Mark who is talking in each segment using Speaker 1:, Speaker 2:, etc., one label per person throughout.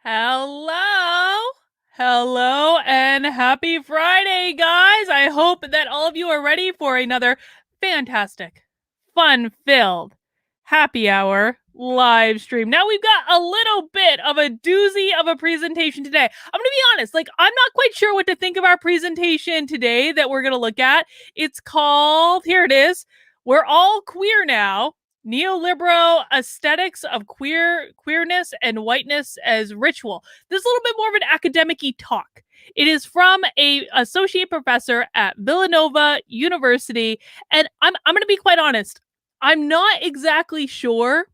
Speaker 1: Hello. Hello and happy Friday, guys. I hope that all of you are ready for another fantastic, fun-filled happy hour live stream. Now we've got a little bit of a doozy of a presentation today. I'm going to be honest, I'm not quite sure what to think of our presentation today that we're going to look at. It's called, here it is, We're All Queer Now. Neoliberal aesthetics of queerness and whiteness as ritual. This is a little bit more of an academic-y talk. It is from a associate professor at Villanova University, and I'm going to be quite honest. I'm not exactly sure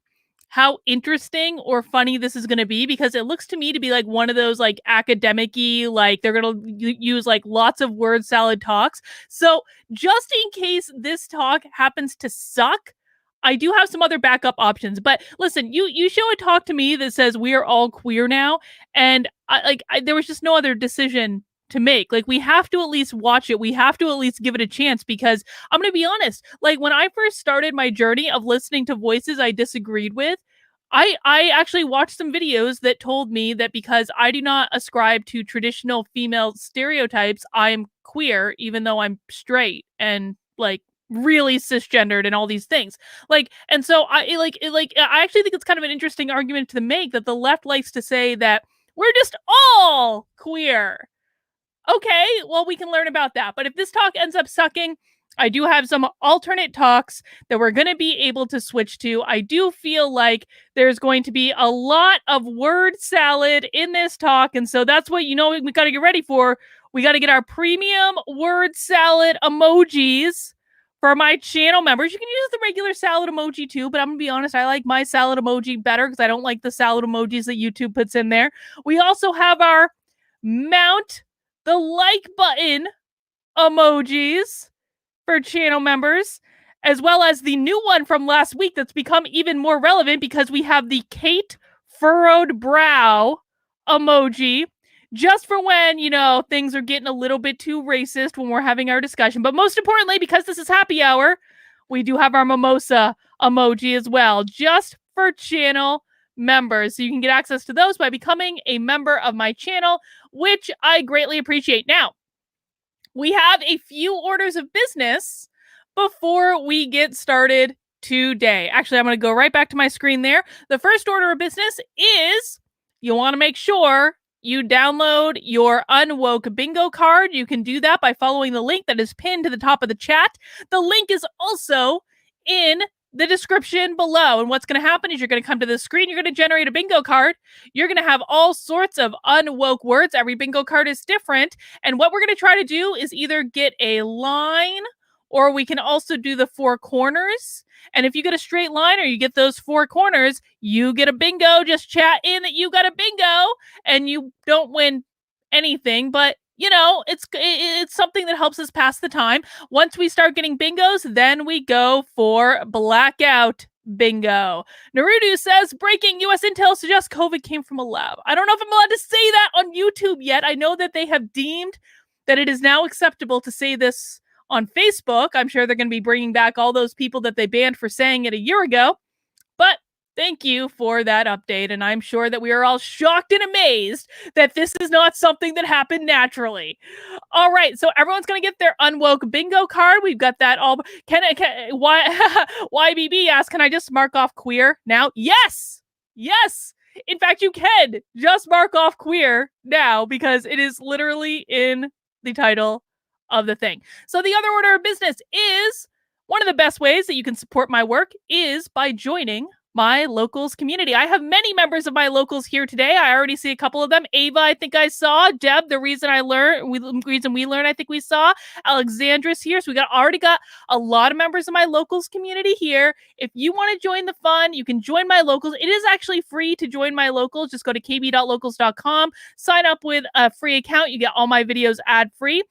Speaker 1: how interesting or funny this is going to be, because it looks to me to be like one of those like academic-y, like they're going to use like lots of word salad talks. So just in case this talk happens to suck, I do have some other backup options. But listen, you show a talk to me that says we are all queer now, and there was just no other decision to make. Like, we have to at least watch it. We have to at least give it a chance, because I'm going to be honest, like when I first started my journey of listening to voices I disagreed with, I actually watched some videos that told me that because I do not ascribe to traditional female stereotypes, I'm queer, even though I'm straight and like really cisgendered and all these things. And so I actually think it's kind of an interesting argument to make that the left likes to say that we're just all queer. Okay, well, we can learn about that. But if this talk ends up sucking, I do have some alternate talks that we're going to be able to switch to. I do feel like there's going to be a lot of word salad in this talk. And so that's what, we got to get ready for. We got to get our premium word salad emojis for my channel members. You can use the regular salad emoji too, but I'm going to be honest, I like my salad emoji better because I don't like the salad emojis that YouTube puts in there. We also have our mount the like button emojis for channel members, as well as the new one from last week that's become even more relevant because we have the Kate furrowed brow emoji, just for when, things are getting a little bit too racist when we're having our discussion. But most importantly, because this is happy hour, we do have our mimosa emoji as well, just for channel members. So you can get access to those by becoming a member of my channel, which I greatly appreciate. Now, we have a few orders of business before we get started today. Actually, I'm going to go right back to my screen there. The first order of business is you want to make sure you download your Unwoke bingo card. You can do that by following the link that is pinned to the top of the chat. The link is also in the description below. And what's going to happen is you're going to come to the screen, you're going to generate a bingo card. You're going to have all sorts of unwoke words. Every bingo card is different. And what we're going to try to do is either get a line, or we can also do the four corners. And if you get a straight line or you get those four corners, you get a bingo. Just chat in that you got a bingo, and you don't win anything, but it's something that helps us pass the time. Once we start getting bingos, then we go for blackout bingo. Naruto says, breaking US intel suggests COVID came from a lab. I don't know if I'm allowed to say that on YouTube yet. I know that they have deemed that it is now acceptable to say this on Facebook. I'm sure they're going to be bringing back all those people that they banned for saying it a year ago. But thank you for that update, and I'm sure that we are all shocked and amazed that this is not something that happened naturally. All right, so everyone's going to get their Unwoke bingo card. We've got that all. YBB asks, can I just mark off queer now? Yes! Yes! In fact, you can just mark off queer now because it is literally in the title of the thing. So the other order of business is, one of the best ways that you can support my work is by joining my locals community. I have many members of my locals here today. I already see a couple of them. Ava, I think I saw. Deb, the reason we learned, I think we saw. Alexandra's here. So we already got a lot of members of my locals community here. If you want to join the fun, you can join my locals. It is actually free to join my locals. Just go to kb.locals.com, sign up with a free account. You get all my videos ad-free.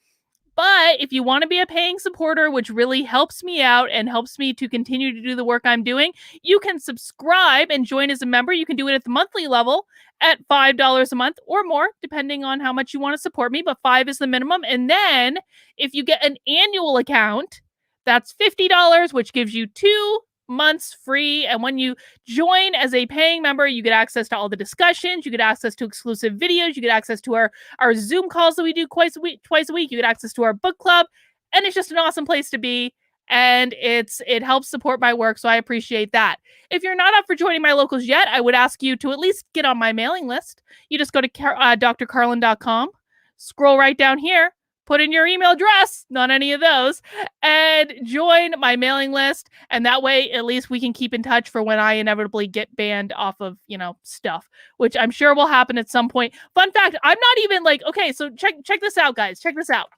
Speaker 1: But if you want to be a paying supporter, which really helps me out and helps me to continue to do the work I'm doing, you can subscribe and join as a member. You can do it at the monthly level at $5 a month or more, depending on how much you want to support me. But $5 is the minimum. And then if you get an annual account, that's $50, which gives you 2 months free. And when you join as a paying member, you get access to all the discussions, you get access to exclusive videos, you get access to our Zoom calls that we do twice a week, you get access to our book club, and it's just an awesome place to be. And it helps support my work, so I appreciate that. If you're not up for joining my locals yet, I would ask you to at least get on my mailing list. You just go to drcarlin.com, scroll right down here, put in your email address, not any of those, and join my mailing list. And that way, at least we can keep in touch for when I inevitably get banned off of, stuff, which I'm sure will happen at some point. Fun fact, I'm not even okay, so check this out, guys. Check this out.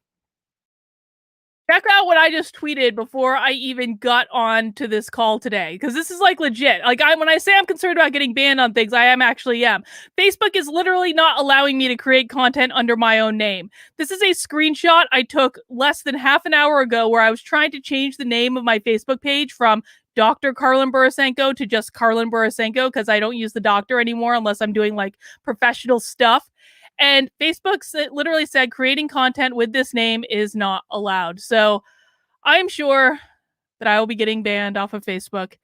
Speaker 1: Check out what I just tweeted before I even got on to this call today, because this is legit. When I say I'm concerned about getting banned on things, I actually am. Facebook is literally not allowing me to create content under my own name. This is a screenshot I took less than half an hour ago where I was trying to change the name of my Facebook page from Dr. Karlin Borisenko to just Karlin Borisenko, because I don't use the doctor anymore unless I'm doing professional stuff. And Facebook literally said creating content with this name is not allowed. So I'm sure that I will be getting banned off of Facebook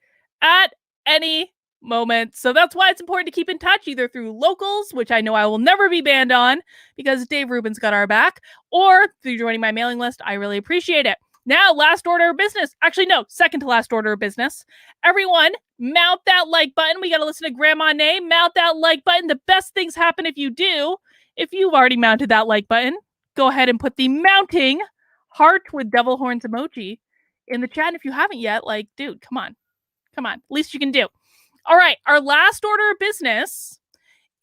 Speaker 1: at any moment. So that's why it's important to keep in touch, either through locals, which I know I will never be banned on because Dave Rubin's got our back, or through joining my mailing list. I really appreciate it. Now, last order of business. Actually, no, second to last order of business. Everyone, mount that like button. We got to listen to Grandma Nay. Mount that like button. The best things happen if you do. If you've already mounted that like button, go ahead and put the mounting heart with devil horns emoji in the chat. And if you haven't yet, dude, come on. Least you can do. All right. Our last order of business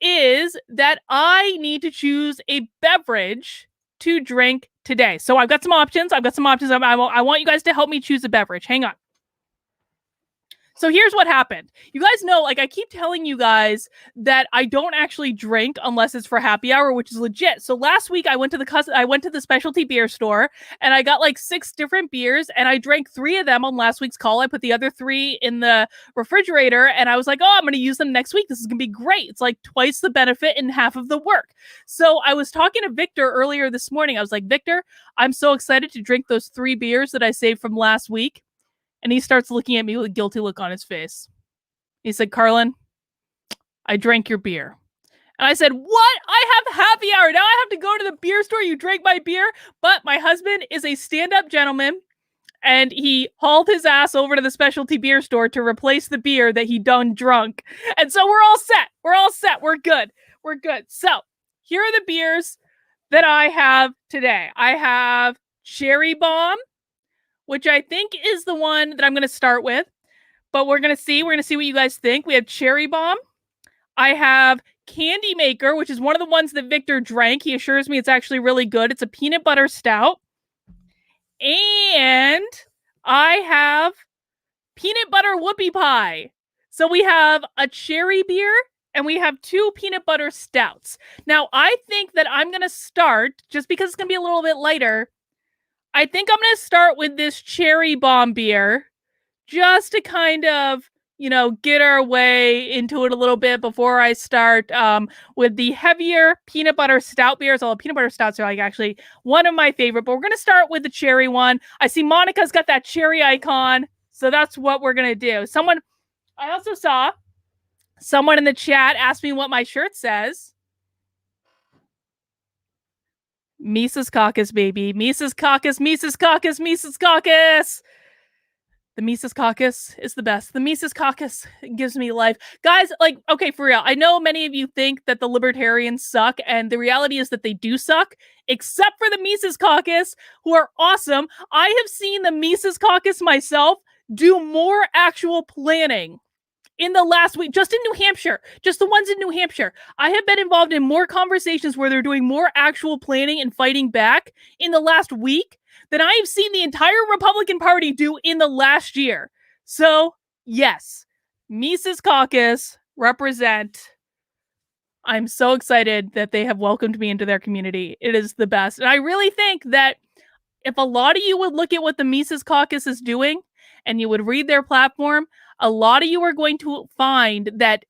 Speaker 1: is that I need to choose a beverage to drink today. So I've got some options. I want you guys to help me choose a beverage. Hang on. So here's what happened. You guys know, I keep telling you guys that I don't actually drink unless it's for happy hour, which is legit. So last week I went to the specialty beer store and I got 6 different beers and I drank 3 of them on last week's call. I put the other 3 in the refrigerator and I was like, oh, I'm going to use them next week. This is going to be great. It's twice the benefit and half of the work. So I was talking to Victor earlier this morning. I was like, Victor, I'm so excited to drink those 3 beers that I saved from last week. And he starts looking at me with a guilty look on his face. He said, Karlin, I drank your beer. And I said, what? I have happy hour. Now I have to go to the beer store. You drank my beer. But my husband is a stand-up gentleman. And he hauled his ass over to the specialty beer store to replace the beer that he done drunk. And so we're all set. We're good. So here are the beers that I have today. I have Cherry Bomb, which I think is the one that I'm going to start with. But we're going to see. We're going to see what you guys think. We have Cherry Bomb. I have Candy Maker, which is one of the ones that Victor drank. He assures me it's actually really good. It's a peanut butter stout. And I have Peanut Butter Whoopie Pie. So we have a cherry beer and we have 2 peanut butter stouts. Now, I think that I'm going to start, just because it's going to be a little bit lighter, I think I'm going to start with this Cherry Bomb beer just to kind of, get our way into it a little bit before I start with the heavier peanut butter stout beers. Although peanut butter stouts are actually one of my favorite, but we're going to start with the cherry one. I see Monica's got that cherry icon, so that's what we're going to do. I also saw someone in the chat ask me what my shirt says. Mises Caucus, baby. Mises Caucus, Mises Caucus, Mises Caucus. The Mises Caucus is the best. The Mises Caucus gives me life. Guys, okay, for real. I know many of you think that the libertarians suck, and the reality is that they do suck, except for the Mises Caucus, who are awesome. I have seen the Mises Caucus myself do more actual planning in the last week, just in New Hampshire, just the ones in New Hampshire. I have been involved in more conversations where they're doing more actual planning and fighting back in the last week than I have seen the entire Republican Party do in the last year. So, yes, Mises Caucus represent. I'm so excited that they have welcomed me into their community. It is the best. And I really think that if a lot of you would look at what the Mises Caucus is doing and you would read their platform, a lot of you are going to find that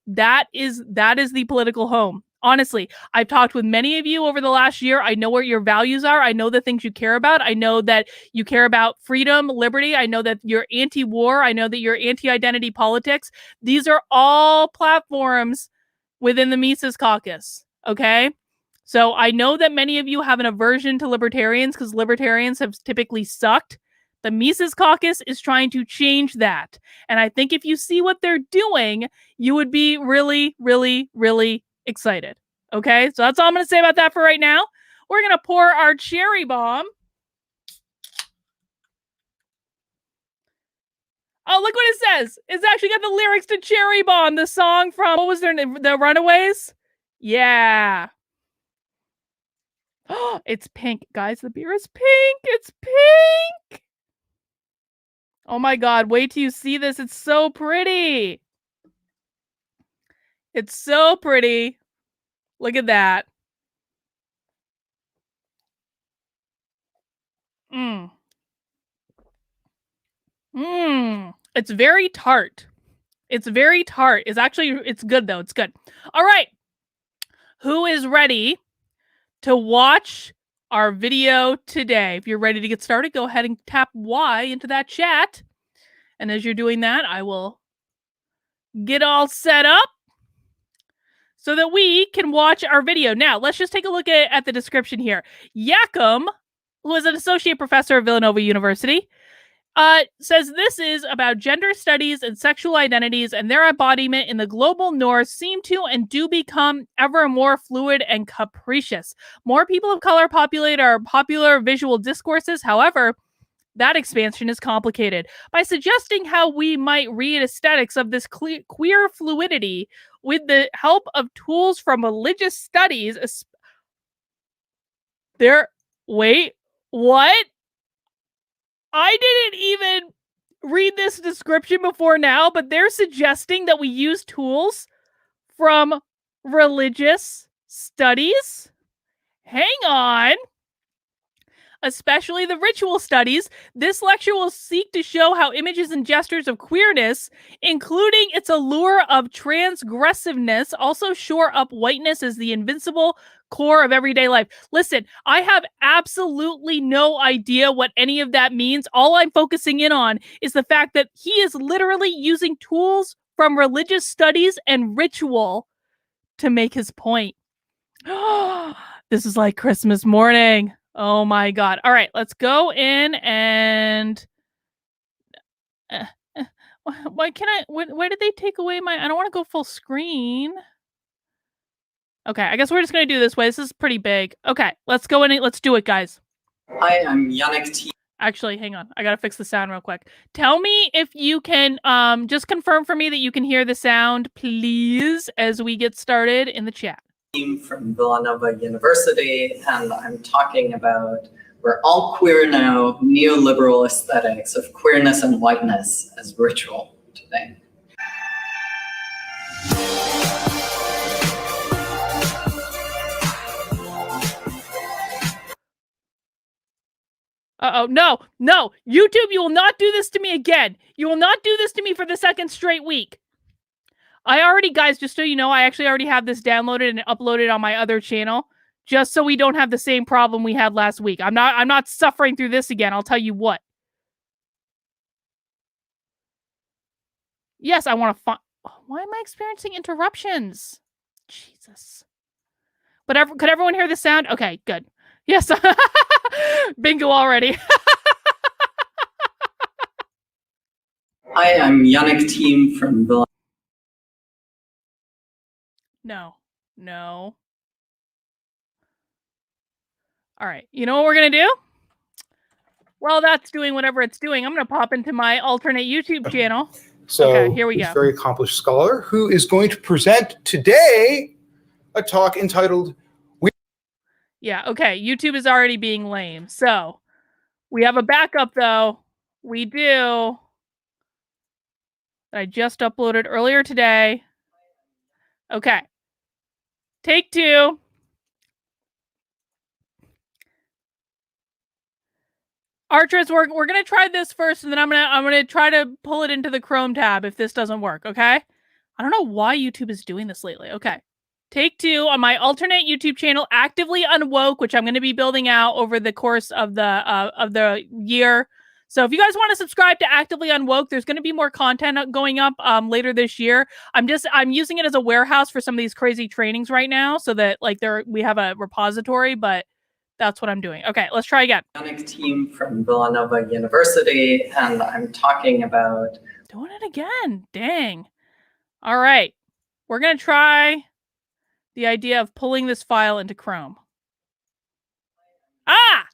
Speaker 1: is the political home Honestly, I've talked with many of you over the last year. I know what your values are. I know the things you care about. I know that you care about freedom, liberty. I know that you're anti-war. I know that you're anti-identity politics. These are all platforms within the Mises Caucus, okay? So I know that many of you have an aversion to libertarians because libertarians have typically sucked. The Mises Caucus is trying to change that. And I think if you see what they're doing, you would be really, really, really excited. Okay? So that's all I'm going to say about that for right now. We're going to pour our cherry bomb. Oh, look what it says. It's actually got the lyrics to Cherry Bomb, the song from, what was their name? The Runaways? Yeah. Oh, it's pink. Guys, the beer is pink. It's pink. Oh my God. Wait till you see this. It's so pretty. It's so pretty. Look at that. Mmm. Mmm. It's very tart. It's very tart. It's good though. It's good. All right. Who is ready to watch our video today? If you're ready to get started, go ahead and tap Y into that chat. And as you're doing that, I will get all set up so that we can watch our video. Now, let's just take a look at the description here. Yakum, who is an associate professor at Villanova University, says this is about gender studies and sexual identities and their embodiment in the global north seem to and do become ever more fluid and capricious. More people of color populate our popular visual discourses. However, that expansion is complicated. By suggesting how we might read aesthetics of this queer fluidity with the help of tools from religious studies, wait, what? I didn't even read this description before now, but they're suggesting that we use tools from religious studies. Hang on. Especially the ritual studies, this lecture will seek to show how images and gestures of queerness, including its allure of transgressiveness, also shore up whiteness as the invincible core of everyday life. Listen, I have absolutely no idea what any of that means. All I'm focusing in on is the fact that he is literally using tools from religious studies and ritual to make his point. This is like Christmas morning. Oh my God. All right, let's go in and why can I why did they take away my I don't want to go full screen. Okay, I guess we're just going to do this way. This is pretty big. Okay, let's go in and let's do it, guys.
Speaker 2: Hi, I'm Yannick T.
Speaker 1: Actually, hang on. I got to fix the sound real quick. Tell me if you can just confirm for me that you can hear the sound, please, as we get started in the chat.
Speaker 2: From Villanova University, and I'm talking about we're all queer now, neoliberal aesthetics of queerness and whiteness as ritual today.
Speaker 1: Uh-oh, no, YouTube, you will not do this to me again. You will not do this to me for the second straight week. Guys, just so you know, I actually already have this downloaded and uploaded on my other channel, just so we don't have the same problem we had last week. I'm not suffering through this again, I'll tell you what. Yes, I want to find... Why am I experiencing interruptions? Jesus. But could everyone hear the sound? Okay, good. Yes. Bingo already.
Speaker 2: Hi, I'm Yannick Team from Villanova.
Speaker 1: No. All right, you know what we're going to do? Well, that's doing whatever it's doing. I'm going to pop into my alternate YouTube channel.
Speaker 3: So
Speaker 1: okay, here we go.
Speaker 3: He's a very accomplished scholar who is going to present today a talk entitled...
Speaker 1: Yeah, okay, YouTube is already being lame. So we have a backup, though. We do. That I just uploaded earlier today. Okay. Take two. Archers, we're gonna try this first, and then I'm gonna try to pull it into the Chrome tab if this doesn't work. Okay. I don't know why YouTube is doing this lately. Okay. Take two on my alternate YouTube channel, Actively Unwoke, which I'm going to be building out over the course of the year. So if you guys want to subscribe to Actively Unwoke, there's going to be more content going up later this year. I'm using it as a warehouse for some of these crazy trainings right now, so that like we have a repository, but that's what I'm doing. Okay, let's try again.
Speaker 2: Team from Villanova University, and I'm talking about
Speaker 1: doing it again. Dang. All right, we're going to try the idea of pulling this file into Chrome. Ah!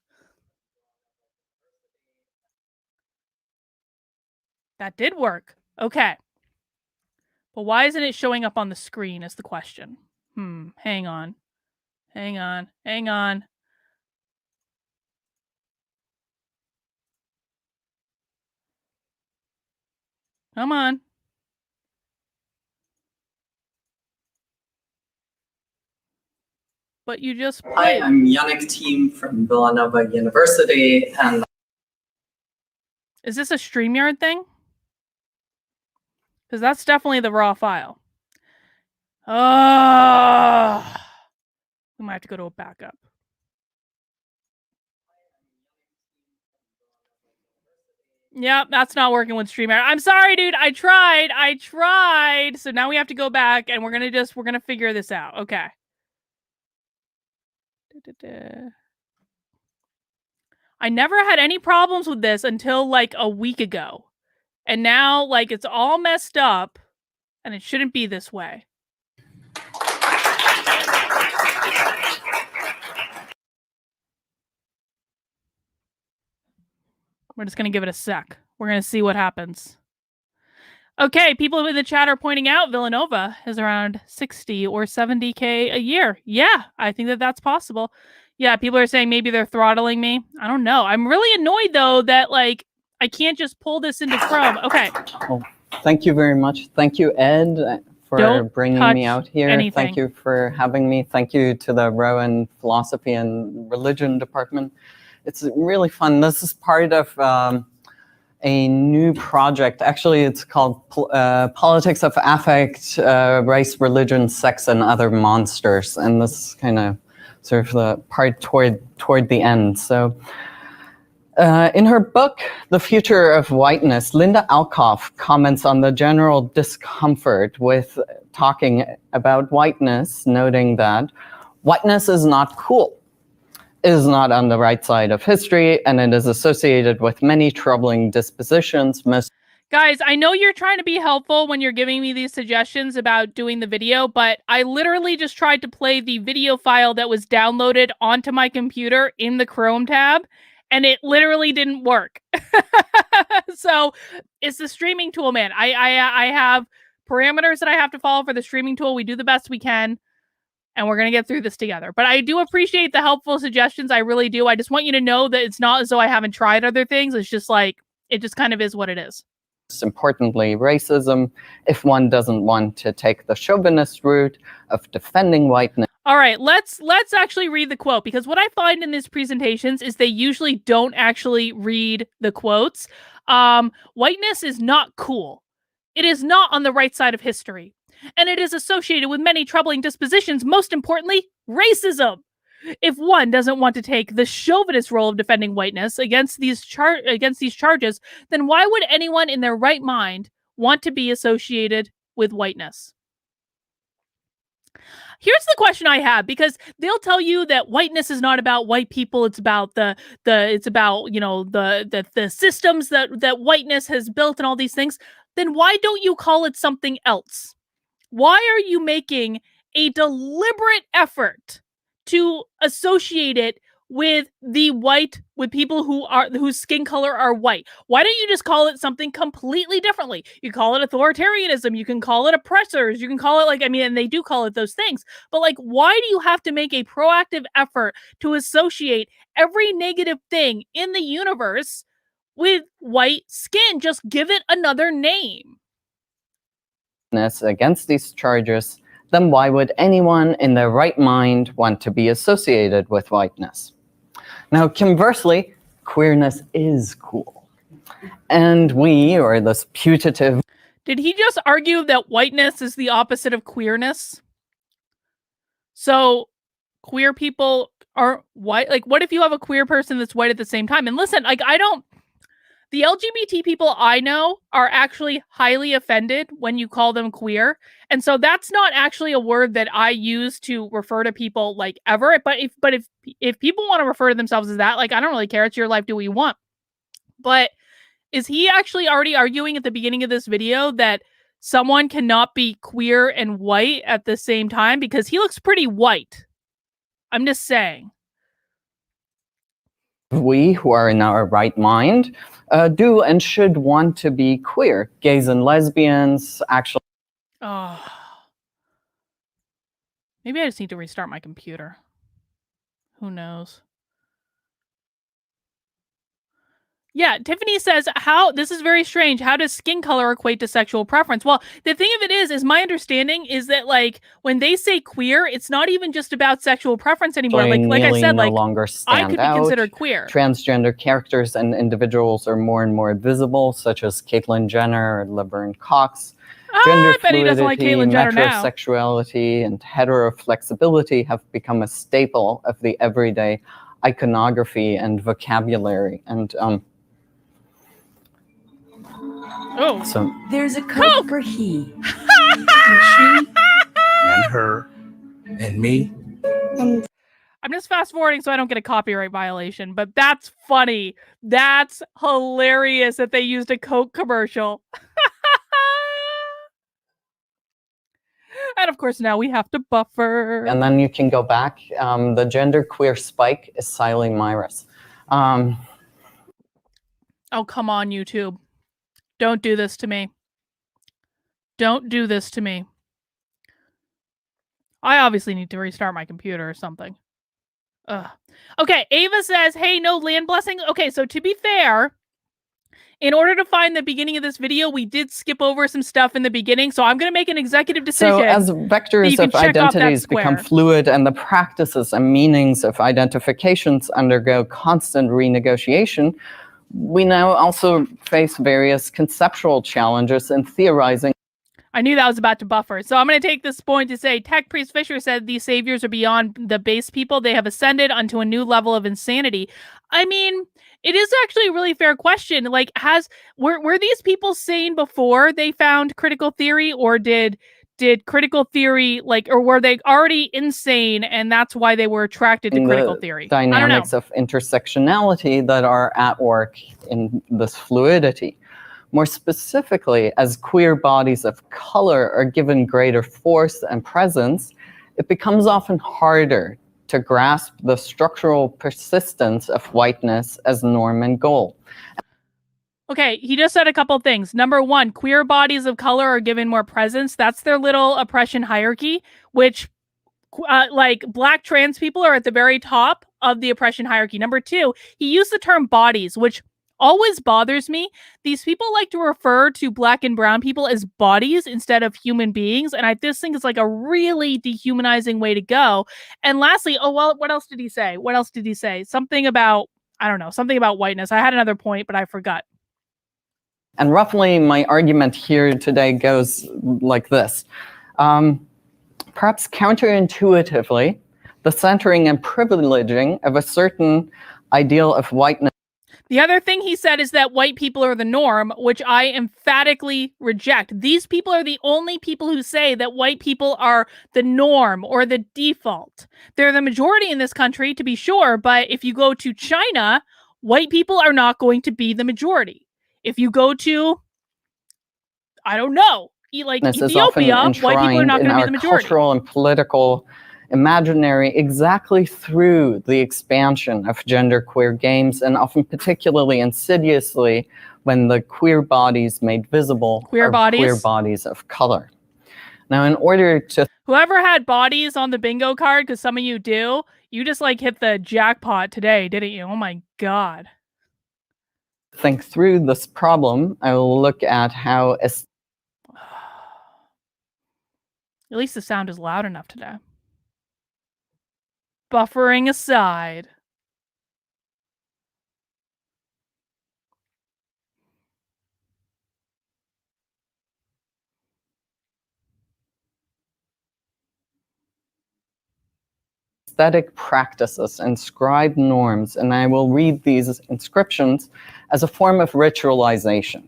Speaker 1: That did work. Okay. But why isn't it showing up on the screen is the question. Hang on. Hang on. Hang on. Come on. But you just played.
Speaker 2: Hi, I'm Yannick Team from Villanova University, and
Speaker 1: is this a StreamYard thing? Because that's definitely the raw file. Oh, we might have to go to a backup. Yep, that's not working with StreamYard. I'm sorry, dude. I tried. So now we have to go back and we're gonna figure this out. Okay. I never had any problems with this until like a week ago. And now like it's all messed up and it shouldn't be this way. We're just going to give it a sec. We're going to see what happens. Okay, people in the chat are pointing out Villanova is around 60 or 70K a year. Yeah, I think that's possible. Yeah, people are saying maybe they're throttling me. I don't know. I'm really annoyed, though, that, like, I can't just pull this into Chrome. Okay.
Speaker 4: Well, thank you very much. Thank you, Ed, for bringing me out here.
Speaker 1: Anything.
Speaker 4: Thank you for having me. Thank you to the Rowan Philosophy and Religion Department. It's really fun. This is part of a new project. Actually, it's called Politics of Affect, Race, Religion, Sex, and Other Monsters. And this is kind of sort of the part toward the end. So in her book, The Future of Whiteness, Linda Alcoff comments on the general discomfort with talking about whiteness, noting that whiteness is not cool. It is not on the right side of history, and it is associated with many troubling dispositions.
Speaker 1: Guys, I know you're trying to be helpful when you're giving me these suggestions about doing the video, but I literally just tried to play the video file that was downloaded onto my computer in the Chrome tab, and it literally didn't work. So it's the streaming tool, man. I have parameters that I have to follow for the streaming tool. We do the best we can. And we're going to get through this together. But I do appreciate the helpful suggestions. I really do. I just want you to know that it's not as though I haven't tried other things. It's just like, it just kind of is what it is.
Speaker 4: Importantly, racism, if one doesn't want to take the chauvinist route of defending whiteness.
Speaker 1: All right, let's actually read the quote, because what I find in these presentations is they usually don't actually read the quotes. Whiteness is not cool. It is not on the right side of history. And it is associated with many troubling dispositions, most importantly, racism. If one doesn't want to take the chauvinist role of defending whiteness against these charges, then why would anyone in their right mind want to be associated with whiteness? Here's the question I have, because they'll tell you that whiteness is not about white people. It's about the systems that whiteness has built and all these things. Then why don't you call it something else? Why are you making a deliberate effort to associate it with people whose skin color are white? Why don't you just call it something completely differently? You call it authoritarianism, you can call it oppressors, you can call it and they do call it those things. But why do you have to make a proactive effort to associate every negative thing in the universe with white skin? Just give it another name.
Speaker 4: Against these charges, then why would anyone in their right mind want to be associated with whiteness? Now, conversely, queerness is cool. And or this putative...
Speaker 1: Did he just argue that whiteness is the opposite of queerness? So queer people are white. Like, what if you have a queer person that's white at the same time? And listen, like, the LGBT people I know are actually highly offended when you call them queer. And so that's not actually a word that I use to refer to people like ever. But if people want to refer to themselves as that, like, I don't really care. It's your life. Do what you want. But is he actually already arguing at the beginning of this video that someone cannot be queer and white at the same time? Because he looks pretty white. I'm just saying.
Speaker 4: We who are in our right mind do and should want to be queer. Gays and lesbians actually.
Speaker 1: Oh. Maybe I just need to restart my computer. Who knows? Yeah, Tiffany says, this is very strange. How does skin color equate to sexual preference? Well, the thing of it is my understanding is that, like, when they say queer, it's not even just about sexual preference anymore. Like I said, like,
Speaker 4: longer
Speaker 1: I could be
Speaker 4: out.
Speaker 1: considered queer.
Speaker 4: Transgender characters and individuals are more and more visible, such as Caitlyn Jenner or Laverne Cox. Gender
Speaker 1: I bet he doesn't like
Speaker 4: fluidity,
Speaker 1: Caitlyn Jenner now.
Speaker 4: metrosexuality, and heteroflexibility have become a staple of the everyday iconography and vocabulary. And
Speaker 1: so
Speaker 5: there's a code for he,
Speaker 6: and she, and her, and me.
Speaker 1: I'm just fast forwarding so I don't get a copyright violation, but that's funny. That's hilarious that they used a Coke commercial. And of course, now we have to buffer.
Speaker 4: And then you can go back. The genderqueer spike is Siley Myris.
Speaker 1: Oh, come on, YouTube. Don't do this to me. Don't do this to me. I obviously need to restart my computer or something. Ugh. Okay, Ava says, hey, no land blessing. Okay, so to be fair, in order to find the beginning of this video, we did skip over some stuff in the beginning, so I'm going to make an executive decision.
Speaker 4: So as vectors of identities become fluid and the practices and meanings of identifications undergo constant renegotiation, we now also face various conceptual challenges in theorizing.
Speaker 1: I knew that was about to buffer. So I'm going to take this point to say, Tech Priest Fisher said these saviors are beyond the base people. They have ascended onto a new level of insanity. I mean, it is actually a really fair question. Like, were these people sane before they found critical theory, or did critical theory, like, or were they already insane and that's why they were attracted to critical theory?
Speaker 4: Dynamics of intersectionality that are at work in this fluidity. More specifically, as queer bodies of color are given greater force and presence, it becomes often harder to grasp the structural persistence of whiteness as norm and goal.
Speaker 1: Okay, he just said a couple things. Number one, queer bodies of color are given more presence. That's their little oppression hierarchy, which like black trans people are at the very top of the oppression hierarchy. Number two, he used the term bodies, which always bothers me. These people like to refer to black and brown people as bodies instead of human beings. And I just think it's like a really dehumanizing way to go. And lastly, oh, well, what else did he say? What else did he say? Something about, I don't know, something about whiteness. I had another point, but I forgot.
Speaker 4: And roughly my argument here today goes like this. Perhaps counterintuitively, the centering and privileging of a certain ideal of whiteness.
Speaker 1: The other thing he said is that white people are the norm, which I emphatically reject. These people are the only people who say that white people are the norm or the default. They're the majority in this country, to be sure, but if you go to China, white people are not going to be the majority. If you go to, I don't know, like Ethiopia, white people are not going to be the majority.
Speaker 4: Cultural and political imaginary exactly through the expansion of genderqueer games, and often particularly insidiously when the queer bodies made visible
Speaker 1: queer
Speaker 4: bodies of color. Now, in order to...
Speaker 1: Whoever had bodies on the bingo card, because some of you do, you just like hit the jackpot today, didn't you? Oh my God.
Speaker 4: Think through this problem, I will look at how...
Speaker 1: At least the sound is loud enough today. Buffering aside.
Speaker 4: aesthetic practices, inscribed norms, and I will read these inscriptions as a form of ritualization.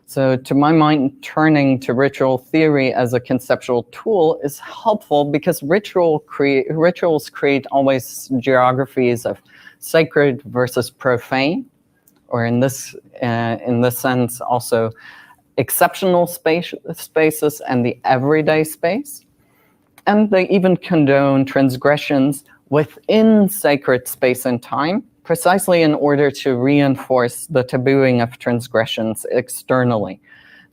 Speaker 4: So to my mind, turning to ritual theory as a conceptual tool is helpful because rituals create always geographies of sacred versus profane, or in this sense also exceptional spaces and the everyday space. And they even condone transgressions within sacred space and time, precisely in order to reinforce the tabooing of transgressions externally.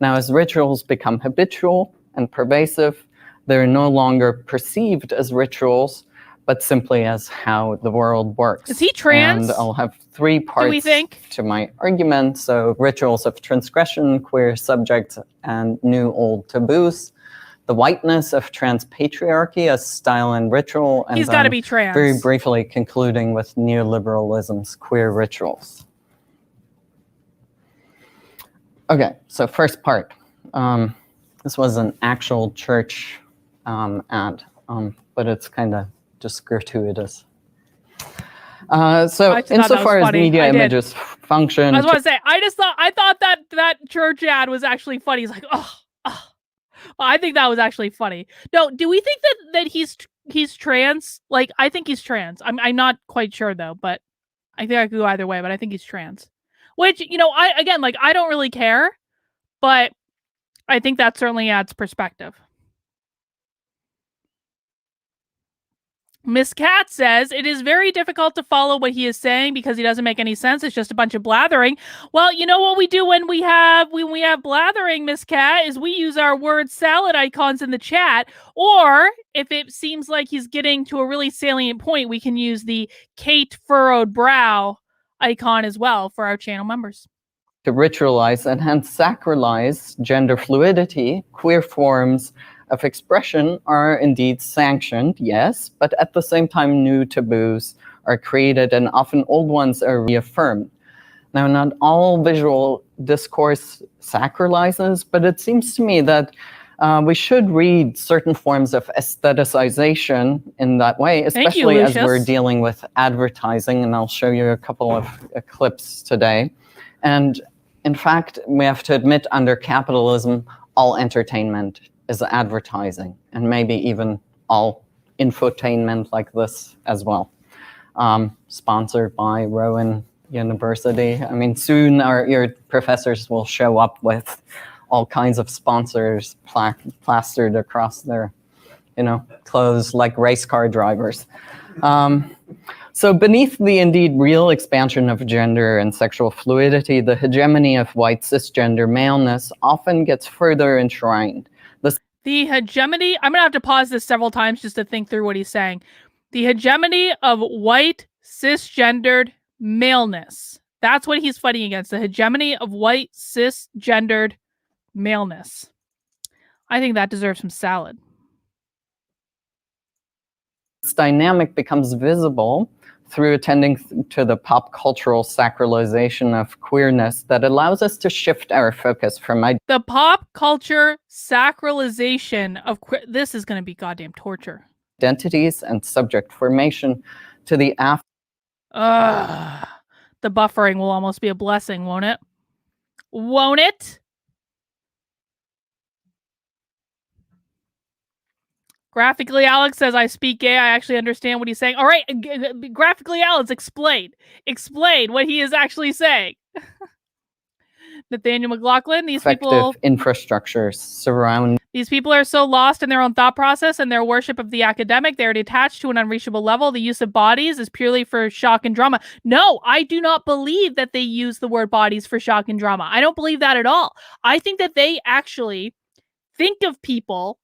Speaker 4: Now, as rituals become habitual and pervasive, they're no longer perceived as rituals, but simply as how the world works.
Speaker 1: Is he trans?
Speaker 4: And I'll have three parts to my argument. So rituals of transgression, queer subjects, and new old taboos. The whiteness of trans patriarchy as style and ritual, and
Speaker 1: he's got to be trans.
Speaker 4: Very briefly concluding with neoliberalism's queer rituals. Okay, so first part. This was an actual church ad, but it's kind of just gratuitous. So insofar as media images function,
Speaker 1: I was going to say, I thought that church ad was actually funny. He's like, oh. Well, I think that was actually funny. No, do we think that he's trans? Like, I think he's trans. I'm not quite sure though, but I think I could go either way. But I think he's trans. Which, you know, I don't really care, but I think that certainly adds perspective. Miss Cat says, it is very difficult to follow what he is saying because he doesn't make any sense. It's just a bunch of blathering. Well, you know what we do when we have blathering, Miss Cat, is we use our word salad icons in the chat. Or if it seems like he's getting to a really salient point, we can use the Kate furrowed brow icon as well for our channel members.
Speaker 4: To ritualize and hence sacralize gender fluidity, queer forms of expression are indeed sanctioned, yes, but at the same time new taboos are created and often old ones are reaffirmed. Now, not all visual discourse sacralizes, but it seems to me that we should read certain forms of aestheticization in that way, especially as we're dealing with advertising, and I'll show you a couple of clips today. And in fact, we have to admit under capitalism, all entertainment is advertising, and maybe even all infotainment like this as well. Sponsored by Rowan University. I mean, soon your professors will show up with all kinds of sponsors plastered across their, clothes like race car drivers. So beneath the indeed real expansion of gender and sexual fluidity, the hegemony of white cisgender maleness often gets further enshrined.
Speaker 1: The hegemony, I'm going to have to pause this several times just to think through what he's saying. The hegemony of white cisgendered maleness. That's what he's fighting against. The hegemony of white cisgendered maleness. I think that deserves some salad.
Speaker 4: This dynamic becomes visible through attending to the pop cultural sacralization of queerness that allows us to shift our focus from
Speaker 1: the pop culture sacralization of this is going to be goddamn torture.
Speaker 4: Identities and subject formation to the
Speaker 1: the buffering will almost be a blessing, won't it? Won't it? Graphically Alex says, I speak gay. I actually understand what he's saying. All right, Graphically Alex, explain what he is actually saying. Nathaniel McLaughlin, these people
Speaker 4: infrastructures surround.
Speaker 1: These people are so lost in their own thought process and their worship of the academic. They're detached to an unreachable level. The use of bodies is purely for shock and drama. No, I do not believe that they use the word bodies for shock and drama. I don't believe that at all. I think that they actually think of people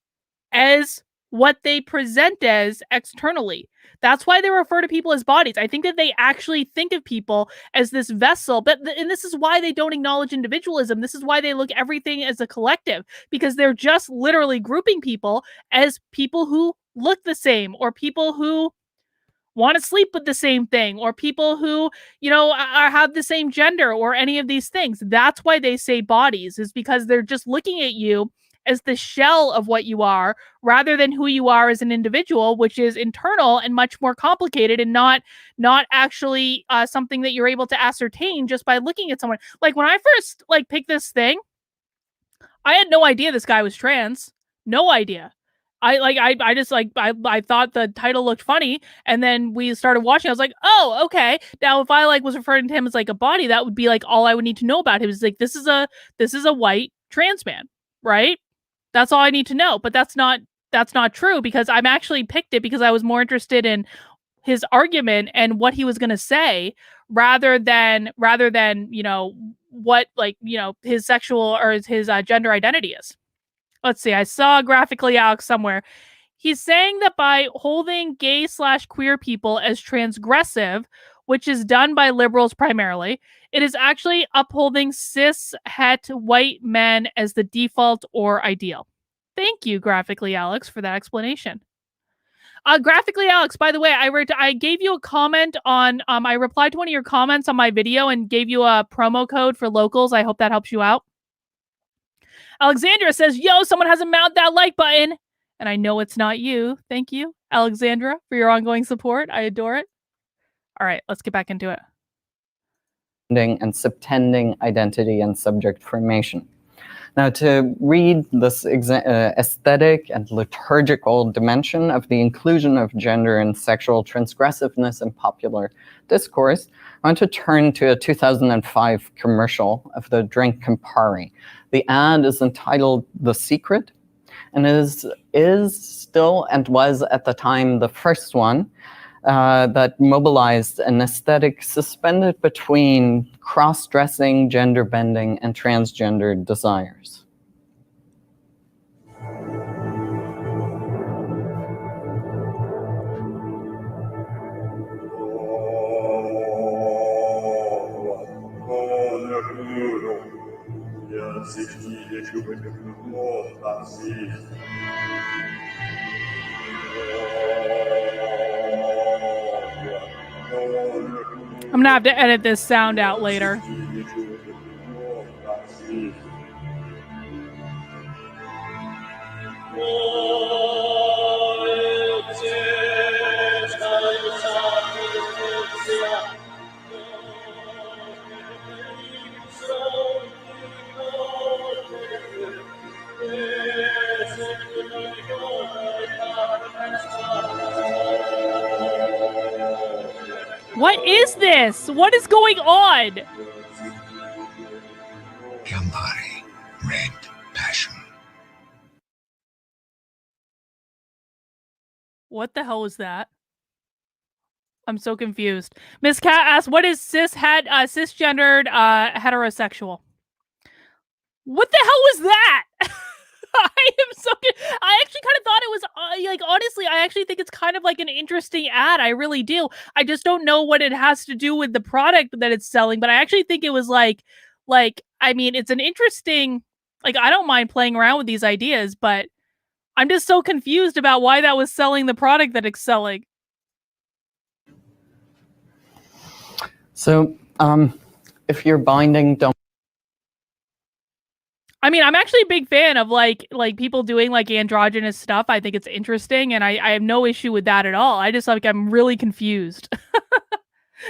Speaker 1: as what they present as externally. That's why they refer to people as bodies. I think that they actually think of people as this vessel, and this is why they don't acknowledge individualism. This is why they look everything as a collective, because they're just literally grouping people as people who look the same, or people who want to sleep with the same thing, or people who, have the same gender, or any of these things. That's why they say bodies, is because they're just looking at you as the shell of what you are rather than who you are as an individual, which is internal and much more complicated and not actually something that you're able to ascertain just by looking at someone. Like when I first like picked this thing, I had no idea this guy was trans. No idea. I just like I thought the title looked funny, and then we started watching. I was like, oh, okay. Now if I like was referring to him as like a body, that would be like all I would need to know about him. Is like this is a white trans man, right? That's all I need to know. But that's not true, because I'm actually picked it because I was more interested in his argument and what he was going to say rather than what his sexual or his gender identity is. Let's see. I saw graphically Alex somewhere. He's saying that by holding gay/queer people as transgressive, which is done by liberals primarily, it is actually upholding cis het white men as the default or ideal. Thank you, graphically Alex, for that explanation. Graphically Alex, by the way, I gave you a comment on I replied to one of your comments on my video and gave you a promo code for locals. I hope that helps you out. Alexandra says, yo, someone hasn't mounted that like button. And I know it's not you. Thank you, Alexandra, for your ongoing support. I adore it. All right, let's get back into it.
Speaker 4: And subtending identity and subject formation. Now, to read this aesthetic and liturgical dimension of the inclusion of gender and sexual transgressiveness in popular discourse, I want to turn to a 2005 commercial of the drink Campari. The ad is entitled The Secret, and is still and was at the time the first one that mobilized an aesthetic suspended between cross-dressing, gender-bending, and transgender desires.
Speaker 1: I'm gonna have to edit this sound out later. What is this? What is going on?
Speaker 6: Campari, red passion.
Speaker 1: What the hell was that? I'm so confused. Miss Cat asks, what is cisgendered heterosexual? What the hell was that? I am so I actually kind of thought it was honestly, I actually think it's kind of like an interesting ad. I really do. I just don't know what it has to do with the product that it's selling, but I actually think it was like I mean, it's an interesting, I don't mind playing around with these ideas, but I'm just so confused about why that was selling the product that it's selling.
Speaker 4: So, if you're binding, don't.
Speaker 1: I mean, I'm actually a big fan of like people doing like androgynous stuff. I think it's interesting, and I have no issue with that at all. I just I'm really confused.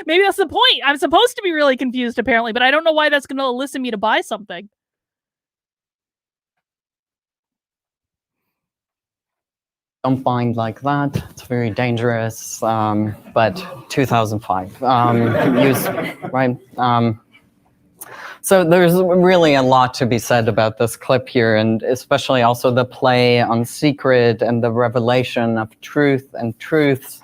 Speaker 1: Maybe that's the point. I'm supposed to be really confused apparently, but I don't know why that's going to elicit me to buy something.
Speaker 4: Don't bind like that. It's very dangerous. But 2005, right? So there's really a lot to be said about this clip here, and especially also the play on secret and the revelation of truth and truths,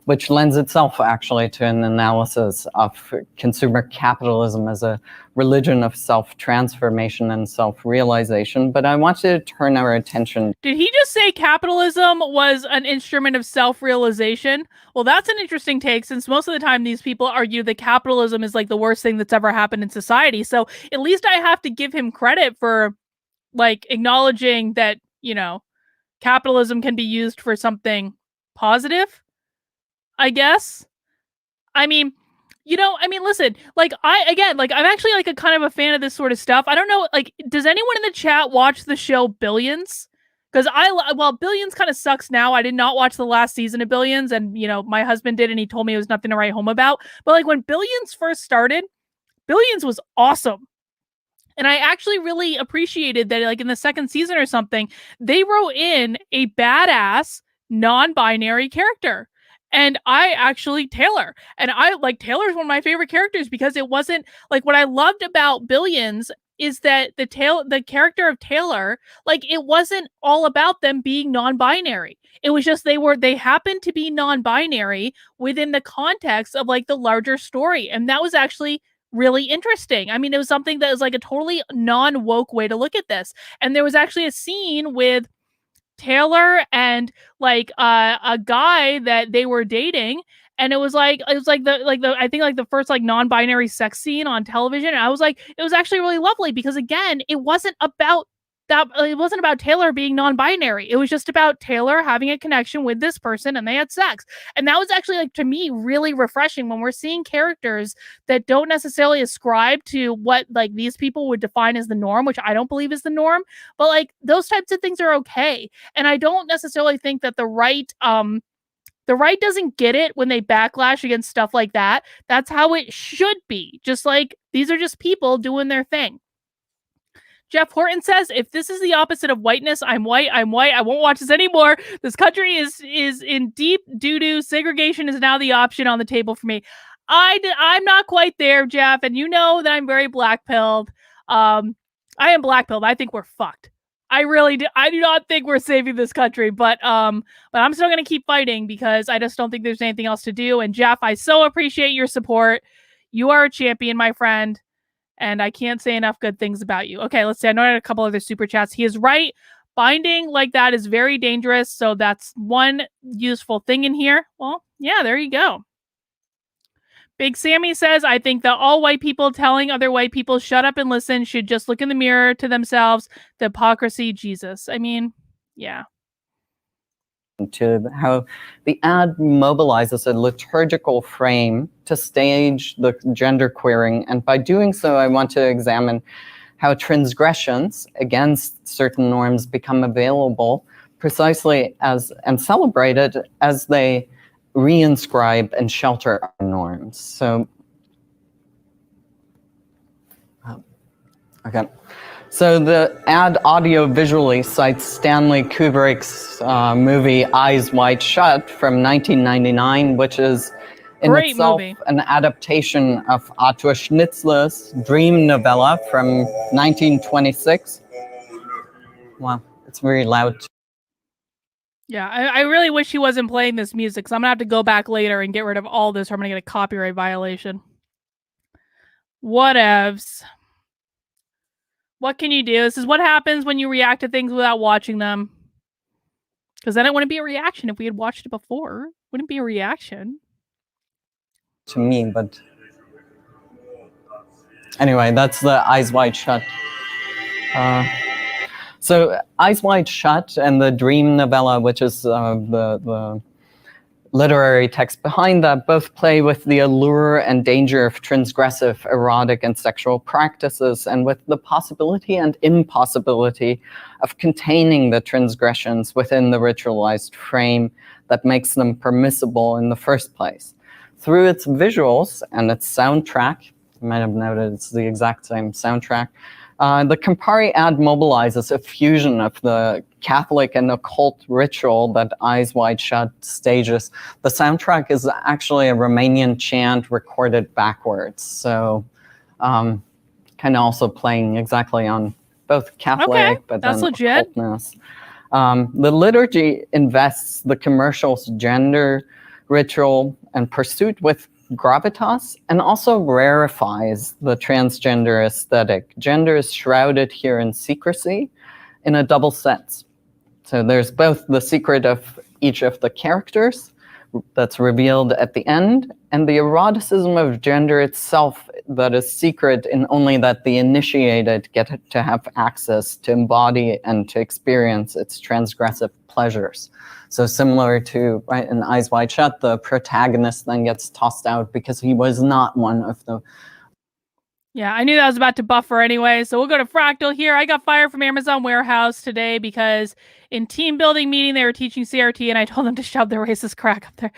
Speaker 4: which lends itself actually to an analysis of consumer capitalism as a religion of self-transformation and self-realization. But I want to turn our attention.
Speaker 1: Did he just say capitalism was an instrument of self-realization? Well, that's an interesting take, since most of the time these people argue that capitalism is like the worst thing that's ever happened in society. So at least I have to give him credit for like acknowledging that, capitalism can be used for something positive, I guess. I mean, You know, I mean, listen, like I'm actually like a kind of a fan of this sort of stuff. I don't know, like, does anyone in the chat watch the show Billions? Because Billions kind of sucks now. I did not watch the last season of Billions, and you know, my husband did, and he told me it was nothing to write home about. But like when Billions first started, Billions was awesome. And I actually really appreciated that, like in the second season or something, they wrote in a badass non-binary character. And Taylor. And Taylor's one of my favorite characters because it wasn't like what I loved about Billions is that the character of Taylor, like it wasn't all about them being non-binary. It was just they happened to be non-binary within the context of like the larger story. And that was actually really interesting. I mean, it was something that was like a totally non-woke way to look at this. And there was actually a scene with Taylor and like a guy that they were dating, and it was the I think like the first like non-binary sex scene on television. And I was like, it was actually really lovely because again, it wasn't about Taylor being non-binary. It was just about Taylor having a connection with this person and they had sex. And that was actually like to me really refreshing when we're seeing characters that don't necessarily ascribe to what like these people would define as the norm, which I don't believe is the norm, but like those types of things are okay. And I don't necessarily think that the right doesn't get it when they backlash against stuff like that. That's how it should be. Just like these are just people doing their thing. Jeff Horton says, if this is the opposite of whiteness, I'm white. I won't watch this anymore. This country is in deep doo-doo. Segregation is now the option on the table for me. I'm not quite there, Jeff, and you know that I'm very black-pilled. I am black-pilled. I think we're fucked. I really do. I do not think we're saving this country, but I'm still going to keep fighting because I just don't think there's anything else to do. And Jeff, I so appreciate your support. You are a champion, my friend. And I can't say enough good things about you. Okay, let's see. I know I had a couple other super chats. He is right. Binding like that is very dangerous. So that's one useful thing in here. Well, yeah, there you go. Big Sammy says, I think that all white people telling other white people shut up and listen should just look in the mirror to themselves. The hypocrisy, Jesus. I mean, yeah.
Speaker 4: To how the ad mobilizes a liturgical frame to stage the gender queering. And by doing so, I want to examine how transgressions against certain norms become available precisely as and celebrated as they reinscribe and shelter our norms. So, okay. So the ad audio-visually cites Stanley Kubrick's movie Eyes Wide Shut from 1999, which is in
Speaker 1: Great
Speaker 4: itself
Speaker 1: movie.
Speaker 4: an adaptation of Arthur Schnitzler's dream novella from 1926. Wow, it's very loud.
Speaker 1: Yeah, I really wish he wasn't playing this music, because I'm going to have to go back later and get rid of all this, or I'm going to get a copyright violation. Whatevs. What can you do? This is what happens when you react to things without watching them. Because then it wouldn't be a reaction if we had watched it before. It wouldn't be a reaction.
Speaker 4: To me, but anyway, that's the Eyes Wide Shut. So Eyes Wide Shut and the dream novella, which is the literary text behind that, both play with the allure and danger of transgressive, erotic, and sexual practices, and with the possibility and impossibility of containing the transgressions within the ritualized frame that makes them permissible in the first place. Through its visuals and its soundtrack, you might have noted it's the exact same soundtrack, the Campari ad mobilizes a fusion of the Catholic and occult ritual that Eyes Wide Shut stages. The soundtrack is actually a Romanian chant recorded backwards, so kind of also playing exactly on both Catholic, but then occultness. The liturgy invests the commercial's gender, ritual, and pursuit with gravitas, and also rarefies the transgender aesthetic. Gender is shrouded here in secrecy in a double sense. So there's both the secret of each of the characters that's revealed at the end, and the eroticism of gender itself that is secret in only that the initiated get to have access to embody and to experience its transgressive pleasures. So similar to, right, in Eyes Wide Shut, the protagonist then gets tossed out because he was not one of the...
Speaker 1: Yeah, I knew that was about to buffer anyway, so we'll go to Fractal here. I got fired from Amazon Warehouse today because in team building meeting, they were teaching CRT, and I told them to shove their racist crack up there.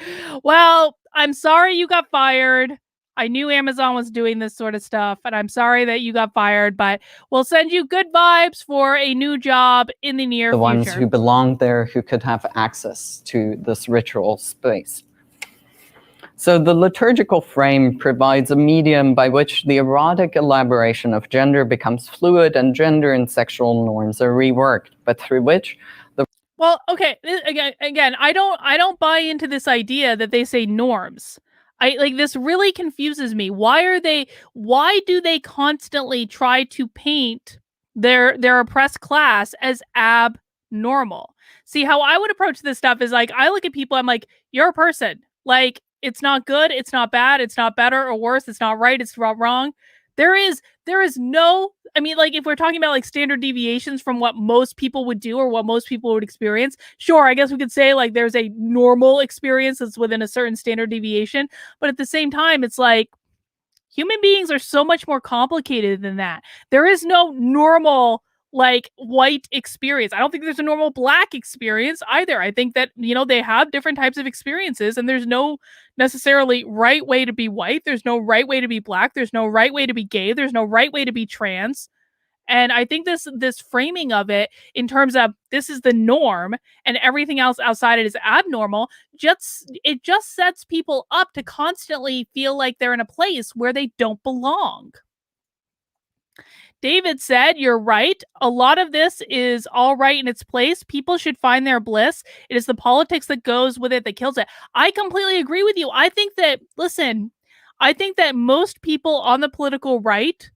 Speaker 1: Well, I'm sorry you got fired. I knew Amazon was doing this sort of stuff, and I'm sorry that you got fired, but we'll send you good vibes for a new job in the near future.
Speaker 4: The ones who belonged there, who could have access to this ritual space. So the liturgical frame provides a medium by which the erotic elaboration of gender becomes fluid and gender and sexual norms are reworked, but through which the...
Speaker 1: Well, okay, again, I don't buy into this idea that they say norms. This really confuses me. Why do they constantly try to paint their oppressed class as abnormal? See, how I would approach this stuff is like, I look at people, I'm like, you're a person. Like, it's not good, it's not bad, it's not better or worse, it's not right, it's not wrong. There is no, I mean, like, if we're talking about like standard deviations from what most people would do or what most people would experience, sure, I guess we could say like there's a normal experience that's within a certain standard deviation. But at the same time, it's like human beings are so much more complicated than that. There is no normal like white experience. I don't think there's a normal black experience either. I think that, they have different types of experiences, and there's no necessarily right way to be white. There's no right way to be black. There's no right way to be gay. There's no right way to be trans. And I think this framing of it in terms of this is the norm and everything else outside it is abnormal, it just sets people up to constantly feel like they're in a place where they don't belong. David said, you're right. A lot of this is all right in its place. People should find their bliss. It is the politics that goes with it that kills it. I completely agree with you. I think that most people on the political right,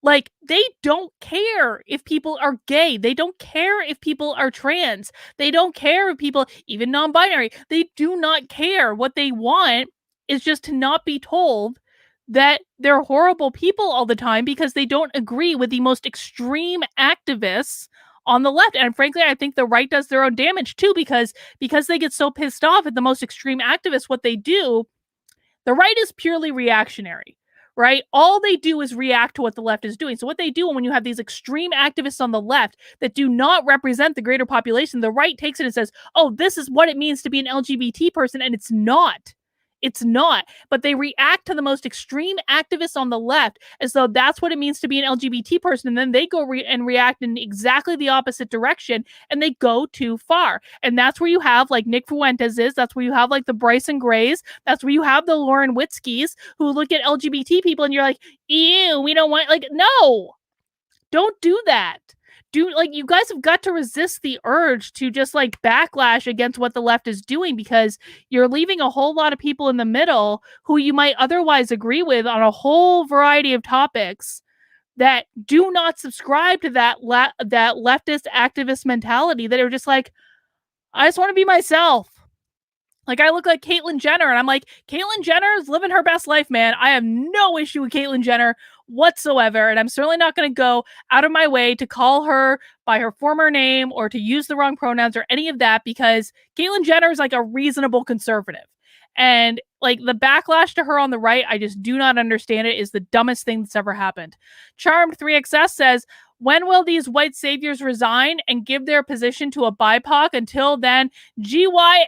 Speaker 1: like, they don't care if people are gay. They don't care if people are trans. They don't care if people, even non-binary, they do not care. What they want is just to not be told that they're horrible people all the time because they don't agree with the most extreme activists on the left. And frankly, I think the right does their own damage too, because they get so pissed off at the most extreme activists. What they do, the right is purely reactionary, right? All they do is react to what the left is doing. So what they do when you have these extreme activists on the left that do not represent the greater population, the right takes it and says, oh, this is what it means to be an LGBT person. And it's not. It's not, but they react to the most extreme activists on the left as though that's what it means to be an LGBT person. And then they go and react in exactly the opposite direction, and they go too far. And that's where you have like Nick Fuentes is. That's where you have like the Bryson Grays. That's where you have the Lauren Witzkis who look at LGBT people and you're like, ew, we don't want, like, no, don't do that. You guys have got to resist the urge to just like backlash against what the left is doing, because you're leaving a whole lot of people in the middle who you might otherwise agree with on a whole variety of topics that do not subscribe to that leftist activist mentality, that are just like, I just want to be myself. Like, I look like Caitlyn Jenner, and I'm like, Caitlyn Jenner is living her best life, man. I have no issue with Caitlyn Jenner whatsoever, and I'm certainly not going to go out of my way to call her by her former name or to use the wrong pronouns or any of that, because Caitlyn Jenner is like a reasonable conservative. And like the backlash to her on the right, I just do not understand it. Is the dumbest thing that's ever happened. Charmed 3XS says, when will these white saviors resign and give their position to a BIPOC? Until then, GYFOH.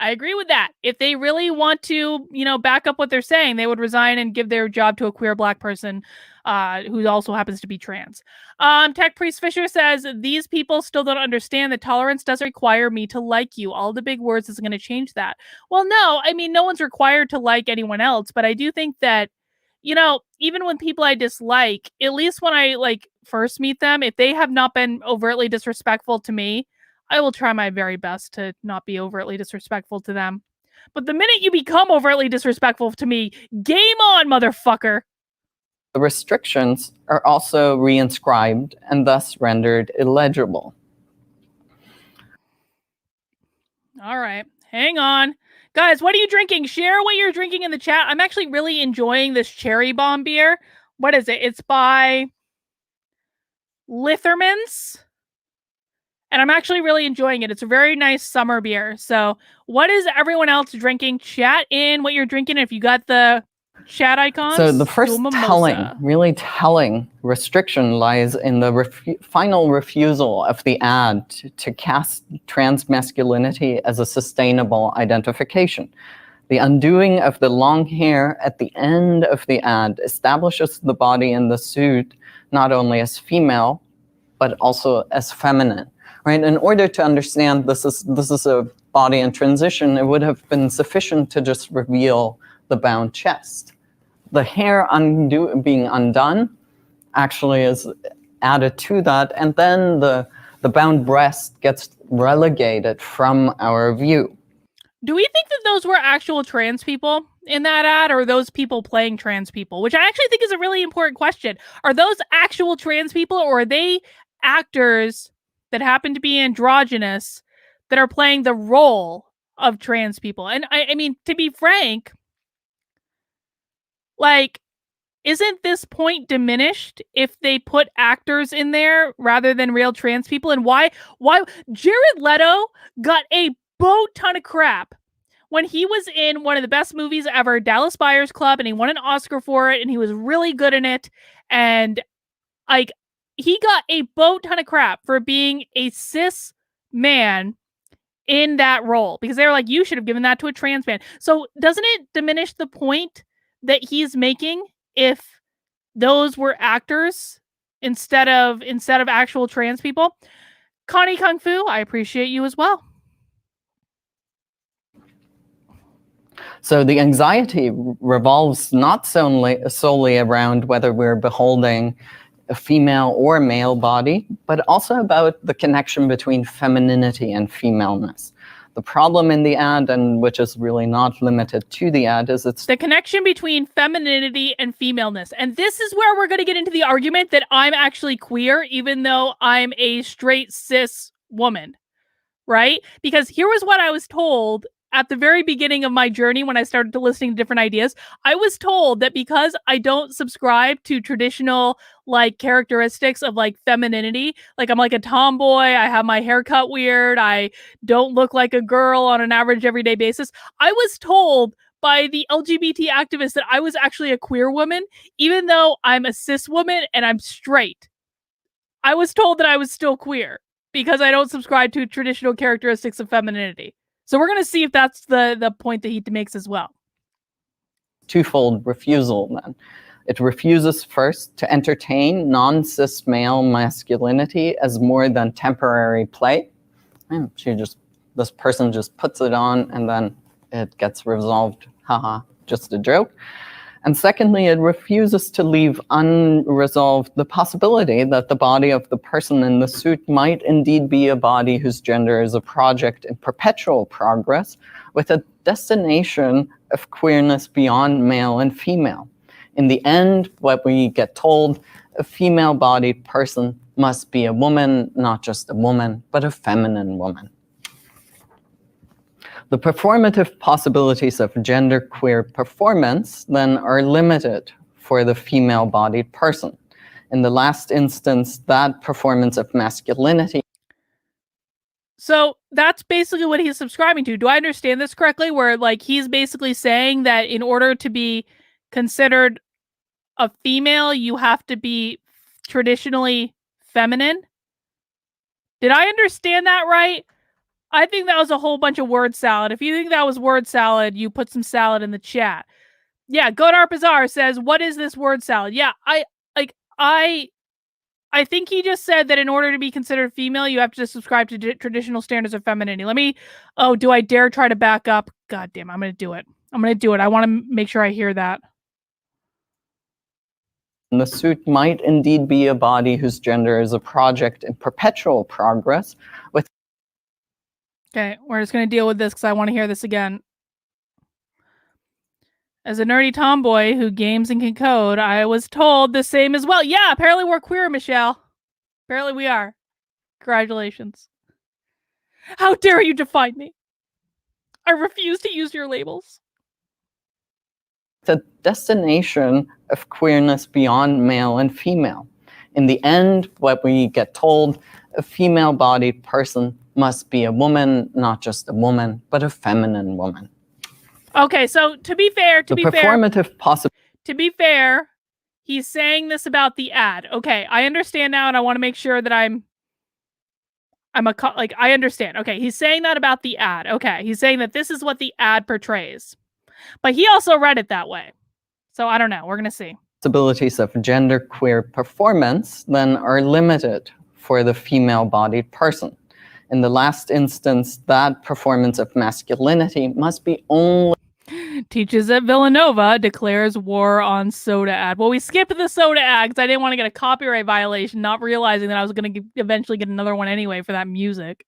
Speaker 1: I agree with that. If they really want to, back up what they're saying, they would resign and give their job to a queer black person who also happens to be trans. Tech Priest Fisher says, these people still don't understand that tolerance doesn't require me to like you. All the big words isn't going to change that. Well, no, I mean, no one's required to like anyone else, but I do think that, even when people I dislike, at least when I first meet them, if they have not been overtly disrespectful to me, I will try my very best to not be overtly disrespectful to them. But the minute you become overtly disrespectful to me, game on, motherfucker.
Speaker 4: The restrictions are also reinscribed and thus rendered illegible.
Speaker 1: All right, hang on. Guys, what are you drinking? Share what you're drinking in the chat. I'm actually really enjoying this Cherry Bomb beer. What is it? It's by Lithermans. and I'm actually really enjoying it. It's a very nice summer beer. So what is everyone else drinking? Chat in what you're drinking. If you got the chat icons.
Speaker 4: So the first really telling restriction lies in the final refusal of the ad to cast transmasculinity as a sustainable identification. The undoing of the long hair at the end of the ad establishes the body in the suit not only as female, but also as feminine. Right? In order to understand this is a body in transition, it would have been sufficient to just reveal the bound chest. The hair being undone actually is added to that, and then the bound breast gets relegated from our view.
Speaker 1: Do we think that those were actual trans people in that ad, or those people playing trans people? Which I actually think is a really important question. Are those actual trans people, or are they actors that happen to be androgynous that are playing the role of trans people? And I mean, to be frank, like, isn't this point diminished if they put actors in there rather than real trans people? And why Jared Leto got a boat ton of crap when he was in one of the best movies ever, Dallas Buyers Club, and he won an Oscar for it, and he was really good in it. And like, he got a boat ton of crap for being a cis man in that role, because they were like, you should have given that to a trans man. So doesn't it diminish the point that he's making if those were actors instead of actual trans people? Connie Kung Fu, I appreciate you as well.
Speaker 4: So the anxiety revolves not solely around whether we're beholding a female or male body, but also about the connection between femininity and femaleness. The problem in the ad, and which is really not limited to the ad, is it's
Speaker 1: the connection between femininity and femaleness. And this is where we're going to get into the argument that I'm actually queer, even though I'm a straight cis woman, right? Because here was what I was told at the very beginning of my journey when I started to listening to different ideas. I was told that because I don't subscribe to traditional like characteristics of like femininity, like I'm like a tomboy, I have my hair cut weird, I don't look like a girl on an average everyday basis. I was told by the LGBT activists that I was actually a queer woman, even though I'm a cis woman and I'm straight. I was told that I was still queer because I don't subscribe to traditional characteristics of femininity. So we're going to see if that's the point that he makes as well.
Speaker 4: Twofold refusal then. It refuses first to entertain non-cis male masculinity as more than temporary play. And this person just puts it on and then it gets resolved. Haha, just a joke. And secondly, it refuses to leave unresolved the possibility that the body of the person in the suit might indeed be a body whose gender is a project in perpetual progress, with a destination of queerness beyond male and female. In the end, what we get told, a female-bodied person must be a woman, not just a woman, but a feminine woman. The performative possibilities of genderqueer performance then are limited for the female-bodied person. In the last instance, that performance of masculinity.
Speaker 1: So that's basically what he's subscribing to. Do I understand this correctly? Where like he's basically saying that in order to be considered a female, you have to be traditionally feminine? Did I understand that right? I think that was a whole bunch of word salad. If you think that was word salad, you put some salad in the chat. Yeah, Godard Bazaar says, what is this word salad? Yeah, I think he just said that in order to be considered female, you have to subscribe to traditional standards of femininity. Do I dare try to back up? God damn, I'm going to do it. I want to make sure I hear that.
Speaker 4: The suit might indeed be a body whose gender is a project in perpetual progress, with
Speaker 1: okay, we're just going to deal with this because I want to hear this again. As a nerdy tomboy who games and can code, I was told the same as well. Yeah, apparently we're queer, Michelle. Apparently we are. Congratulations. How dare you define me? I refuse to use your labels.
Speaker 4: the destination of queerness beyond male and female. In the end, what we get told, a female-bodied person must be a woman, not just a woman, but a feminine woman.
Speaker 1: Okay, so to be fair,
Speaker 4: To be
Speaker 1: fair, he's saying this about the ad. Okay, I understand now, and I want to make sure that I understand. Okay, he's saying that about the ad. Okay, he's saying that this is what the ad portrays. But he also read it that way. So I don't know. We're going to see.
Speaker 4: Possibilities of genderqueer performance then are limited for the female-bodied person. In the last instance, that performance of masculinity must be only
Speaker 1: Teaches at Villanova declares war on soda ad. Well, we skipped the soda ad because I didn't want to get a copyright violation, not realizing that I was going to eventually get another one anyway for that music.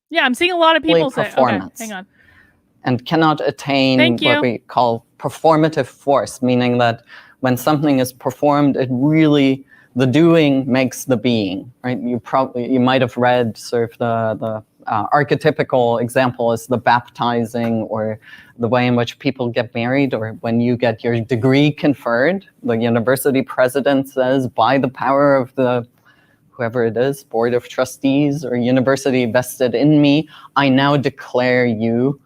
Speaker 1: Yeah, I'm seeing a lot of people say, okay, hang on.
Speaker 4: And cannot attain what we call performative force, meaning that when something is performed, it really, the doing makes the being, right? You might have read sort of the archetypical example is the baptizing, or the way in which people get married, or when you get your degree conferred, the university president says, by the power of the whoever it is, board of trustees or university vested in me, I now declare you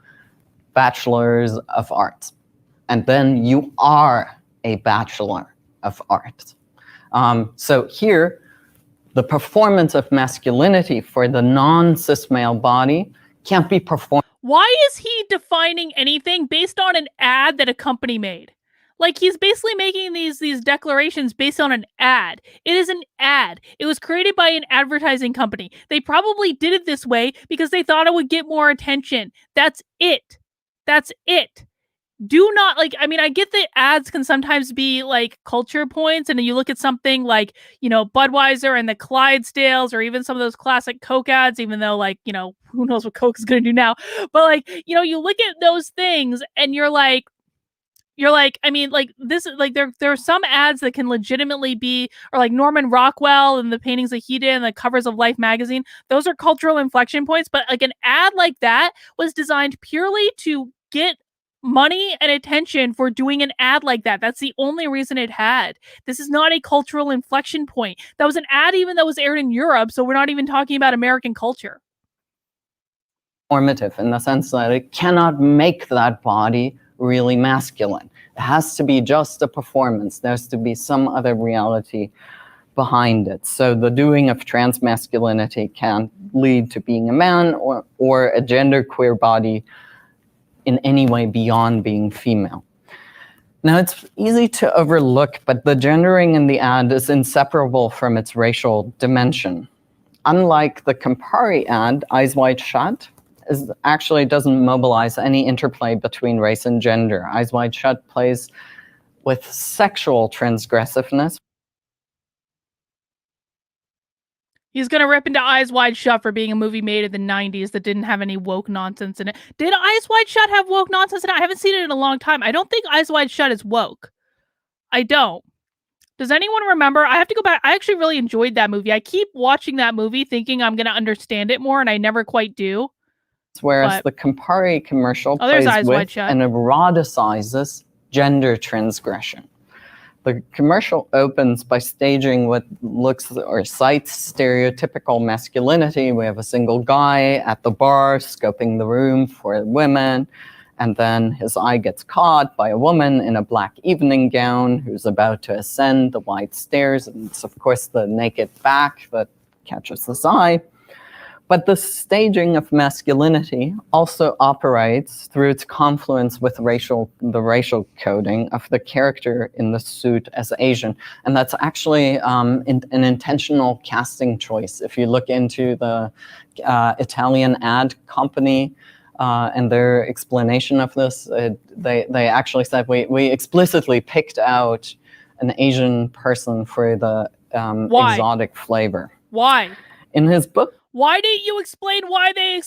Speaker 4: bachelors of arts. And then you are a bachelor of arts. So here, the performance of masculinity for the non-cis male body can't be performed.
Speaker 1: Why is he defining anything based on an ad that a company made? Like, he's basically making these declarations based on an ad. It is an ad. It was created by an advertising company. They probably did it this way because they thought it would get more attention. That's it. That's it. Do not, like, I mean, I get that ads can sometimes be like culture points, and you look at something like, you know, Budweiser and the Clydesdales, or even some of those classic Coke ads, even though, like, you know, who knows what Coke is going to do now. But, like, you know, you look at those things and you're like, I mean, like, this is like, there are some ads that can legitimately be, or like Norman Rockwell and the paintings that he did and the covers of Life magazine. Those are cultural inflection points. But like, an ad like that was designed purely to get money and attention for doing an ad like that. That's the only reason it had. This is not a cultural inflection point. That was an ad even that was aired in Europe, so we're not even talking about American culture.
Speaker 4: Formative in the sense that it cannot make that body really masculine. It has to be just a performance. There has to be some other reality behind it. So the doing of trans masculinity can lead to being a man or a genderqueer body in any way beyond being female. Now, it's easy to overlook, but the gendering in the ad is inseparable from its racial dimension. Unlike the Campari ad, Eyes Wide Shut actually doesn't mobilize any interplay between race and gender. Eyes Wide Shut plays with sexual transgressiveness.
Speaker 1: He's going to rip into Eyes Wide Shut for being a movie made in the 90s that didn't have any woke nonsense in it. Did Eyes Wide Shut have woke nonsense in it? I haven't seen it in a long time. I don't think Eyes Wide Shut is woke. I don't. Does anyone remember? I have to go back. I actually really enjoyed that movie. I keep watching that movie thinking I'm going to understand it more, and I never quite do.
Speaker 4: Whereas the Campari commercial plays with and eroticizes gender transgression. The commercial opens by staging what looks or cites stereotypical masculinity. We have a single guy at the bar scoping the room for women, and then his eye gets caught by a woman in a black evening gown who's about to ascend the wide stairs, and it's of course the naked back that catches his eye. But the staging of masculinity also operates through its confluence with the racial coding of the character in the suit as Asian. And that's actually an intentional casting choice. If you look into the Italian ad company and their explanation of this, they actually said, we explicitly picked out an Asian person for the exotic flavor.
Speaker 1: Why?
Speaker 4: In his book,
Speaker 1: why didn't you explain why they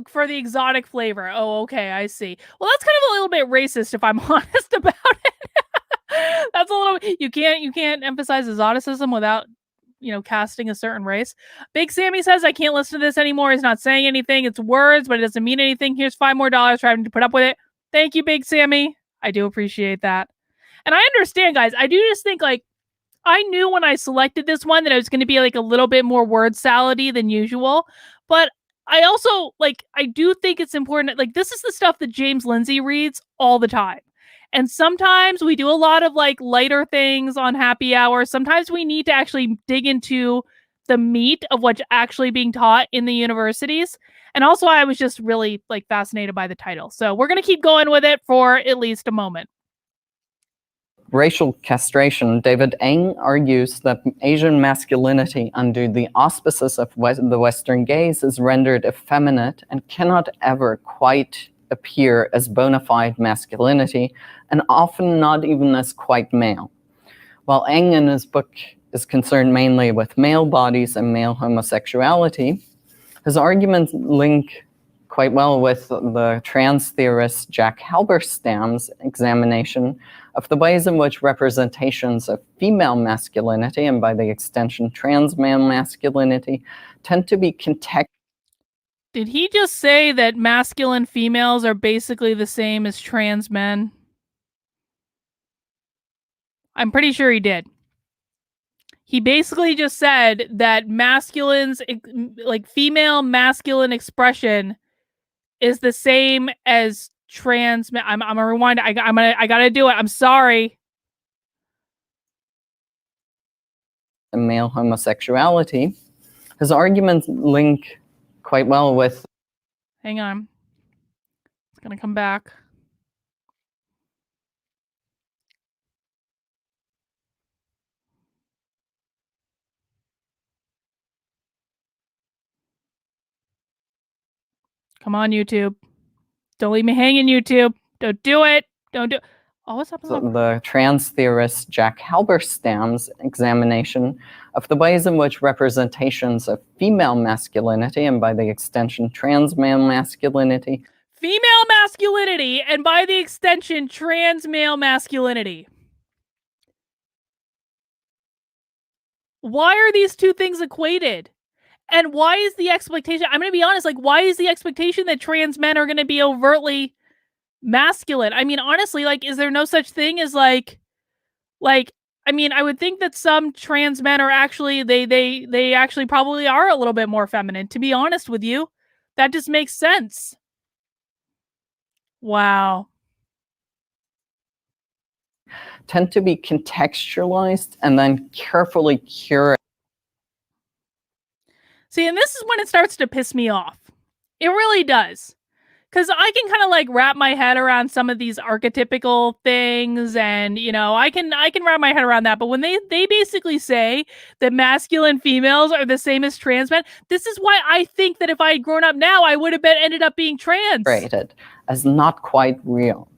Speaker 1: for the exotic flavor? Oh, okay, I see. Well, that's kind of a little bit racist, if I'm honest about it. That's a little. You can't emphasize exoticism without casting a certain race. Big Sammy says, I can't listen to this anymore. He's not saying anything. It's words, but it doesn't mean anything. Here's $5 more for having to put up with it. Thank you, Big Sammy. I do appreciate that. And I understand, guys. I do just think, like, I knew when I selected this one that it was going to be like a little bit more word salad-y than usual. But I also, like, I do think it's important. Like, this is the stuff that James Lindsay reads all the time. And sometimes we do a lot of like lighter things on happy hour. Sometimes we need to actually dig into the meat of what's actually being taught in the universities. And also, I was just really like fascinated by the title. So we're going to keep going with it for at least a moment.
Speaker 4: Racial castration, David Eng argues that Asian masculinity under the auspices of the Western gaze is rendered effeminate and cannot ever quite appear as bona fide masculinity, and often not even as quite male. While Eng in his book is concerned mainly with male bodies and male homosexuality, his arguments link quite well with the trans theorist Jack Halberstam's examination of the ways in which representations of female masculinity, and by the extension trans male masculinity, tend to be contextual.
Speaker 1: Did he just say that masculine females are basically the same as trans men? I'm pretty sure he did. He basically just said that masculines, like female masculine expression, is the same as trans men. I'm gonna rewind. I gotta do it. I'm sorry.
Speaker 4: Male homosexuality. His arguments link quite well with.
Speaker 1: Hang on. It's gonna come back. Come on, YouTube. Don't leave me hanging, YouTube. Don't do it. Don't do it. Oh, what's up?
Speaker 4: The trans theorist Jack Halberstam's examination of the ways in which representations of female masculinity, and by the extension trans male masculinity,
Speaker 1: female masculinity, and by the extension trans male masculinity. Why are these two things equated? And why is the expectation, I'm going to be honest, like, why is the expectation that trans men are going to be overtly masculine? I mean, honestly, like, is there no such thing as like, I mean, I would think that some trans men are actually, they actually probably are a little bit more feminine, to be honest with you. That just makes sense. Wow.
Speaker 4: Tend to be contextualized and then carefully curated.
Speaker 1: See, and this is when it starts to piss me off. It really does. Because I can kind of like wrap my head around some of these archetypical things, and I can wrap my head around that. But when they basically say that masculine females are the same as trans men, this is why I think that if I had grown up now, I would have ended up being trans.
Speaker 4: Rated as not quite real.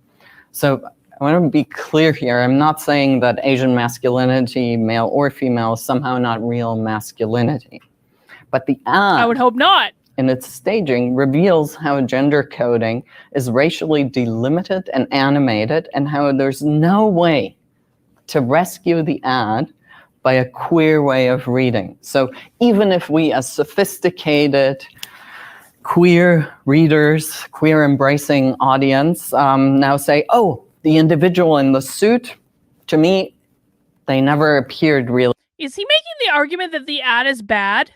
Speaker 4: So I want to be clear here. I'm not saying that Asian masculinity, male or female, is somehow not real masculinity. But the ad,
Speaker 1: I would hope not,
Speaker 4: in its staging, reveals how gender coding is racially delimited and animated, and how there's no way to rescue the ad by a queer way of reading. So even if we, as sophisticated queer readers, queer embracing audience, now say, oh, the individual in the suit, to me, they never appeared really.
Speaker 1: Is he making the argument that the ad is bad?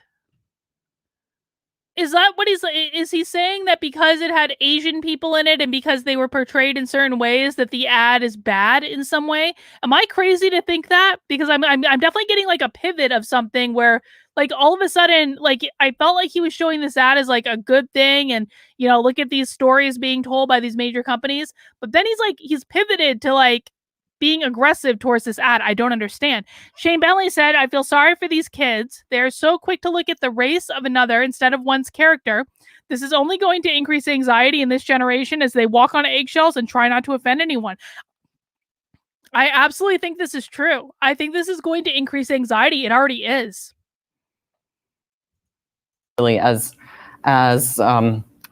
Speaker 1: Is that what is he saying, that because it had Asian people in it and because they were portrayed in certain ways that the ad is bad in some way? Am I crazy to think that? Because I'm definitely getting like a pivot of something where like all of a sudden, like I felt like he was showing this ad as like a good thing, and look at these stories being told by these major companies. But then he's pivoted to like being aggressive towards this ad. I don't understand. Shane Bentley said, I feel sorry for these kids. They're so quick to look at the race of another instead of one's character. This is only going to increase anxiety in this generation as they walk on eggshells and try not to offend anyone. I absolutely think this is true. I think this is going to increase anxiety. It already is.
Speaker 4: Really, as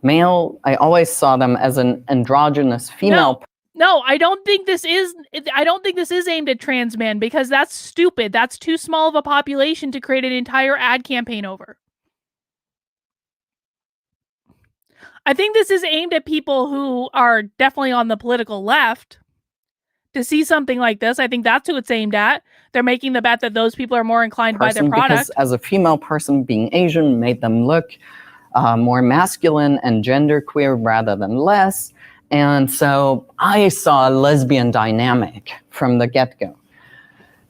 Speaker 4: male, I always saw them as an androgynous female.
Speaker 1: No. No, I don't think this is aimed at trans men, because that's stupid. That's too small of a population to create an entire ad campaign over. I think this is aimed at people who are definitely on the political left. To see something like this, I think that's who it's aimed at. They're making the bet that those people are more inclined by their product.
Speaker 4: Because as a female person, being Asian made them look more masculine and genderqueer rather than less. And so I saw a lesbian dynamic from the get-go.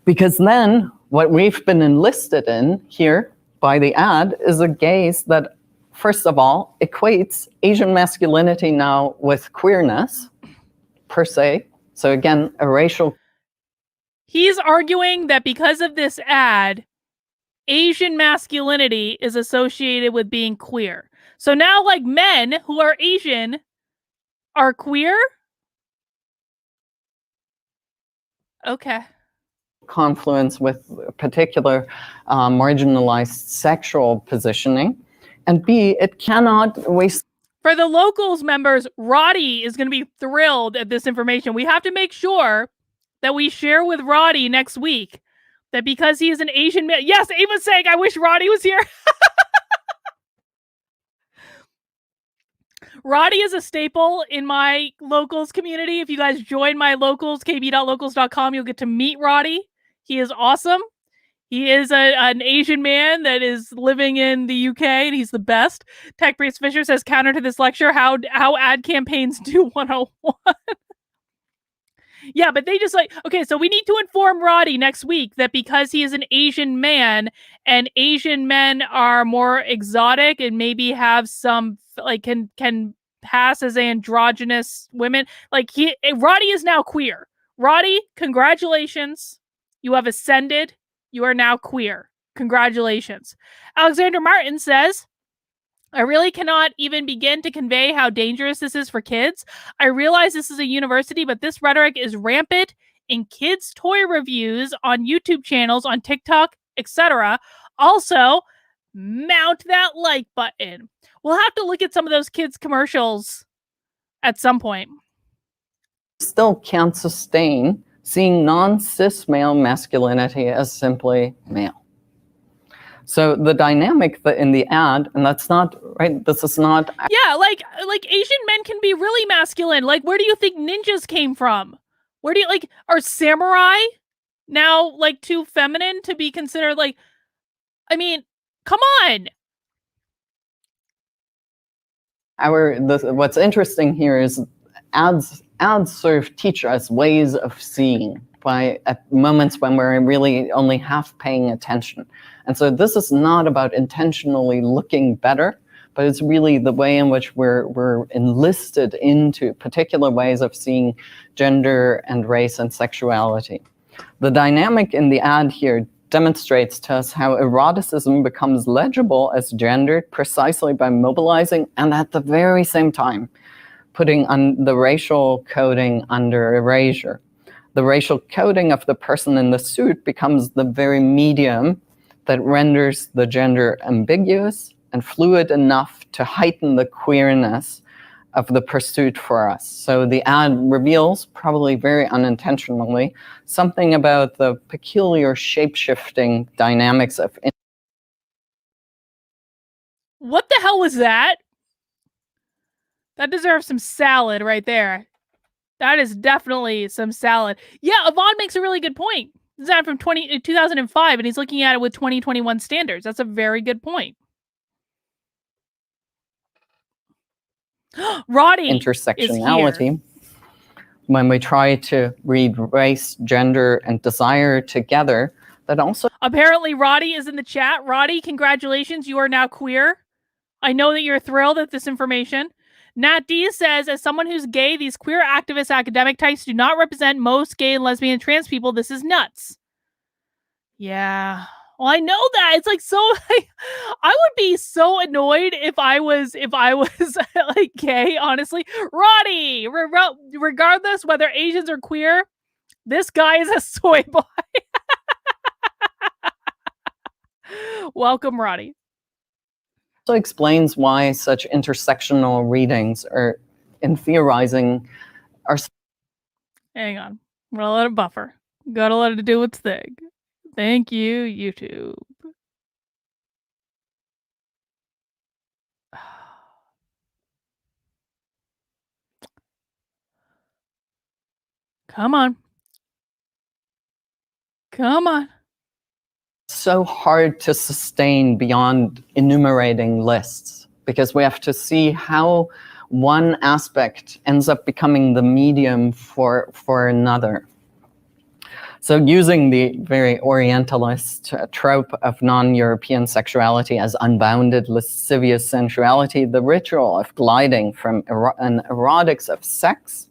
Speaker 4: Because then what we've been enlisted in here by the ad is a gaze that, first of all, equates Asian masculinity now with queerness, per se. So again, a racial...
Speaker 1: He's arguing that because of this ad, Asian masculinity is associated with being queer. So now, like, men who are Asian are queer? Okay.
Speaker 4: Confluence with particular marginalized sexual positioning. And B, it cannot waste...
Speaker 1: For the locals members, Roddy is going to be thrilled at this information. We have to make sure that we share with Roddy next week that because he is an Asian man... Yes, Ava's saying, I wish Roddy was here. Roddy is a staple in my locals community. If you guys join my locals, kb.locals.com, you'll get to meet Roddy. He is awesome. He is an Asian man that is living in the UK, and he's the best. Tech Priest Fisher says, counter to this lecture, how ad campaigns do 101. Yeah, but they just like, okay, so we need to inform Roddy next week that because he is an Asian man and Asian men are more exotic and maybe have some, like, can pass as androgynous women, like, Roddy is now queer. Roddy, congratulations. You have ascended. You are now queer. Congratulations. Alexander Martin says, I really cannot even begin to convey how dangerous this is for kids. I realize this is a university, but this rhetoric is rampant in kids' toy reviews on YouTube channels, on TikTok, etc. Also, mount that like button. We'll have to look at some of those kids' commercials at some point.
Speaker 4: Still can't sustain seeing non-cis male masculinity as simply male. So the dynamic in the ad, and that's not, right, this is not...
Speaker 1: Yeah, like Asian men can be really masculine. Like, where do you think ninjas came from? Where do you, like, are samurai now, like, too feminine to be considered, like, I mean, come on!
Speaker 4: What's interesting here is ads sort of teach us ways of seeing at moments when we're really only half paying attention. And so this is not about intentionally looking better, but it's really the way in which we're enlisted into particular ways of seeing gender and race and sexuality. The dynamic in the ad here demonstrates to us how eroticism becomes legible as gendered precisely by mobilizing and at the very same time putting the racial coding under erasure. The racial coding of the person in the suit becomes the very medium that renders the gender ambiguous and fluid enough to heighten the queerness of the pursuit for us. So the ad reveals, probably very unintentionally, something about the peculiar shape-shifting dynamics of...
Speaker 1: What the hell was that? That deserves some salad right there. That is definitely some salad. Yeah, Yvonne makes a really good point. This is out from 2005, and he's looking at it with 2021 standards. That's a very good point. Roddy
Speaker 4: intersectionality. When we try to read race, gender, and desire together, that also...
Speaker 1: Apparently, Roddy is in the chat. Roddy, congratulations. You are now queer. I know that you're thrilled at this information. Nat D says, as someone who's gay, these queer activist academic types do not represent most gay and lesbian and trans people. This is nuts. Yeah. Well, I know that. It's like so, like, I would be so annoyed if I was like gay, honestly. Roddy, regardless whether Asians are queer, this guy is a soy boy. Welcome, Roddy.
Speaker 4: Also explains why such intersectional readings are, in theorizing, are...
Speaker 1: Hang on. I'm gonna let it buffer. Gotta let it do its thing. Thank you, YouTube. Come on. Come on.
Speaker 4: So hard to sustain beyond enumerating lists because we have to see how one aspect ends up becoming the medium for another. So using the very Orientalist trope of non-European sexuality as unbounded lascivious sensuality, the ritual of gliding from an erotics of sex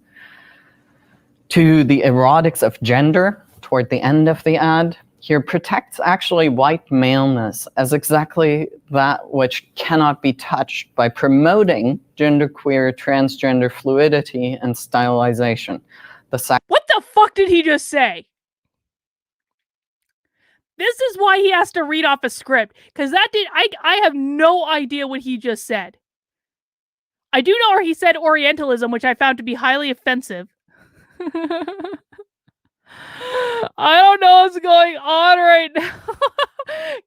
Speaker 4: to the erotics of gender toward the end of the ad here protects actually white maleness as exactly that which cannot be touched by promoting genderqueer, transgender fluidity and stylization.
Speaker 1: What the fuck did he just say? This is why he has to read off a script, because I have no idea what he just said. I do know where he said Orientalism, which I found to be highly offensive. I don't know what's going on right now.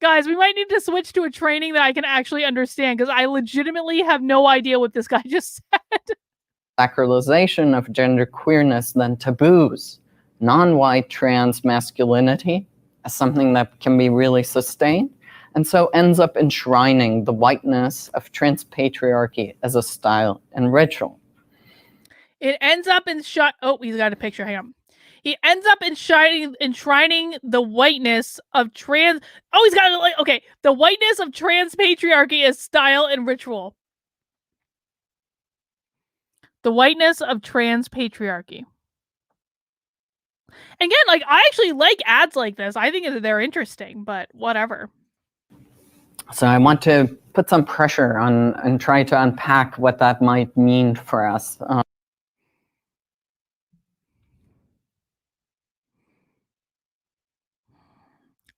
Speaker 1: Guys, we might need to switch to a training that I can actually understand, because I legitimately have no idea what this guy just said.
Speaker 4: Sacralization of gender queerness, then taboos non-white trans masculinity as something that can be really sustained, and so ends up enshrining the whiteness of trans patriarchy as a style and ritual.
Speaker 1: It ends up in oh, he's got a picture. Hang on. He ends up enshrining the whiteness of trans. Oh, he's got like okay, the whiteness of trans patriarchy as style and ritual. The whiteness of trans patriarchy. Again, like I actually like ads like this. I think they're interesting, but whatever.
Speaker 4: So I want to put some pressure on and try to unpack what that might mean for us.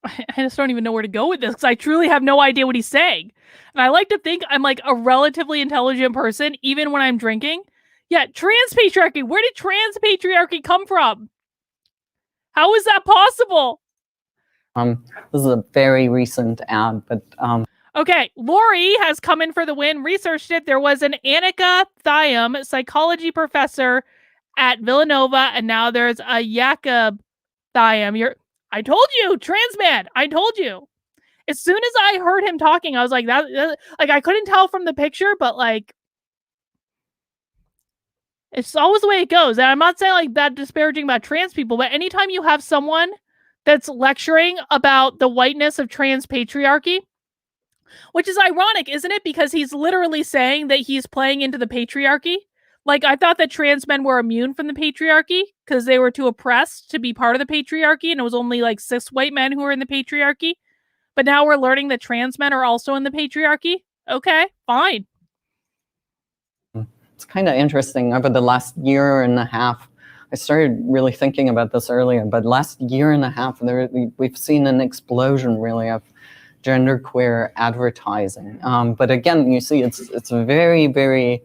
Speaker 1: I just don't even know where to go with this because I truly have no idea what he's saying. And I like to think I'm like a relatively intelligent person, even when I'm drinking. Yeah, trans patriarchy. Where did trans patriarchy come from? How is that possible?
Speaker 4: This is a very recent ad, but
Speaker 1: okay, Lori has come in for the win, researched it. There was an Annika Thiam, psychology professor at Villanova, and now there's a Jakob Thiam. I told you, trans man. I told you. As soon as I heard him talking, I was like, that like I couldn't tell from the picture, but like it's always the way it goes. And I'm not saying like that disparaging about trans people, but anytime you have someone that's lecturing about the whiteness of trans patriarchy, which is ironic, isn't it? Because he's literally saying that he's playing into the patriarchy. Like, I thought that trans men were immune from the patriarchy because they were too oppressed to be part of the patriarchy, and it was only like cis white men who were in the patriarchy. But now we're learning that trans men are also in the patriarchy. Okay, fine.
Speaker 4: It's kind of interesting. Over the last year and a half, I started really thinking about this earlier, but last year and a half, we've seen an explosion really of genderqueer advertising. But again, you see, it's very, very.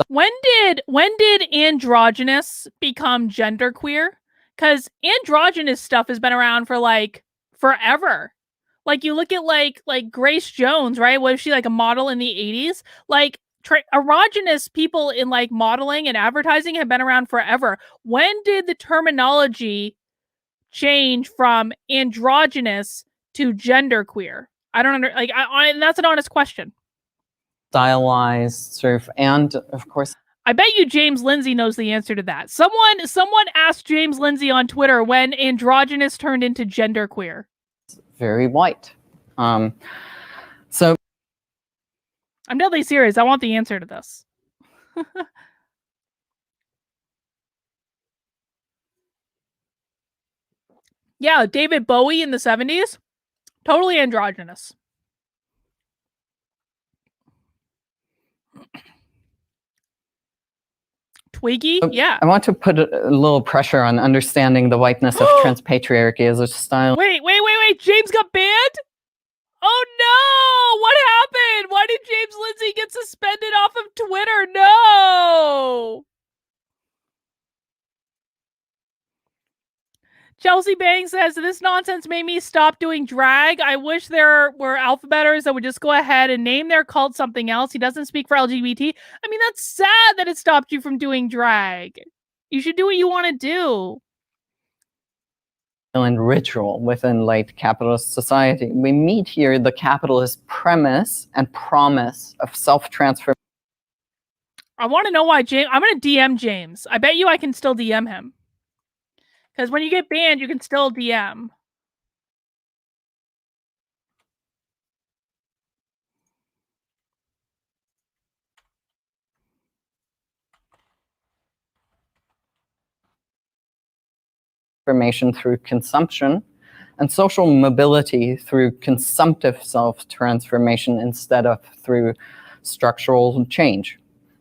Speaker 1: When did androgynous become genderqueer? Because androgynous stuff has been around for like forever. Like you look at like Grace Jones, right? Was she like a model in the 80s? Like erogenous people in like modeling and advertising have been around forever. When did the terminology change from androgynous to genderqueer? I don't like. And that's an honest question.
Speaker 4: Stylized sort of, and of course,
Speaker 1: I bet you James Lindsay knows the answer to that. Someone asked James Lindsay on Twitter when androgynous turned into genderqueer.
Speaker 4: Very white. So
Speaker 1: I'm deadly serious. I want the answer to this. Yeah, David Bowie in the 70s, totally androgynous. Twiggy, yeah.
Speaker 4: I want to put a little pressure on understanding the whiteness of trans patriarchy as a style.
Speaker 1: Wait. James got banned? Oh no! What happened? Why did James Lindsay get suspended off of Twitter? No! Chelsea Banks says, this nonsense made me stop doing drag. I wish there were alphabeters that would just go ahead and name their cult something else. He doesn't speak for LGBT. I mean, that's sad that it stopped you from doing drag. You should do what you want to do.
Speaker 4: And ritual within late capitalist society. We meet here the capitalist premise and promise of self-transformation.
Speaker 1: I want to know why James. I'm going to DM James. I bet you I can still DM him. Because when you get banned, you can still DM.
Speaker 4: Transformation through consumption and social mobility through consumptive self-transformation instead of through structural change.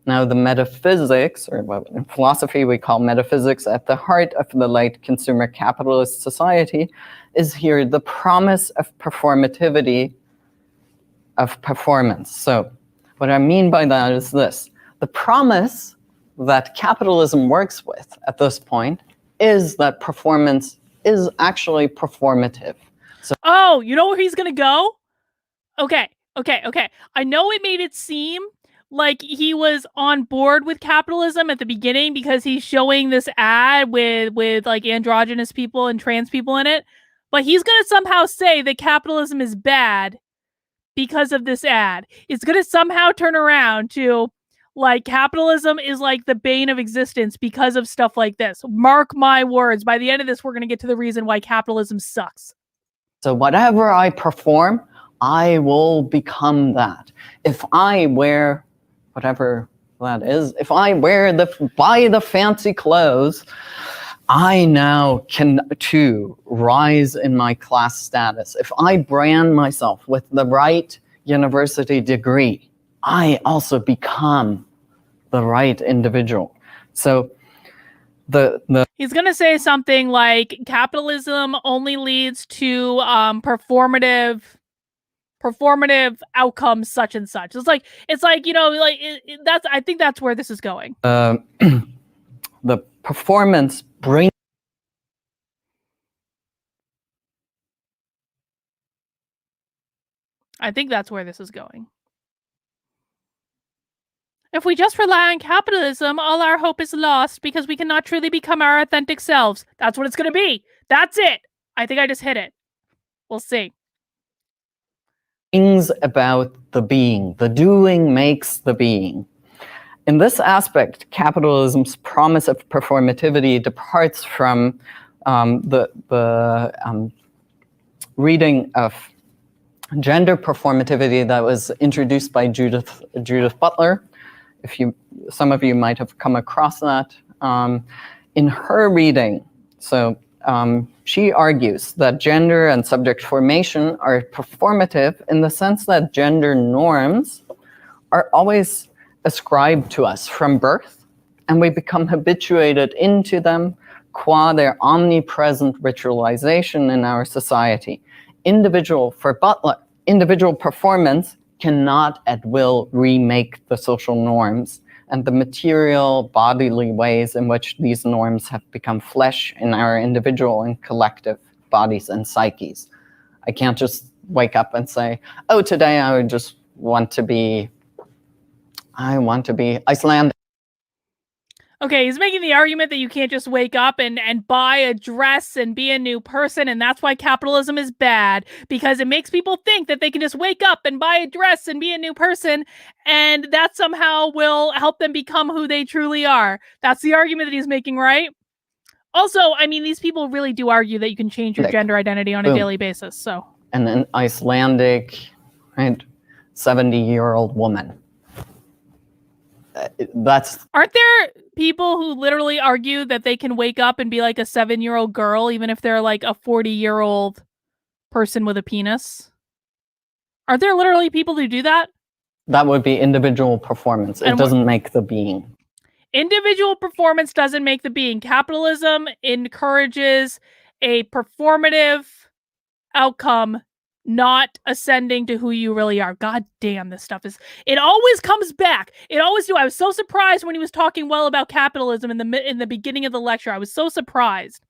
Speaker 4: Now, the metaphysics, or what in philosophy we call metaphysics, at the heart of the late consumer capitalist society is here the promise of performativity, of performance. So what I mean by that is this. The promise that capitalism works with at this point is that performance is actually performative. So,
Speaker 1: oh, you know where he's going to go? Okay. I know it made it seem like he was on board with capitalism at the beginning because he's showing this ad with like androgynous people and trans people in it. But he's going to somehow say that capitalism is bad because of this ad. It's going to somehow turn around to like capitalism is like the bane of existence because of stuff like this. Mark my words. By the end of this, we're going to get to the reason why capitalism sucks.
Speaker 4: So whatever I perform, I will become that. If I wear whatever that is, if I buy the fancy clothes, I now can too rise in my class status. If I brand myself with the right university degree, I also become the right individual. So
Speaker 1: he's going to say something like capitalism only leads to performative outcomes such and such. It's like you know, like that's, I think that's where this is going.
Speaker 4: The performance brings
Speaker 1: I think that's where this is going. If we just rely on capitalism, all our hope is lost because we cannot truly become our authentic selves. That's what it's going to be. That's it. I think I just hit it. We'll see.
Speaker 4: Things about the being. The doing makes the being. In this aspect, capitalism's promise of performativity departs from the reading of gender performativity that was introduced by Judith Butler. Some of you might have come across that. In her reading, she argues that gender and subject formation are performative in the sense that gender norms are always ascribed to us from birth, and we become habituated into them qua their omnipresent ritualization in our society. For Butler, individual performance cannot at will remake the social norms and the material bodily ways in which these norms have become flesh in our individual and collective bodies and psyches. I can't just wake up and say, oh, today I want to be Icelandic.
Speaker 1: Okay, he's making the argument that you can't just wake up and buy a dress and be a new person, and that's why capitalism is bad, because it makes people think that they can just wake up and buy a dress and be a new person, and that somehow will help them become who they truly are. That's the argument that he's making, right? Also, I mean, these people really do argue that you can change your gender identity on a daily basis, so.
Speaker 4: And an Icelandic, right, 70-year-old woman.
Speaker 1: Aren't there people who literally argue that they can wake up and be like a 7-year-old girl even if they're like a 40-year-old person with a penis? Aren't there literally people who do that?
Speaker 4: That would be individual performance. It doesn't make the being.
Speaker 1: Individual performance doesn't make the being. Capitalism encourages a performative outcome, not ascending to who you really are. God damn, this stuff it always comes back. It always do. I was so surprised when he was talking well about capitalism in the beginning of the lecture. I was so surprised.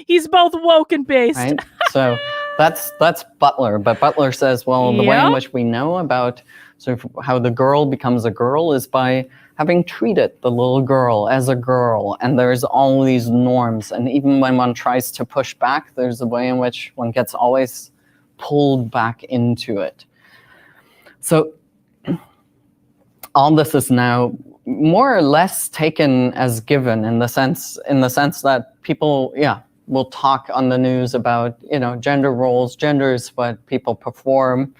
Speaker 1: He's both woke and based.
Speaker 4: Right? So that's Butler. But Butler says, well, the way in which we know about sort of how the girl becomes a girl is by having treated the little girl as a girl. And there's all these norms. And even when one tries to push back, there's a way in which one gets always pulled back into it. So all this is now more or less taken as given in the sense that people, will talk on the news about, gender roles. Gender is what people perform.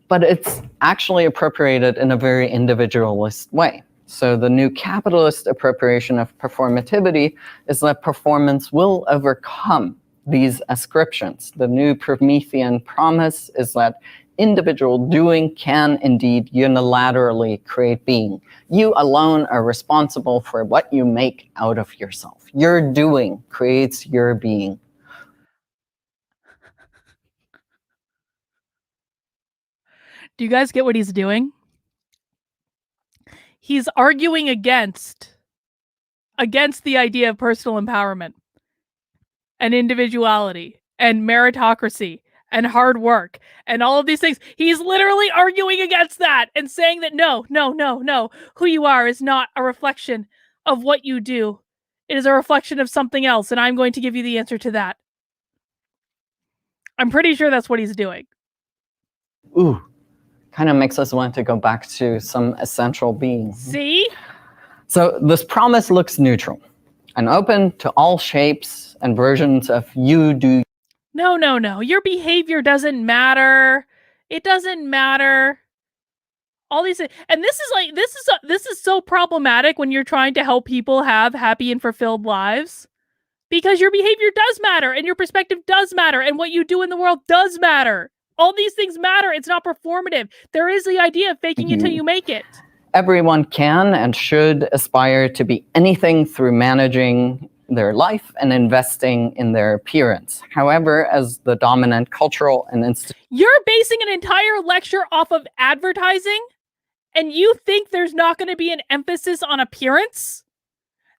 Speaker 4: But it's actually appropriated in a very individualist way. So the new capitalist appropriation of performativity is that performance will overcome these ascriptions. The new Promethean promise is that individual doing can indeed unilaterally create being. You alone are responsible for what you make out of yourself. Your doing creates your being.
Speaker 1: Do you guys get what he's doing? He's arguing against the idea of personal empowerment and individuality and meritocracy and hard work and all of these things. He's literally arguing against that and saying that no. Who you are is not a reflection of what you do. It is a reflection of something else, and I'm going to give you the answer to that. I'm pretty sure that's what he's doing.
Speaker 4: Ooh, kind of makes us want to go back to some essential being.
Speaker 1: See?
Speaker 4: So this promise looks neutral and open to all shapes and versions of you do.
Speaker 1: No. Your behavior doesn't matter. It doesn't matter. All these things. And this is so problematic when you're trying to help people have happy and fulfilled lives. Because your behavior does matter and your perspective does matter and what you do in the world does matter. All these things matter. It's not performative. There is the idea of faking it till you make it.
Speaker 4: Everyone can and should aspire to be anything through managing their life and investing in their appearance. However, as the dominant cultural and
Speaker 1: You're basing an entire lecture off of advertising, and you think there's not going to be an emphasis on appearance?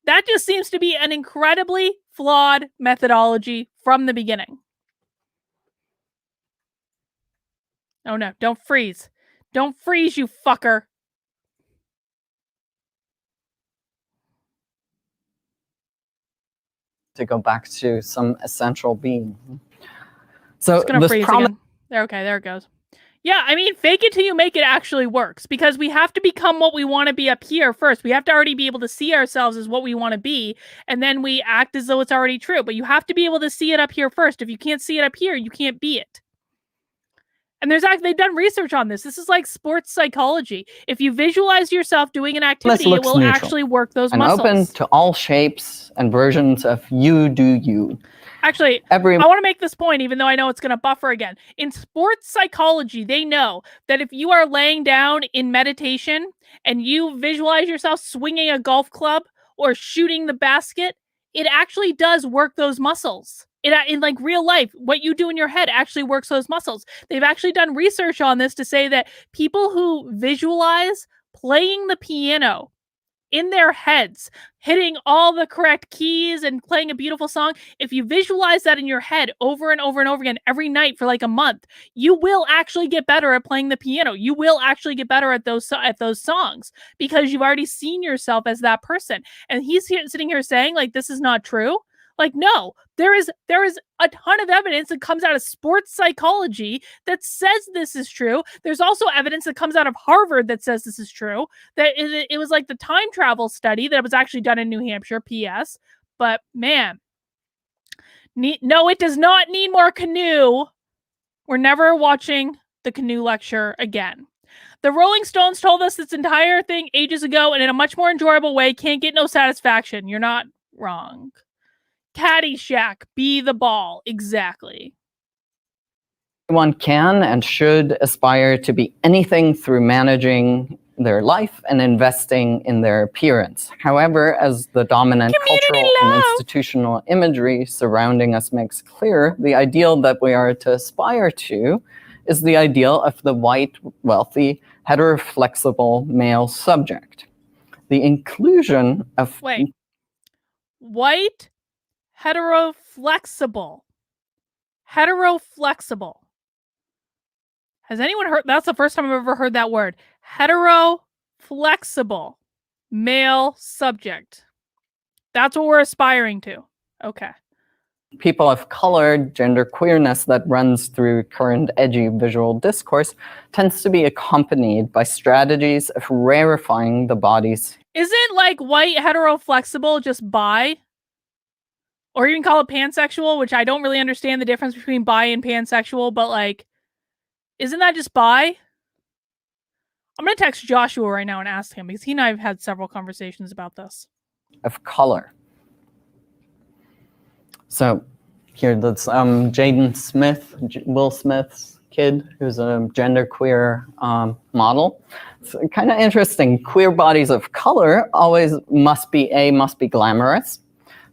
Speaker 1: That just seems to be an incredibly flawed methodology from the beginning. Oh no, don't freeze. Don't freeze, you fucker.
Speaker 4: to go back to some essential being. So
Speaker 1: it's gonna
Speaker 4: this
Speaker 1: freeze again. Okay, there it goes. Yeah, I mean, fake it till you make it actually works, because we have to become what we want to be up here first. We have to already be able to see ourselves as what we want to be, and then we act as though it's already true. But you have to be able to see it up here first. If you can't see it up here, you can't be it. And they've done research on this. This is like sports psychology. If you visualize yourself doing an activity, it will actually work those muscles.
Speaker 4: And open to all shapes and versions of you do you.
Speaker 1: Actually, I want to make this point, even though I know it's going to buffer again. In sports psychology, they know that if you are laying down in meditation and you visualize yourself swinging a golf club or shooting the basket, it actually does work those muscles. In like real life, what you do in your head actually works those muscles. They've actually done research on this to say that people who visualize playing the piano in their heads, hitting all the correct keys and playing a beautiful song, if you visualize that in your head over and over and over again every night for like a month, you will actually get better at playing the piano. You will actually get better at those songs because you've already seen yourself as that person. And he's sitting here saying like this is not true. Like, no, there is a ton of evidence that comes out of sports psychology that says this is true. There's also evidence that comes out of Harvard that says this is true. That it was like the time travel study that was actually done in New Hampshire, PS. But man, no, it does not need more Canoe. We're never watching the Canoe lecture again. The Rolling Stones told us this entire thing ages ago and in a much more enjoyable way. Can't get no satisfaction. You're not wrong. Caddyshack, be the ball. Exactly.
Speaker 4: Everyone can and should aspire to be anything through managing their life and investing in their appearance. However, as the dominant cultural and institutional imagery surrounding us makes clear, the ideal that we are to aspire to is the ideal of the white, wealthy, heteroflexible male subject. The inclusion of...
Speaker 1: white, Heteroflexible. Heteroflexible. Has anyone heard? That's the first time I've ever heard that word. Heteroflexible. Male subject. That's what we're aspiring to. Okay.
Speaker 4: People of color, gender queerness that runs through current edgy visual discourse tends to be accompanied by strategies of rarefying the bodies.
Speaker 1: Isn't like white heteroflexible just bi? Or you can call it pansexual, which I don't really understand the difference between bi and pansexual, but like, isn't that just bi? I'm going to text Joshua right now and ask him because he and I have had several conversations about this.
Speaker 4: Of color. So here, that's Jaden Smith, Will Smith's kid, who's a genderqueer model. It's kind of interesting. Queer bodies of color always must be glamorous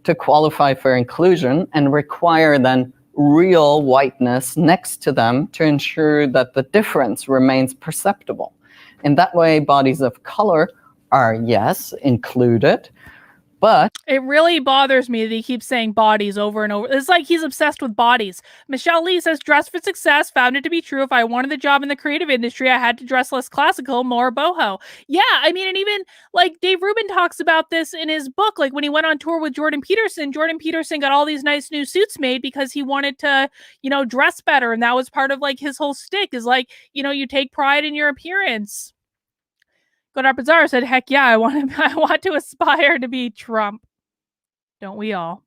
Speaker 4: to qualify for inclusion and require then real whiteness next to them to ensure that the difference remains perceptible. In that way, bodies of color are, yes, included, but
Speaker 1: it really bothers me that he keeps saying bodies over and over. It's like he's obsessed with bodies. Michelle Lee says, dress for success, found it to be true. If I wanted the job in the creative industry, I had to dress less classical, more boho. Yeah, I mean, and even like Dave Rubin talks about this in his book. Like when he went on tour with Jordan Peterson got all these nice new suits made because he wanted to, dress better. And that was part of like his whole shtick is like, you take pride in your appearance. Godard Bizarre said, heck yeah, I want to aspire to be Trump. Don't we all?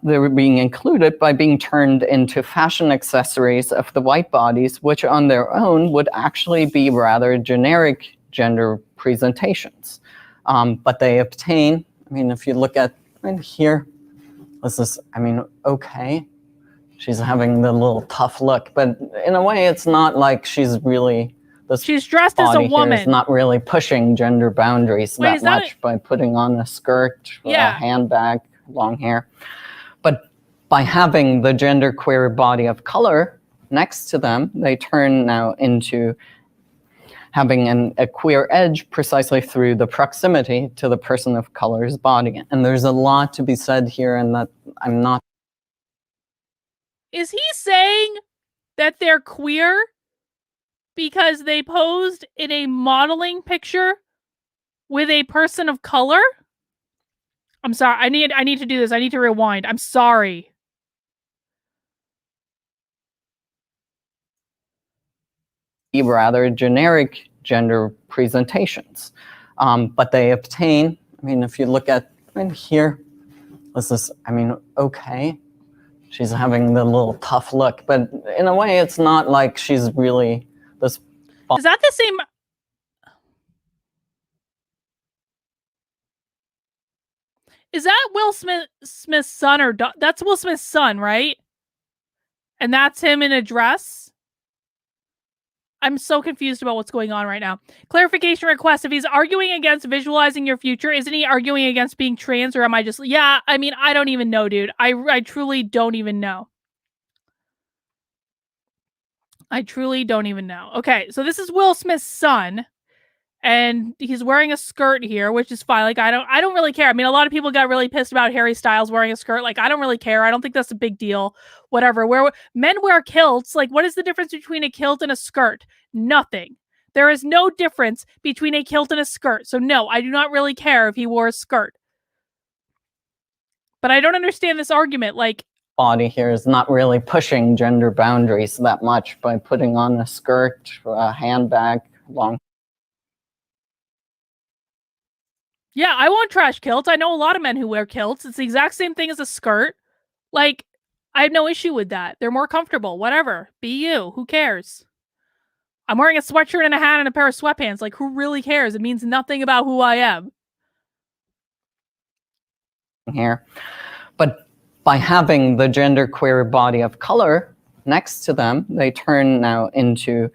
Speaker 4: They were being included by being turned into fashion accessories of the white bodies, which on their own would actually be rather generic gender presentations. But they obtain, if you look at here, this is, okay. She's having the little tough look, but in a way, it's not like she's really...
Speaker 1: She's dressed as a woman.
Speaker 4: Is not really pushing gender boundaries that much by putting on a skirt, a handbag, long hair. But by having the genderqueer body of color next to them, they turn now into having a queer edge precisely through the proximity to the person of color's body. And there's a lot to be said here, and that I'm not...
Speaker 1: Is he saying that they're queer because they posed in a modeling picture with a person of color? I'm sorry. I need to do this. I need to rewind. I'm sorry.
Speaker 4: Rather generic gender presentations. But they obtain, if you look at here, this is, okay. She's having the little tough look, but in a way, it's not like she's really...
Speaker 1: Is that the same? Is that Will Smith's son or that's Will Smith's son, right? And that's him in a dress? I'm so confused about what's going on right now. Clarification request. If he's arguing against visualizing your future, isn't he arguing against being trans, or am I just... Yeah, I don't even know, dude. I truly don't even know. I truly don't even know. Okay, so this is Will Smith's son, and he's wearing a skirt here, which is fine. Like, I don't really care. A lot of people got really pissed about Harry Styles wearing a skirt. Like, I don't really care. I don't think that's a big deal. Whatever. Men wear kilts. Like, what is the difference between a kilt and a skirt? Nothing. There is no difference between a kilt and a skirt. So no, I do not really care if he wore a skirt. But I don't understand this argument. Like,
Speaker 4: body here is not really pushing gender boundaries that much by putting on a skirt, a handbag, long...
Speaker 1: Yeah, I want trash kilts. I know a lot of men who wear kilts. It's the exact same thing as a skirt. Like, I have no issue with that. They're more comfortable. Whatever. Be you. Who cares? I'm wearing a sweatshirt and a hat and a pair of sweatpants. Like, who really cares? It means nothing about who I am.
Speaker 4: Here. But by having the genderqueer body of color next to them, they turn now into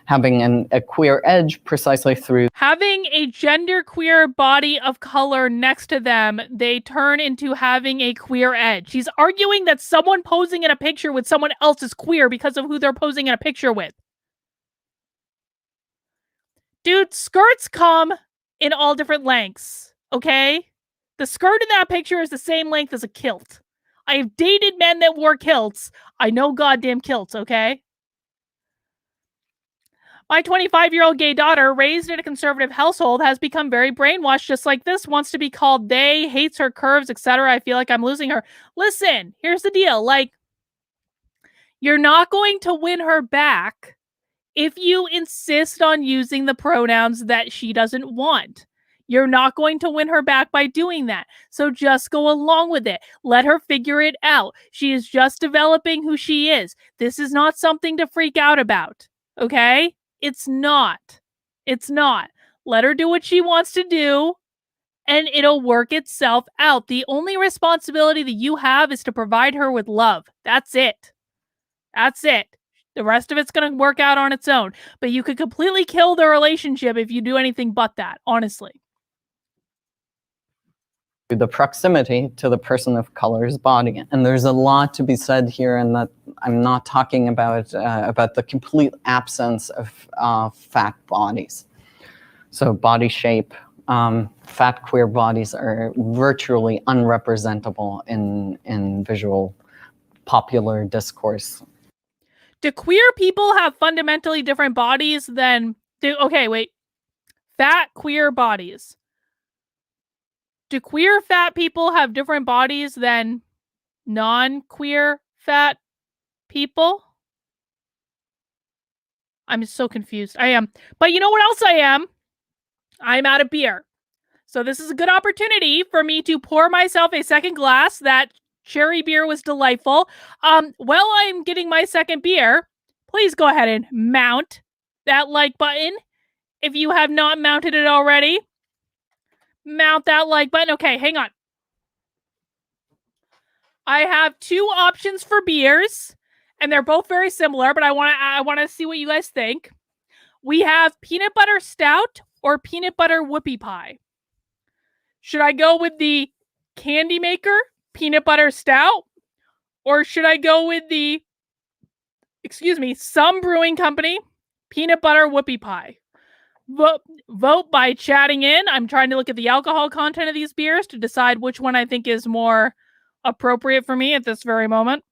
Speaker 4: having a queer edge precisely through...
Speaker 1: Having a genderqueer body of color next to them, they turn into having a queer edge. He's arguing that someone posing in a picture with someone else is queer because of who they're posing in a picture with. Dude, skirts come in all different lengths, okay? The skirt in that picture is the same length as a kilt. I have dated men that wore kilts. I know goddamn kilts, okay? My 25-year-old gay daughter, raised in a conservative household, has become very brainwashed just like this, wants to be called they, hates her curves, etc. I feel like I'm losing her. Listen, here's the deal. Like, you're not going to win her back if you insist on using the pronouns that she doesn't want. You're not going to win her back by doing that. So just go along with it. Let her figure it out. She is just developing who she is. This is not something to freak out about. Okay? It's not. It's not. Let her do what she wants to do, and it'll work itself out. The only responsibility that you have is to provide her with love. That's it. That's it. The rest of it's going to work out on its own. But you could completely kill the relationship if you do anything but that, honestly.
Speaker 4: The proximity to the person of color's body. And there's a lot to be said here, and that I'm not talking about the complete absence of fat bodies. So body shape, fat queer bodies are virtually unrepresentable in visual popular discourse.
Speaker 1: Do queer people have fundamentally different bodies than... Okay, wait. Fat queer bodies. Do queer fat people have different bodies than non-queer fat people? I'm so confused. I am. But you know what else I am? I'm out of beer. So this is a good opportunity for me to pour myself a second glass. That cherry beer was delightful. While I'm getting my second beer, please go ahead and mount that like button. If you have not mounted it already, mount that like button. Okay, hang on. I have two options for beers, and they're both very similar, but I want to see what you guys think. We have peanut butter stout or peanut butter whoopie pie. Should I go with the Candy Maker peanut butter stout, or should I go with the, Some Brewing Company peanut butter whoopie pie? Vote by chatting in. I'm trying to look at the alcohol content of these beers to decide which one I think is more appropriate for me at this very moment.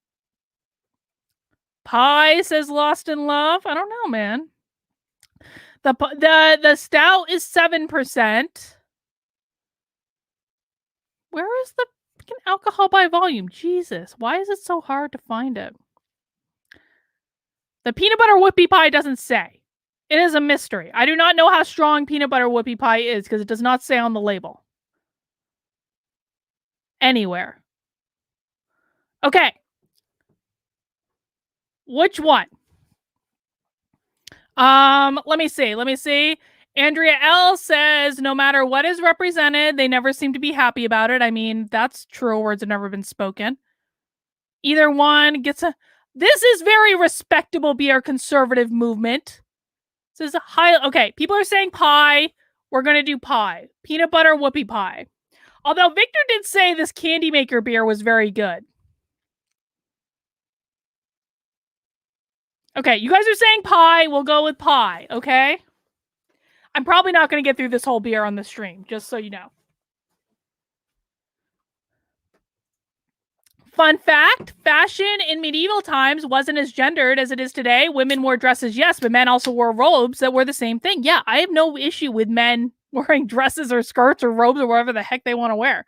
Speaker 1: Pie says Lost in Love. I don't know, man. The stout is 7%. Where is the alcohol by volume? Jesus, why is it so hard to find it? The peanut butter whoopie pie doesn't say. It is a mystery. I do not know how strong peanut butter whoopie pie is because it does not say on the label. Anywhere. Okay. Which one? Let me see. Andrea L says, no matter what is represented, they never seem to be happy about it. I mean, that's true. Words have never been spoken. Either one gets a... This is very respectable beer conservative movement. This is a high... Okay, people are saying pie. We're going to do pie. Peanut butter whoopie pie. Although Victor did say this Candy Maker beer was very good. Okay, you guys are saying pie. We'll go with pie, okay? I'm probably not going to get through this whole beer on the stream, just so you know. Fun fact, fashion in medieval times wasn't as gendered as it is today. Women wore dresses, yes, but men also wore robes that were the same thing. Yeah, I have no issue with men wearing dresses or skirts or robes or whatever the heck they want to wear.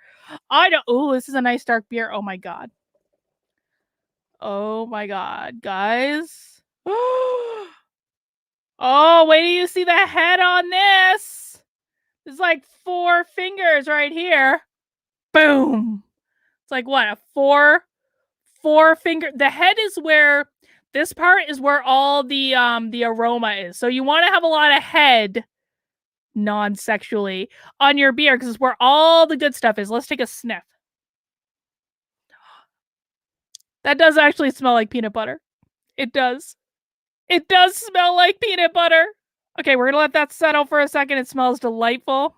Speaker 1: I don't... Ooh, this is a nice dark beer. Oh my god. Oh my god, guys. Oh, wait till you see the head on this. There's like 4 fingers right here. Boom. It's like what, a four finger. The head is where, this part is where all the aroma is. So you want to have a lot of head, non-sexually, on your beer because it's where all the good stuff is. Let's take a sniff. That does actually smell like peanut butter. It does. It does smell like peanut butter. Okay, we're going to let that settle for a second. It smells delightful.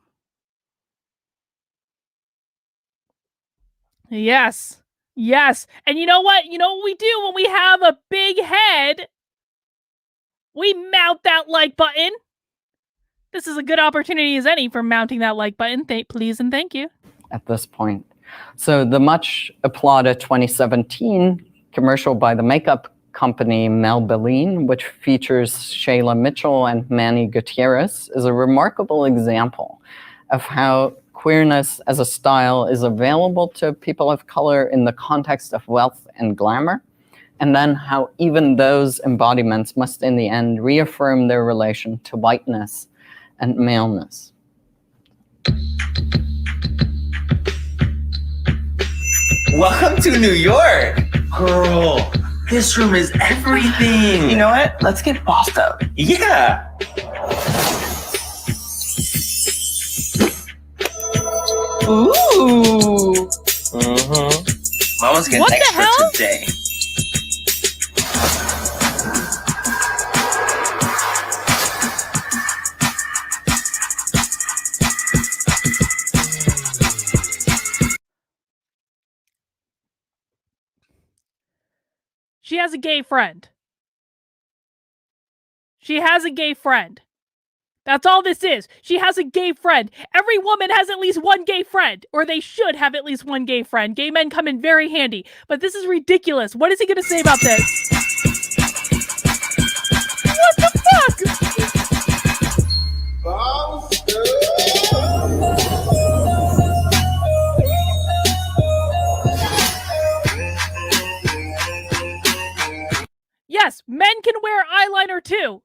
Speaker 1: Yes. Yes. And you know what? You know what we do when we have a big head? We mount that like button. This is a good opportunity as any for mounting that like button. Please and thank you.
Speaker 4: at this point. So the much applauded 2017 commercial by the makeup company Maybelline, which features Shayla Mitchell and Manny Gutierrez, is a remarkable example of how queerness as a style is available to people of color in the context of wealth and glamour, and then how even those embodiments must in the end reaffirm their relation to whiteness and maleness.
Speaker 7: Welcome to New York! Girl, this room is everything!
Speaker 8: You know what? Let's get bossed up.
Speaker 7: Yeah!
Speaker 8: Ooh!
Speaker 7: Mama's getting
Speaker 1: What the
Speaker 7: extra
Speaker 1: hell?
Speaker 7: today.
Speaker 1: She has a gay friend. She has a gay friend. That's all this is. She has a gay friend. Every woman has at least one gay friend, or they should have at least one gay friend. Gay men come in very handy, but this is ridiculous. What is he going to say about this? What the fuck? Yes, men can wear eyeliner too.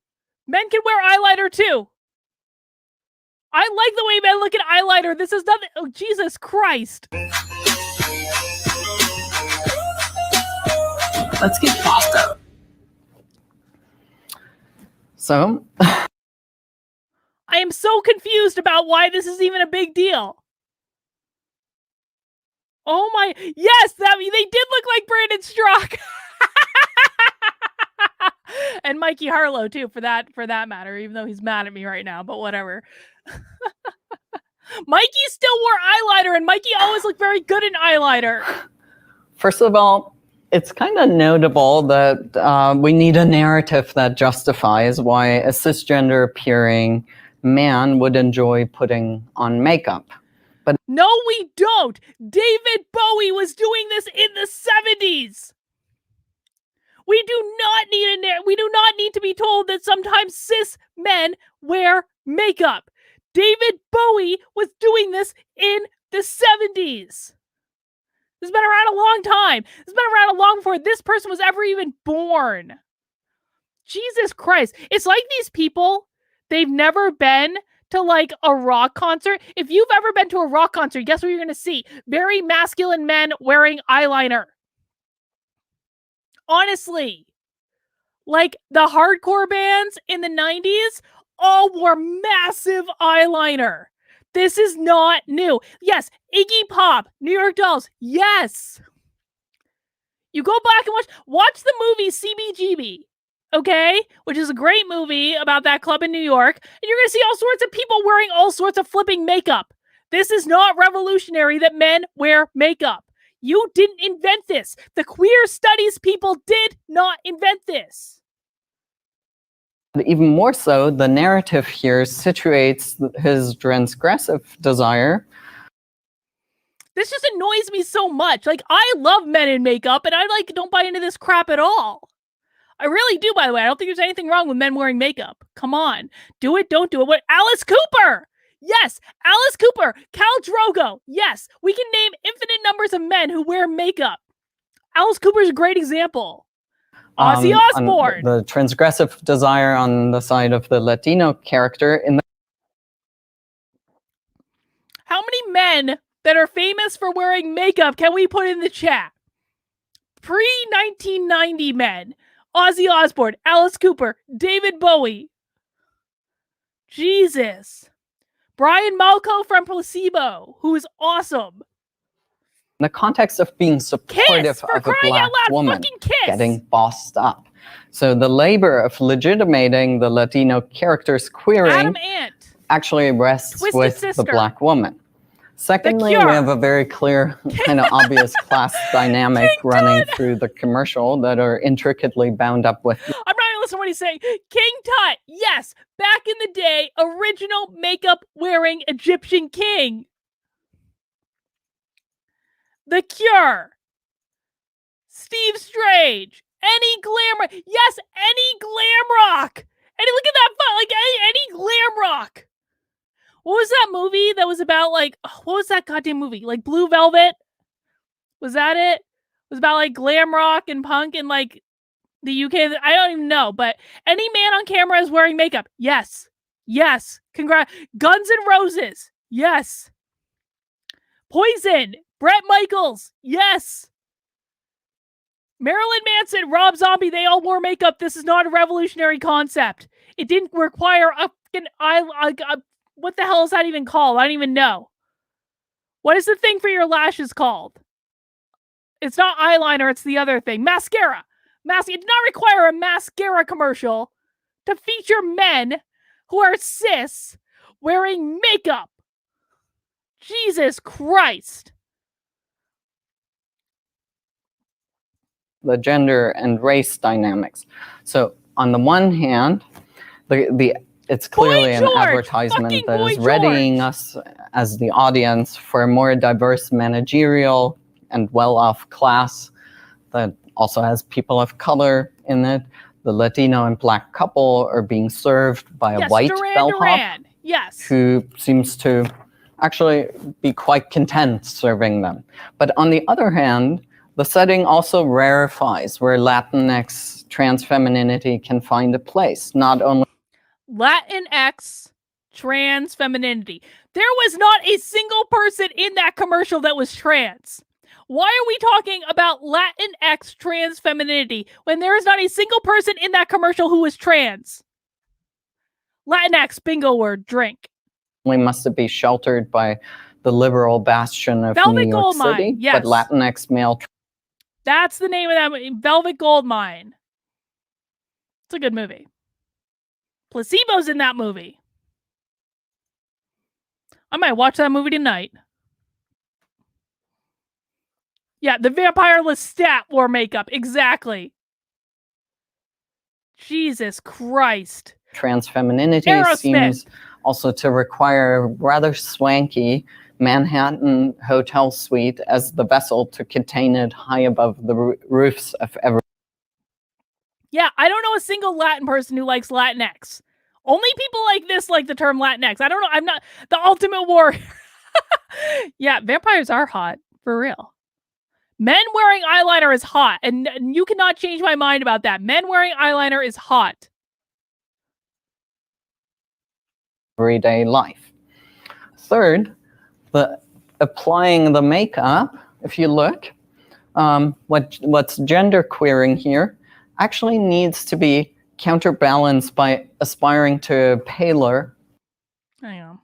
Speaker 1: Men can wear eyeliner too. I like the way men look at eyeliner. This is nothing. Oh, Jesus Christ.
Speaker 8: Let's get bossed up.
Speaker 4: So,
Speaker 1: I am so confused about why this is even a big deal. Oh my, yes, they did look like Brandon Strock. And Mikey Harlow too, for that matter, even though he's mad at me right now, but whatever. Mikey still wore eyeliner, and Mikey always looked very good in eyeliner.
Speaker 4: first of all, it's kind of notable that we need a narrative that justifies why a cisgender appearing man would enjoy putting on makeup. But
Speaker 1: no, we don't. David Bowie was doing this in the 70s. We do not need to be told that sometimes cis men wear makeup. David Bowie was doing this in the 70s. This has been around a long time. This has been around long before this person was ever even born. Jesus Christ. It's like these people, they've never been to like a rock concert. If you've ever been to a rock concert, guess what you're going to see? Very masculine men wearing eyeliner. Honestly, like the hardcore bands in the 90s all wore massive eyeliner. This is not new. Yes, Iggy Pop, New York Dolls. Yes. You go back and watch the movie CBGB, okay? Which is a great movie about that club in New York. And you're going to see all sorts of people wearing all sorts of flipping makeup. This is not revolutionary that men wear makeup. You didn't invent this. The queer studies people did not invent this.
Speaker 4: even more so, the narrative here situates his transgressive desire.
Speaker 1: This just annoys me so much. Like, I love men in makeup, and I don't buy into this crap at all. I really do, by the way. I don't think there's anything wrong with men wearing makeup. Come on. Do it, don't do it. What? Alice Cooper! Yes, Alice Cooper, Khal Drogo. Yes, we can name infinite numbers of men who wear makeup. Alice Cooper's a great example. Ozzy Osbourne.
Speaker 4: The transgressive desire on the side of the Latino character.
Speaker 1: How many men that are famous for wearing makeup can we put in the chat? Pre-1990 men. Ozzy Osbourne, Alice Cooper, David Bowie. Jesus. Brian Malco from Placebo, who is awesome.
Speaker 4: In the context of being supportive of a black woman getting bossed up. So the labor of legitimating the Latino character's queering actually rests with the black woman. Secondly, we have a very clear, kind of obvious class dynamic running through the commercial that are intricately bound up with.
Speaker 1: I'm not even listening to what he's saying. King Tut, yes, back in the day, original makeup wearing Egyptian king. The Cure, Steve Strange, any glam rock. Yes, any glam rock. Any, look at that, like any glam rock. What was that movie that was about, like, what was that goddamn movie? Like Blue Velvet? Was that it? It was about like glam rock and punk and like the UK. I don't even know, but any man on camera is wearing makeup. Yes. Yes. Congrats. Guns N' Roses. Yes. Poison. Bret Michaels. Yes. Marilyn Manson, Rob Zombie, they all wore makeup. This is not a revolutionary concept. It didn't require a fucking what the hell is that even called? I don't even know. What is the thing for your lashes called? It's not eyeliner, it's the other thing. Mascara. It did not require a mascara commercial to feature men who are cis wearing makeup. Jesus Christ.
Speaker 4: The gender and race dynamics. So on the one hand, it's clearly an advertisement that is readying us as the audience for a more diverse managerial and well-off class that also has people of color in it. The Latino and Black couple are being served by a white bellhop who seems to actually be quite content serving them. But on the other hand, the setting also rarefies where Latinx trans femininity can find a place, not only
Speaker 1: Latinx trans femininity. There was not a single person in that commercial that was trans. Why are we talking about Latinx trans femininity when there is not a single person in that commercial who was trans? Latinx, bingo word, drink.
Speaker 4: We must be sheltered by the liberal bastion of
Speaker 1: Velvet
Speaker 4: New York
Speaker 1: Goldmine,
Speaker 4: City,
Speaker 1: yes.
Speaker 4: but Latinx male.
Speaker 1: That's the name of that movie, Velvet Goldmine. It's a good movie. Placebo's in that movie. I might watch that movie tonight. Yeah, the vampire Lestat wore makeup. Exactly. Jesus Christ.
Speaker 4: Trans femininity seems also to require a rather swanky Manhattan hotel suite as the vessel to contain it high above the roofs of every.
Speaker 1: Yeah, I don't know a single Latin person who likes Latinx. Only people like this like the term Latinx. I don't know. I'm not the ultimate warrior. Yeah, vampires are hot. For real. Men wearing eyeliner is hot. And you cannot change my mind about that. Men wearing eyeliner is hot.
Speaker 4: Everyday life. Third, applying the makeup, if you look, what's gender queering here actually needs to be counterbalanced by aspiring to paler.
Speaker 1: Hang on.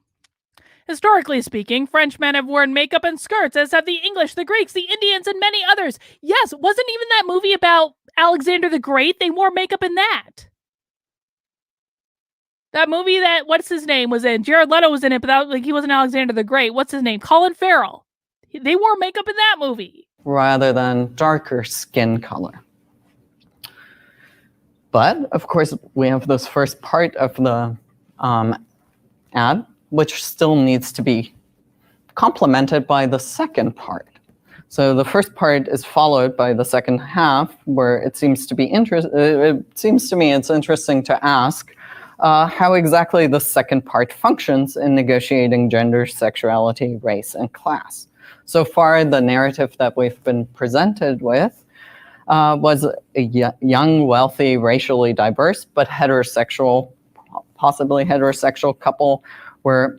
Speaker 1: Historically speaking, French men have worn makeup and skirts, as have the English, the Greeks, the Indians, and many others. Yes, wasn't even that movie about Alexander the Great? They wore makeup in that. That movie that, what's his name, was in? Jared Leto was in it, but that, like, he wasn't Alexander the Great. What's his name? Colin Farrell. They wore makeup in that movie.
Speaker 4: Rather than darker skin color. But, of course, we have this first part of the ad, which still needs to be complemented by the second part. So the first part is followed by the second half, where it seems to be it seems to me it's interesting to ask how exactly the second part functions in negotiating gender, sexuality, race, and class. So far, the narrative that we've been presented with was a young, wealthy, racially diverse, but heterosexual, possibly heterosexual couple where,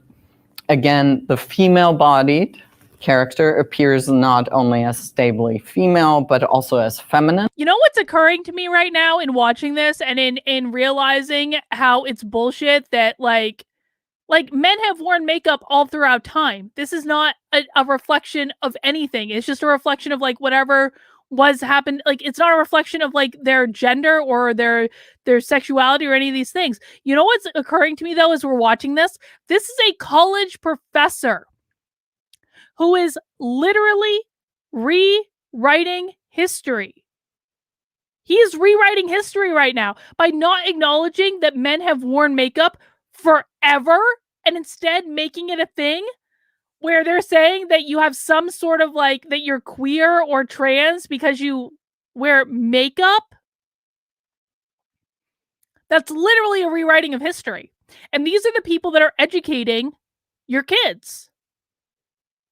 Speaker 4: again, the female-bodied character appears not only as stably female, but also as feminine.
Speaker 1: You know what's occurring to me right now in watching this and in realizing how it's bullshit that, like men have worn makeup all throughout time. This is not a reflection of anything. It's just a reflection of, like, whatever was happened. Like, it's not a reflection of, like, their gender or their sexuality or any of these things. You know what's occurring to me, though, as we're watching this? This is a college professor who is literally rewriting history. He is rewriting history right now by not acknowledging that men have worn makeup forever and instead making it a thing where they're saying that you have some sort of like that you're queer or trans because you wear makeup. That's literally a rewriting of history. And these are the people that are educating your kids.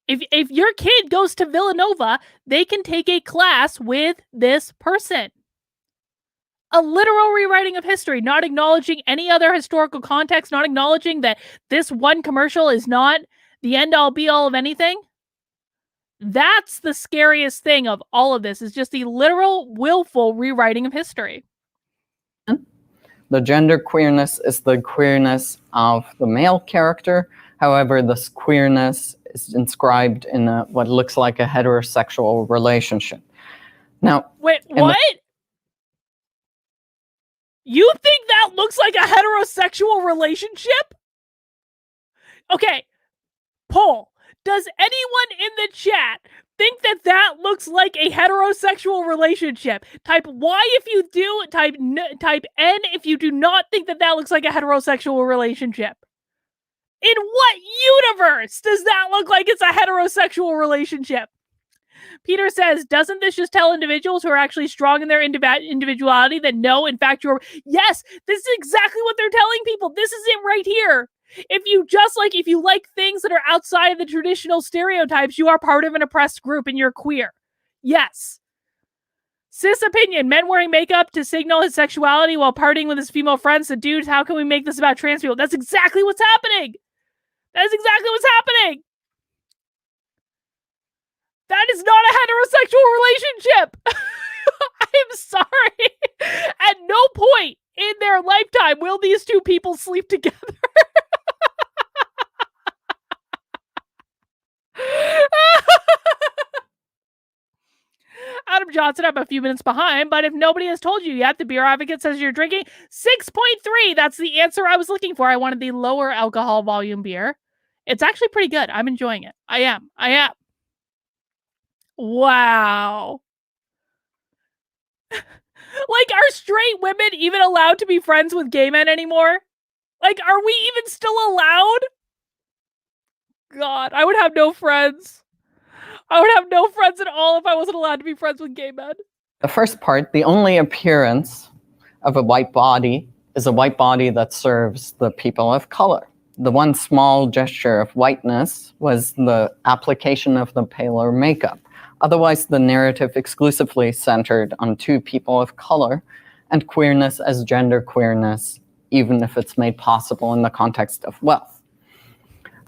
Speaker 1: If your kid goes to Villanova, they can take a class with this person. A literal rewriting of history, not acknowledging any other historical context, not acknowledging that this one commercial is not the end-all be-all of anything. That's the scariest thing of all of this, is just the literal, willful rewriting of history.
Speaker 4: The gender queerness is the queerness of the male character. However, this queerness is inscribed in what looks like a heterosexual relationship. Now,
Speaker 1: wait, what? You think that looks like a heterosexual relationship? Okay, poll. Does anyone in the chat think that that looks like a heterosexual relationship? Type Y if you do, type N if you do not think that that looks like a heterosexual relationship. In what universe does that look like it's a heterosexual relationship? Peter says, doesn't this just tell individuals who are actually strong in their individuality that no, in fact, you're... Yes, this is exactly what they're telling people. This is it right here. If you like things that are outside of the traditional stereotypes, you are part of an oppressed group and you're queer. Yes. Cis opinion, men wearing makeup to signal his sexuality while partying with his female friends. The dudes, how can we make this about trans people? That's exactly what's happening. That is exactly what's happening. That is not a heterosexual relationship. I'm sorry. At no point in their lifetime will these two people sleep together. Adam Johnson, I'm a few minutes behind, but if nobody has told you yet, the Beer Advocate says you're drinking 6.3. That's the answer I was looking for. I wanted the lower alcohol volume beer. It's actually pretty good. I'm enjoying it. I am. Wow. Like, are straight women even allowed to be friends with gay men anymore? Like, are we even still allowed? God, I would have no friends. I would have no friends at all if I wasn't allowed to be friends with gay men.
Speaker 4: The first part, the only appearance of a white body is a white body that serves the people of color. The one small gesture of whiteness was the application of the paler makeup. Otherwise, the narrative exclusively centered on two people of color and queerness as gender queerness, even if it's made possible in the context of wealth.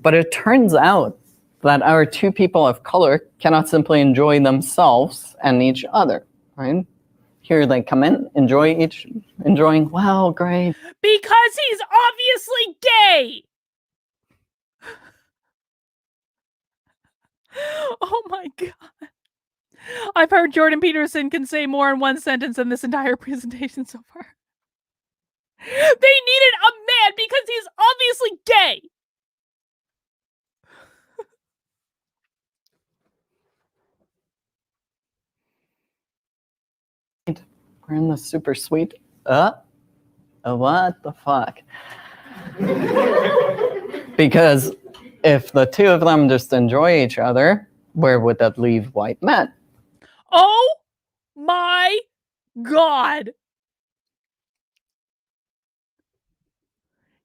Speaker 4: But it turns out that our two people of color cannot simply enjoy themselves and each other, right? Here they come in, enjoying, wow, great.
Speaker 1: Because he's obviously gay! Oh my God. I've heard Jordan Peterson can say more in one sentence than this entire presentation so far. They needed a man because he's obviously gay!
Speaker 4: We're in the super sweet, what the fuck? Because if the two of them just enjoy each other, where would that leave white men?
Speaker 1: Oh my God.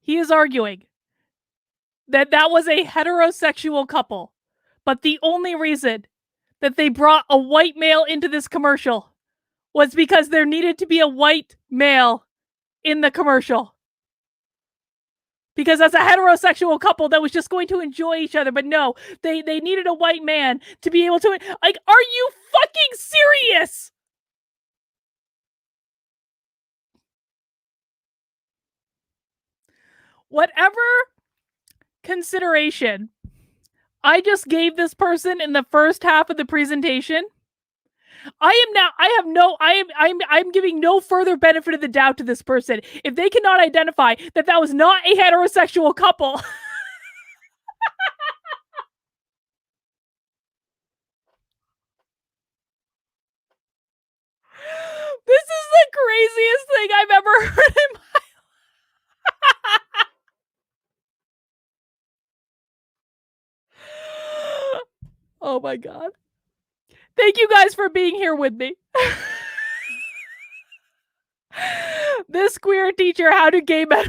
Speaker 1: He is arguing that that was a heterosexual couple, but the only reason that they brought a white male into this commercial was because there needed to be a white male in the commercial. Because that's a heterosexual couple that was just going to enjoy each other. But no, they needed a white man to be able to... Like, are you fucking serious? Whatever consideration I just gave this person in the first half of the presentation, I'm giving no further benefit of the doubt to this person. If they cannot identify that that was not a heterosexual couple. This is the craziest thing I've ever heard in my life. my God. Thank you guys for being here with me. This queer teacher, how do gay men...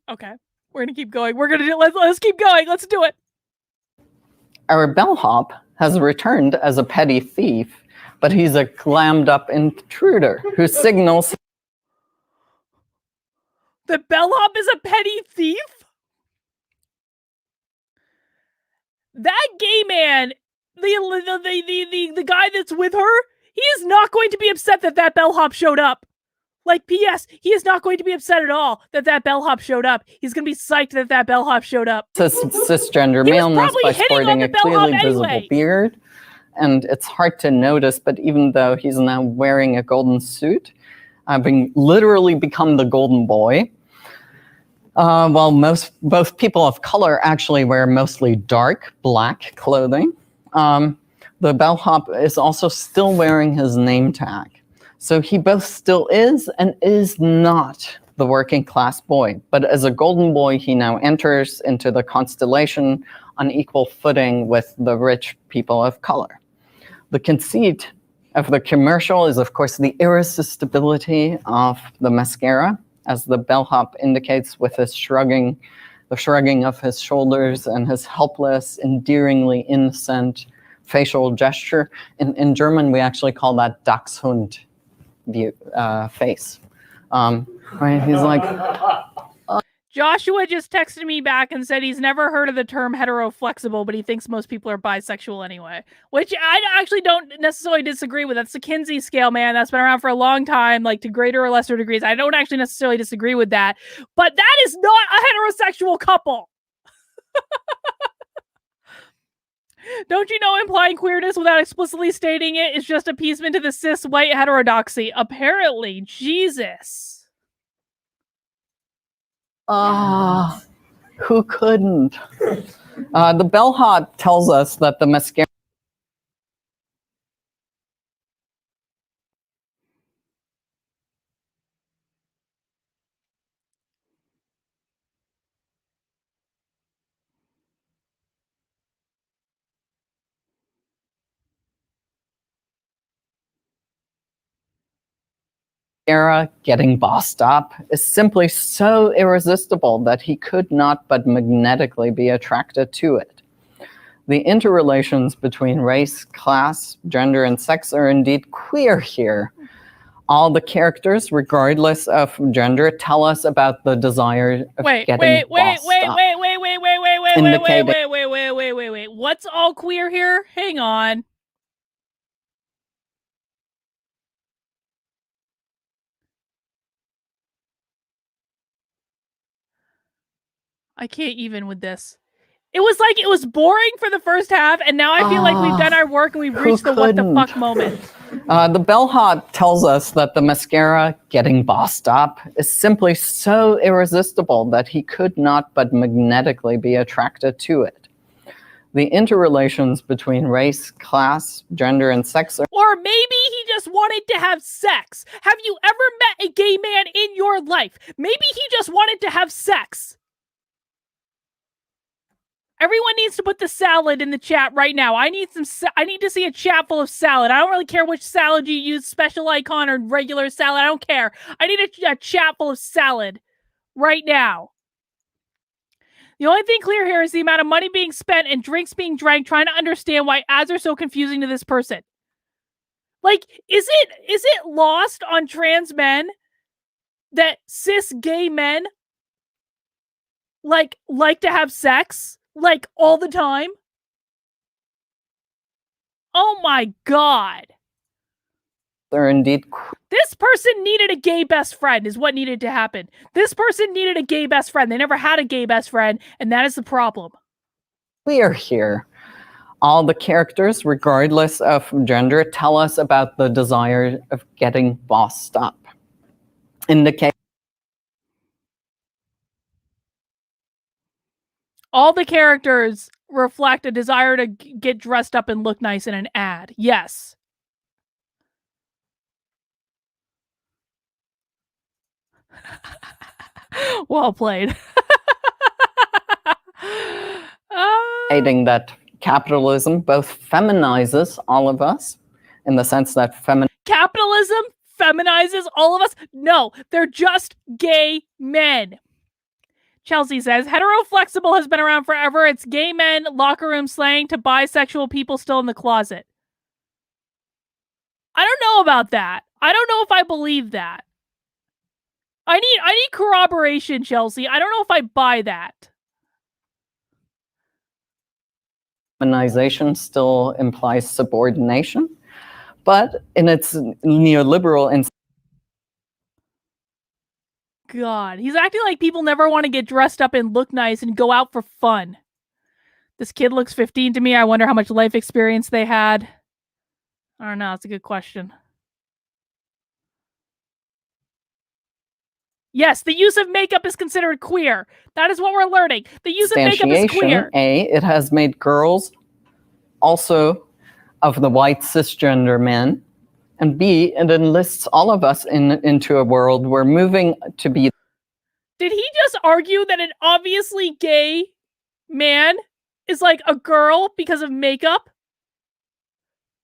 Speaker 1: Okay, we're gonna keep going. We're gonna do. Let's keep going. Let's do it.
Speaker 4: Our bellhop has returned as a petty thief, but he's a glammed up intruder who signals.
Speaker 1: The bellhop is a petty thief? That gay man, the guy that's with her, he is not going to be upset that that bellhop showed up. Like, P.S., he is not going to be upset at all that that bellhop showed up. He's going to be psyched that that bellhop showed up.
Speaker 4: Cisgender maleness by sporting a clearly visible beard. And it's hard to notice, but even though he's now wearing a golden suit, having literally become the golden boy, while both people of color actually wear mostly dark black clothing, the bellhop is also still wearing his name tag. So he both still is and is not the working class boy. But as a golden boy, he now enters into the constellation on equal footing with the rich people of color. The conceit of the commercial is, of course, the irresistibility of the mascara, as the bellhop indicates with his shrugging of his shoulders and his helpless, endearingly innocent facial gesture. In German, we actually call that Dachshund face. Right? He's like...
Speaker 1: Joshua just texted me back and said he's never heard of the term heteroflexible, but he thinks most people are bisexual anyway. Which I actually don't necessarily disagree with. That's the Kinsey scale, man. That's been around for a long time, like to greater or lesser degrees. I don't actually necessarily disagree with that. But that is not a heterosexual couple. Don't you know implying queerness without explicitly stating it is just appeasement to the cis white heterodoxy? Apparently. Jesus.
Speaker 4: Who couldn't? The bellhop tells us that the mascara getting bossed up is simply so irresistible that he could not but magnetically be attracted to it. The interrelations between race, class, gender, and sex are indeed queer here. All the characters, regardless of gender, tell us about the desire of getting bossed up.
Speaker 1: Wait. What's all queer here? Hang on. I can't even with this. It was like it was boring for the first half, and now I feel like we've done our work and we've reached the what the fuck moment.
Speaker 4: The bellhop tells us that the mascara getting bossed up is simply so irresistible that he could not but magnetically be attracted to it. The interrelations between race, class, gender, and sex are...
Speaker 1: Or maybe he just wanted to have sex. Have you ever met a gay man in your life? Maybe he just wanted to have sex. Everyone needs to put the salad in the chat right now. I need to see a chat full of salad. I don't really care which salad you use, special icon or regular salad. I don't care. I need a chat full of salad right now. The only thing clear here is the amount of money being spent and drinks being drank trying to understand why ads are so confusing to this person. Like, is it lost on trans men that cis gay men like to have sex? Like, all the time? Oh my God.
Speaker 4: They're indeed...
Speaker 1: This person needed a gay best friend is what needed to happen. This person needed a gay best friend. They never had a gay best friend, and that is the problem.
Speaker 4: We are here. All the characters, regardless of gender, tell us about the desire of getting bossed up. Indicate...
Speaker 1: All the characters reflect a desire to get dressed up and look nice in an ad. Yes. Well played.
Speaker 4: Stating that capitalism both feminizes all of us in the sense that
Speaker 1: capitalism feminizes all of us? No, they're just gay men. Chelsea says, heteroflexible has been around forever. It's gay men locker room slang to bisexual people still in the closet. I don't know about that. I don't know if I believe that. I need corroboration, Chelsea. I don't know if I buy that.
Speaker 4: feminization still implies subordination, but in its neoliberal and
Speaker 1: God, he's acting like people never want to get dressed up and look nice and go out for fun. This kid looks 15 to me. I wonder how much life experience they had. I don't know. It's a good question. Yes, the use of makeup is considered queer. That is what we're learning. The use of makeup is queer.
Speaker 4: A, it has made girls also of the white cisgender men. And B, it enlists all of us into a world we're moving to be.
Speaker 1: Did he just argue that an obviously gay man is like a girl because of makeup?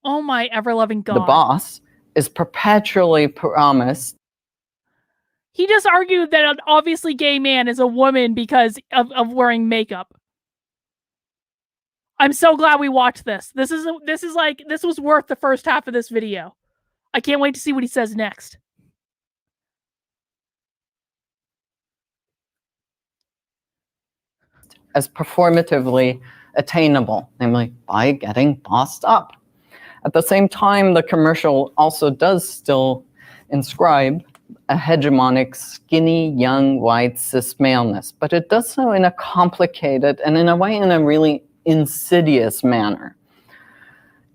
Speaker 1: Oh my ever-loving God.
Speaker 4: The boss is perpetually promised.
Speaker 1: He just argued that an obviously gay man is a woman because of wearing makeup. I'm so glad we watched this. This was worth the first half of this video. I can't wait to see what he says next.
Speaker 4: As performatively attainable, namely by getting bossed up. At the same time, the commercial also does still inscribe a hegemonic, skinny, young, white, cis maleness, but it does so in a complicated and in a way in a really insidious manner.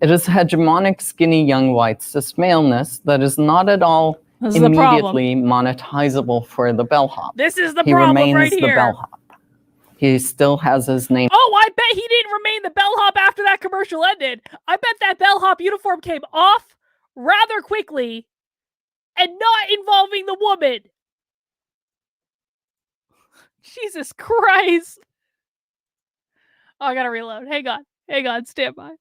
Speaker 4: It is hegemonic, skinny, young, white, cis maleness that is not at all immediately monetizable for the bellhop.
Speaker 1: This is the problem right here.
Speaker 4: He remains the bellhop. He still has his name.
Speaker 1: Oh, I bet he didn't remain the bellhop after that commercial ended. I bet that bellhop uniform came off rather quickly and not involving the woman. Jesus Christ. Oh, I gotta reload. Hang on, stand by.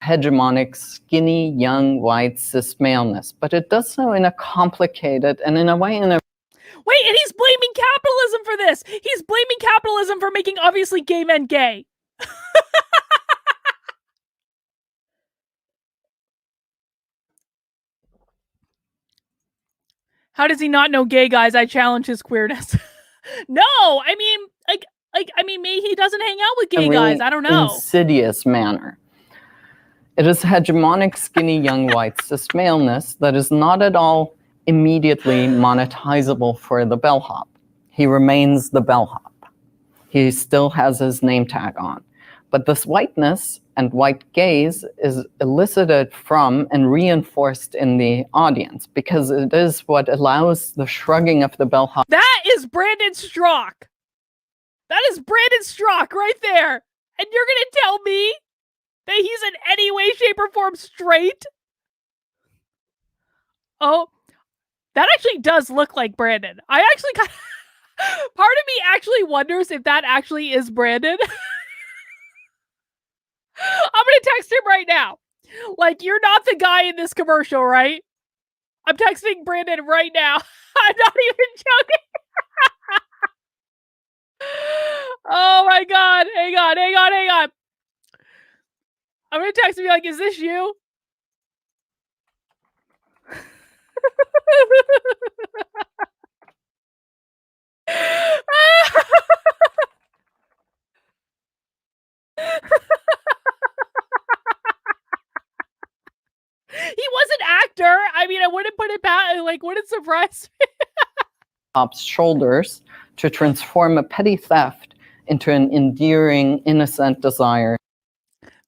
Speaker 4: Hegemonic, skinny, young, white, cis maleness, but it does so in a complicated and in a way in a
Speaker 1: Wait, and he's blaming capitalism for this. He's blaming capitalism for making obviously gay men gay. How does he not know gay guys? I challenge his queerness. No, I mean, maybe he doesn't hang out with gay guys. I don't know.
Speaker 4: Insidious manner. It is hegemonic, skinny, young, white, cis maleness that is not at all immediately monetizable for the bellhop. He remains the bellhop. He still has his name tag on. But this whiteness and white gaze is elicited from and reinforced in the audience because it is what allows the shrugging of the bellhop.
Speaker 1: That is Brandon Strock. That is Brandon Strock right there. And you're going to tell me that he's in any way, shape, or form straight? Oh, that actually does look like Brandon. I actually got... Part of me actually wonders if that actually is Brandon. I'm going to text him right now. Like, you're not the guy in this commercial, right? I'm texting Brandon right now. I'm not even joking. Oh my God. Hang on. I'm going to text him like, is this you? He was an actor. I mean, I wouldn't put it back. Like, wouldn't surprise me.
Speaker 4: Shoulders to transform a petty theft into an endearing, innocent desire.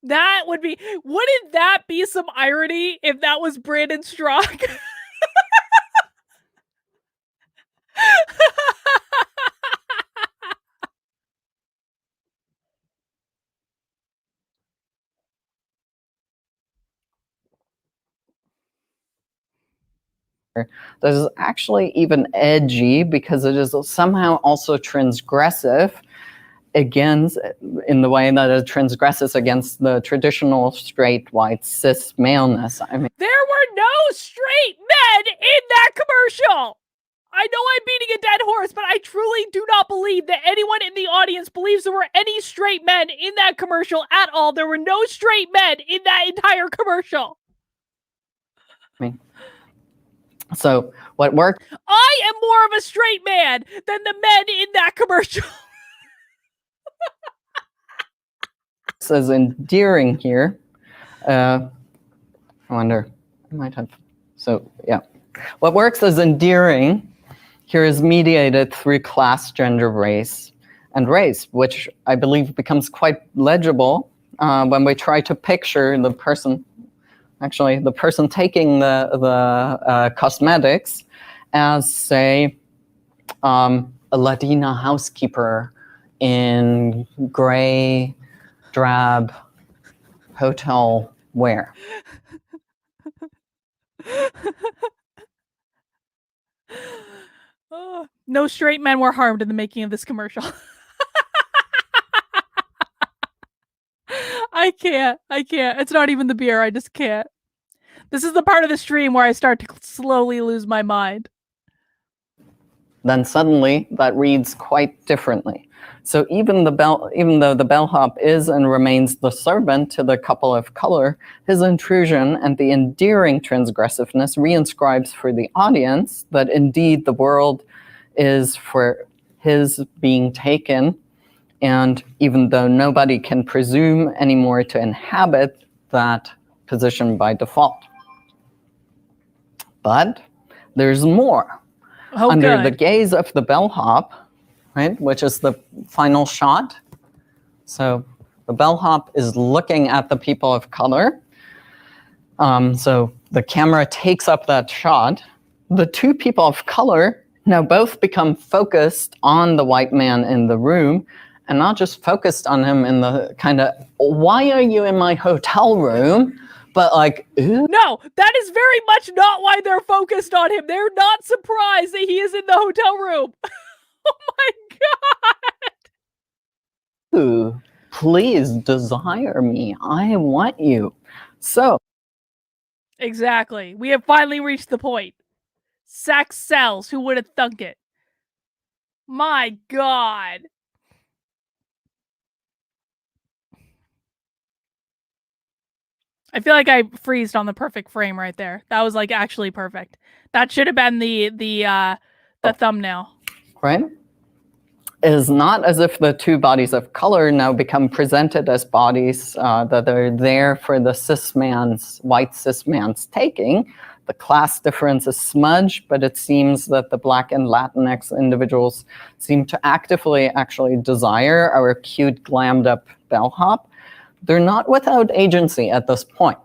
Speaker 1: That would be, wouldn't that be some irony if that was Brandon Strock?
Speaker 4: that is actually even edgy because it is somehow also transgressive against, in the way that it transgresses against the traditional straight white cis maleness. I mean,
Speaker 1: There were no straight men in that commercial. I know I'm beating a dead horse, but I truly do not believe that anyone in the audience believes there were any straight men in that commercial at all. There were no straight men in that entire commercial.
Speaker 4: so what works
Speaker 1: I am more of a straight man than the men in that commercial.
Speaker 4: as endearing here, I wonder, I might have, so yeah. What works as endearing here is mediated through class, gender, race, and race, which I believe becomes quite legible when we try to picture the person, actually the person taking the cosmetics as, say, a Latina housekeeper in gray, drab hotel wear.
Speaker 1: Oh, no straight men were harmed in the making of this commercial. I can't. It's not even the beer. I just can't. This is the part of the stream where I start to slowly lose my mind.
Speaker 4: Then suddenly that reads quite differently. So even though the bellhop is and remains the servant to the couple of color, his intrusion and the endearing transgressiveness reinscribes for the audience that indeed the world is for his being taken, and even though nobody can presume anymore to inhabit that position by default. But there's more.
Speaker 1: Oh,
Speaker 4: Under
Speaker 1: good.
Speaker 4: the gaze of the bellhop, right, which is the final shot. So the bellhop is looking at the people of color. So the camera takes up that shot. The two people of color now both become focused on the white man in the room, and not just focused on him in the kind of, why are you in my hotel room? But like, ooh.
Speaker 1: No, that is very much not why they're focused on him. They're not surprised that he is in the hotel room. Oh my god!
Speaker 4: Ooh, please desire me. I want you. So.
Speaker 1: Exactly. We have finally reached the point. Sex sells. Who would have thunk it? My god. I feel like I freezed on the perfect frame right there. That was like actually perfect. That should have been the thumbnail.
Speaker 4: Right? It is not as if the two bodies of color now become presented as bodies that are there for the white cis man's taking. The class difference is smudged, but it seems that the Black and Latinx individuals seem to actively actually desire our cute, glammed up bellhop. They're not without agency at this point.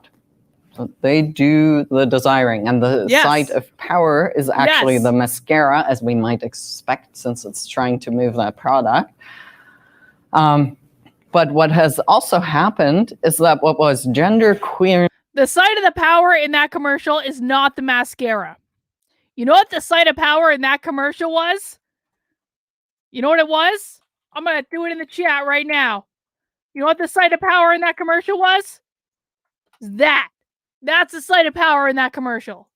Speaker 4: So they do the desiring, and the site of power is actually the mascara, as we might expect, since it's trying to move that product. But what has also happened is that what was gender queer...
Speaker 1: The site of the power in that commercial is not the mascara. You know what the site of power in that commercial was? You know what it was? I'm going to do it in the chat right now. You know what the site of power in that commercial was? That's the site of power in that commercial.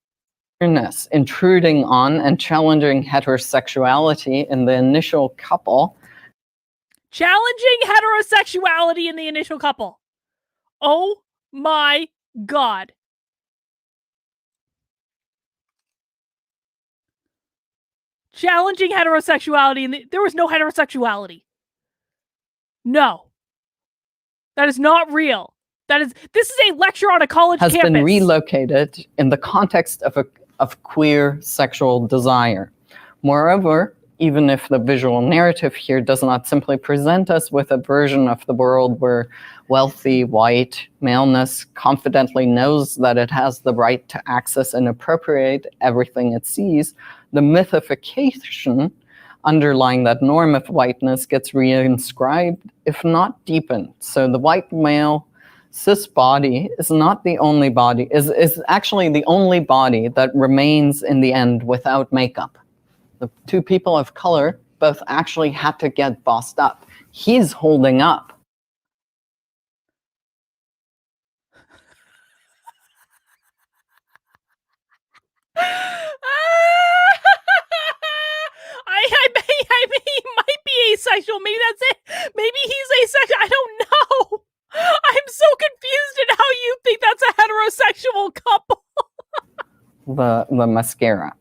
Speaker 4: Intruding on and challenging heterosexuality in the initial couple.
Speaker 1: Challenging heterosexuality in the initial couple. Oh my god. Challenging heterosexuality. There was no heterosexuality. No. That is not real. This is a lecture on a college campus.
Speaker 4: Has been relocated in the context of queer sexual desire. Moreover, even if the visual narrative here does not simply present us with a version of the world where wealthy white maleness confidently knows that it has the right to access and appropriate everything it sees, the mythification underlying that norm of whiteness gets reinscribed, if not deepened. So the white male cis body is not the only body, is actually the only body that remains in the end without makeup. The two people of color both actually had to get bossed up. He's holding up.
Speaker 1: I mean, he might be asexual. Maybe that's it. Maybe he's asexual. I don't know. I'm so confused in how you think that's a heterosexual couple.
Speaker 4: The mascara.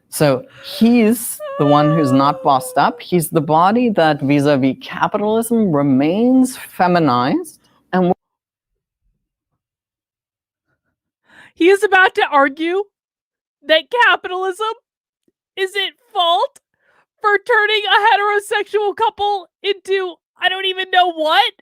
Speaker 4: So he's the one who's not bossed up. He's the body that vis-a-vis capitalism remains feminized. And
Speaker 1: he is about to argue that capitalism is at fault for turning a heterosexual couple into, I don't even know what.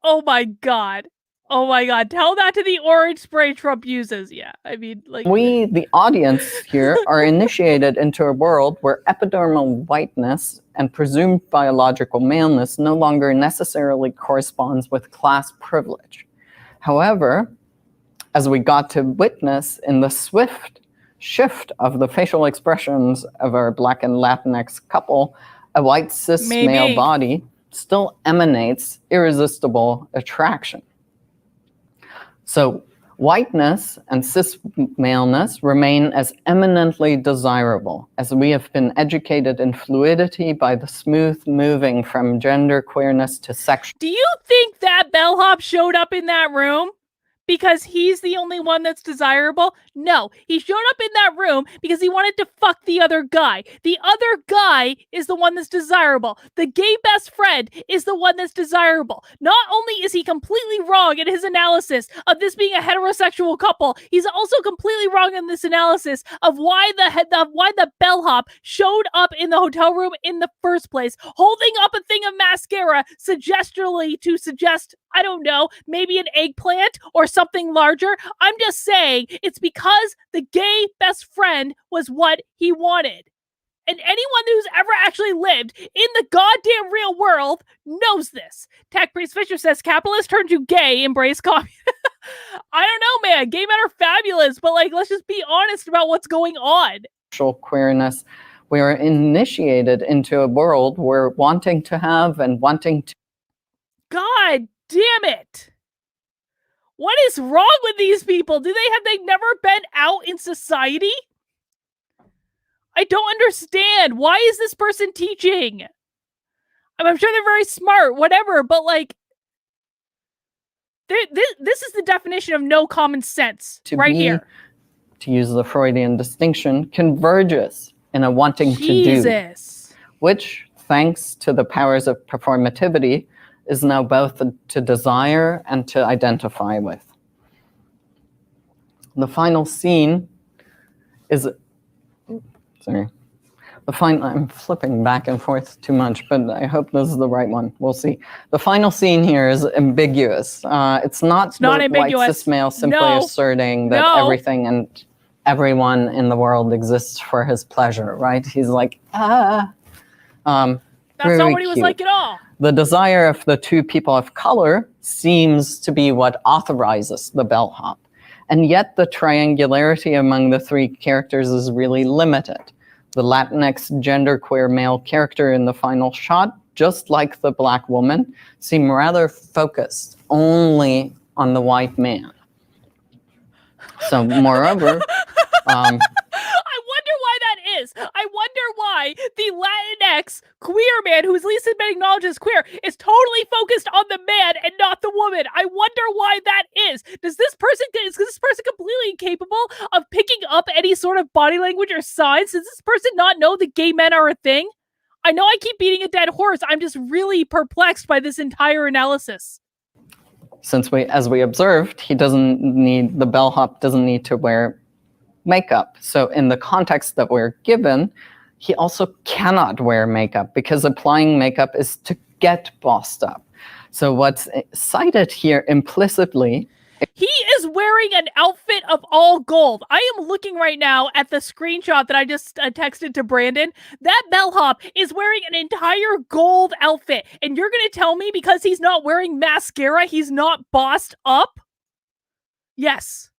Speaker 1: Oh my god. Oh my god. Tell that to the orange spray Trump uses. Yeah, I mean, like...
Speaker 4: we, the audience here, are initiated into a world where epidermal whiteness and presumed biological maleness no longer necessarily corresponds with class privilege. However, as we got to witness in the swift shift of the facial expressions of our Black and Latinx couple, a white cis male body still emanates irresistible attraction. So whiteness and cis maleness remain as eminently desirable, as we have been educated in fluidity by the smooth moving from gender queerness to sexual.
Speaker 1: Do you think that bellhop showed up in that room because he's the only one that's desirable? No, he showed up in that room because he wanted to fuck the other guy. The other guy is the one that's desirable. The gay best friend is the one that's desirable. Not only is he completely wrong in his analysis of this being a heterosexual couple, he's also completely wrong in this analysis of why the bellhop showed up in the hotel room in the first place, holding up a thing of mascara suggestively to suggest, I don't know, maybe an eggplant or something larger. I'm just saying it's because the gay best friend was what he wanted. And anyone who's ever actually lived in the goddamn real world knows this. Tech Priest Fisher says, capitalists turn to gay, embrace communism. I don't know, man. Gay men are fabulous, but like, let's just be honest about what's going on.
Speaker 4: Queerness, we are initiated into a world where wanting to have and wanting to...
Speaker 1: God damn it. What is wrong with these people? They've never been out in society? I don't understand. Why is this person teaching? I'm sure they're very smart, whatever, but like, this is the definition of no common sense right here.
Speaker 4: To use the Freudian distinction, converges in a wanting to do, which, thanks to the powers of performativity, is now both to desire and to identify with. The final scene is, I'm flipping back and forth too much, but I hope this is the right one. We'll see. The final scene here is ambiguous. It's not ambiguous. White cis male simply asserting that everything and everyone in the world exists for his pleasure, right? He's like, That's
Speaker 1: not what he was like at all.
Speaker 4: The desire of the two people of color seems to be what authorizes the bellhop. And yet the triangularity among the three characters is really limited. The Latinx genderqueer male character in the final shot, just like the Black woman, seem rather focused only on the white man. So moreover,
Speaker 1: I wonder why that is. I wonder why the Latinx queer man, who is at least been acknowledged as queer, is totally focused on the man and not the woman. I wonder why that is. Is this person completely incapable of picking up any sort of body language or signs? Does this person not know that gay men are a thing? I know I keep beating a dead horse. I'm just really perplexed by this entire analysis.
Speaker 4: Since as we observed, the bellhop doesn't need to wear makeup. So in the context that we're given, he also cannot wear makeup because applying makeup is to get bossed up. So what's cited here implicitly
Speaker 1: He is wearing an outfit of all gold. I am looking right now at the screenshot that I just texted to Brandon. That bellhop is wearing an entire gold outfit. And you're going to tell me because he's not wearing mascara, he's not bossed up? Yes.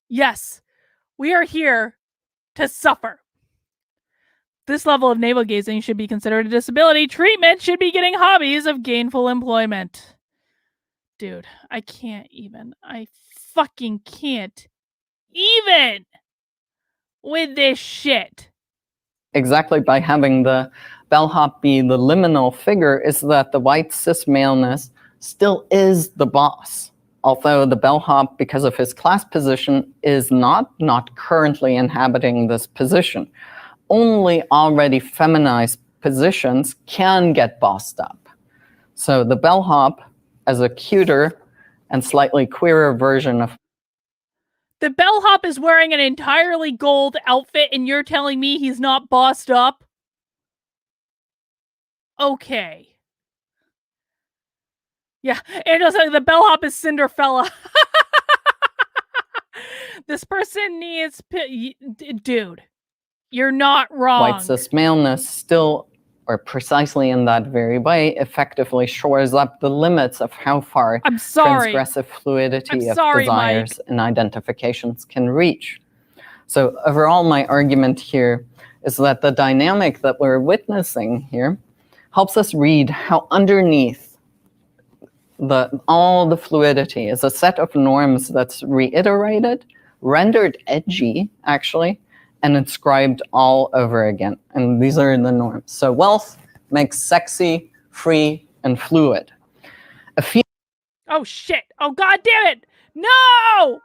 Speaker 1: Yes. We are here to suffer. This level of navel gazing should be considered a disability. Treatment should be getting hobbies of gainful employment. Dude, I can't even. I fucking can't even with this shit.
Speaker 4: Exactly, by having the bellhop be the liminal figure, is that the white cis maleness still is the boss. Although the bellhop, because of his class position, is not currently inhabiting this position. Only already feminized positions can get bossed up. So the bellhop, as a cuter and slightly queerer version of...
Speaker 1: The bellhop is wearing an entirely gold outfit and you're telling me he's not bossed up? Okay. Yeah, Angel's like, the bellhop is Cinderella. This person needs... Dude, you're not wrong.
Speaker 4: White cis maleness still, or precisely in that very way, effectively shores up the limits of how far transgressive fluidity of desires and identifications can reach. So overall, my argument here is that the dynamic that we're witnessing here helps us read how underneath all the fluidity is a set of norms that's reiterated, rendered edgy, actually, and inscribed all over again. And these are the norms. So wealth makes sexy, free, and fluid.
Speaker 1: Oh shit! Oh god damn it! No!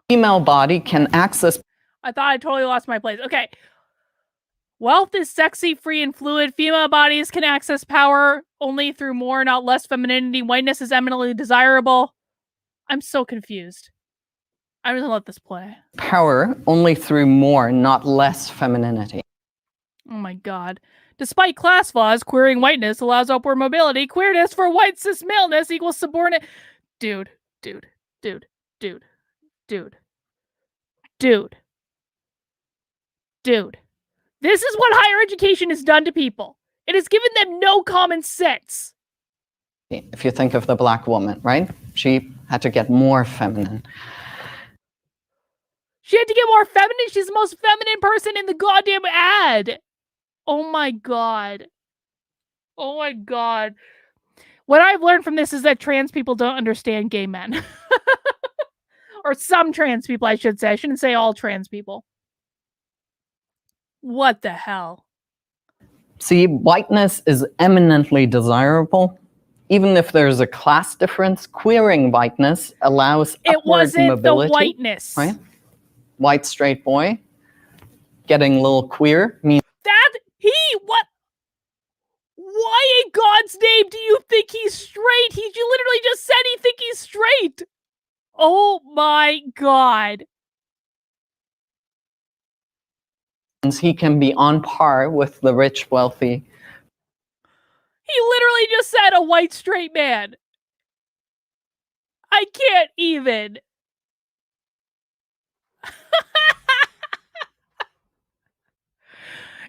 Speaker 4: Female body can access...
Speaker 1: I thought I totally lost my place. Okay. Wealth is sexy, free, and fluid. Female bodies can access power only through more, not less femininity. Whiteness is eminently desirable. I'm so confused. I'm gonna let this play.
Speaker 4: Power only through more, not less femininity.
Speaker 1: Oh my god. Despite class flaws, queering whiteness allows upward mobility. Queerness for white cis maleness equals subordinate. Dude. This is what higher education has done to people. It has given them no common sense.
Speaker 4: If you think of the black woman, right? She had to get more feminine.
Speaker 1: She had to get more feminine. She's the most feminine person in the goddamn ad. Oh my god. Oh my god. What I've learned from this is that trans people don't understand gay men. Or some trans people, I should say. I shouldn't say all trans people. What the hell?
Speaker 4: See, whiteness is eminently desirable. Even if there's a class difference, queering whiteness allows upward mobility. It wasn't the
Speaker 1: whiteness.
Speaker 4: Right? White straight boy getting a little queer means
Speaker 1: what? Why in God's name do you think he's straight? He literally just said he think he's straight. Oh my god.
Speaker 4: He can be on par with the rich, wealthy.
Speaker 1: He literally just said a white straight man. I can't even.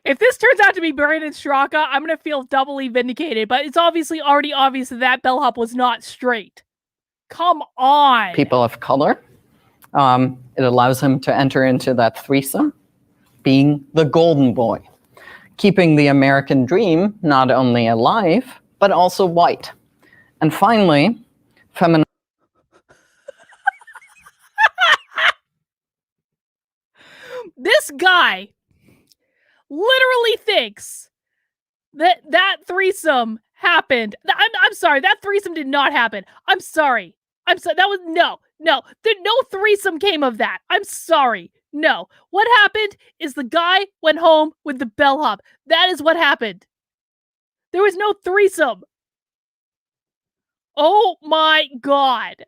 Speaker 1: If this turns out to be Brandon Straka, I'm going to feel doubly vindicated, but it's obviously already obvious that bellhop was not straight. Come on.
Speaker 4: People of color. It allows him to enter into that threesome, being the golden boy, keeping the American dream not only alive, but also white. And finally, feminine.
Speaker 1: This guy literally thinks that threesome happened. I'm sorry, that threesome did not happen. I'm sorry. That was no, no threesome came of that. I'm sorry. No. What happened is the guy went home with the bellhop. That is what happened. There was no threesome. Oh my god.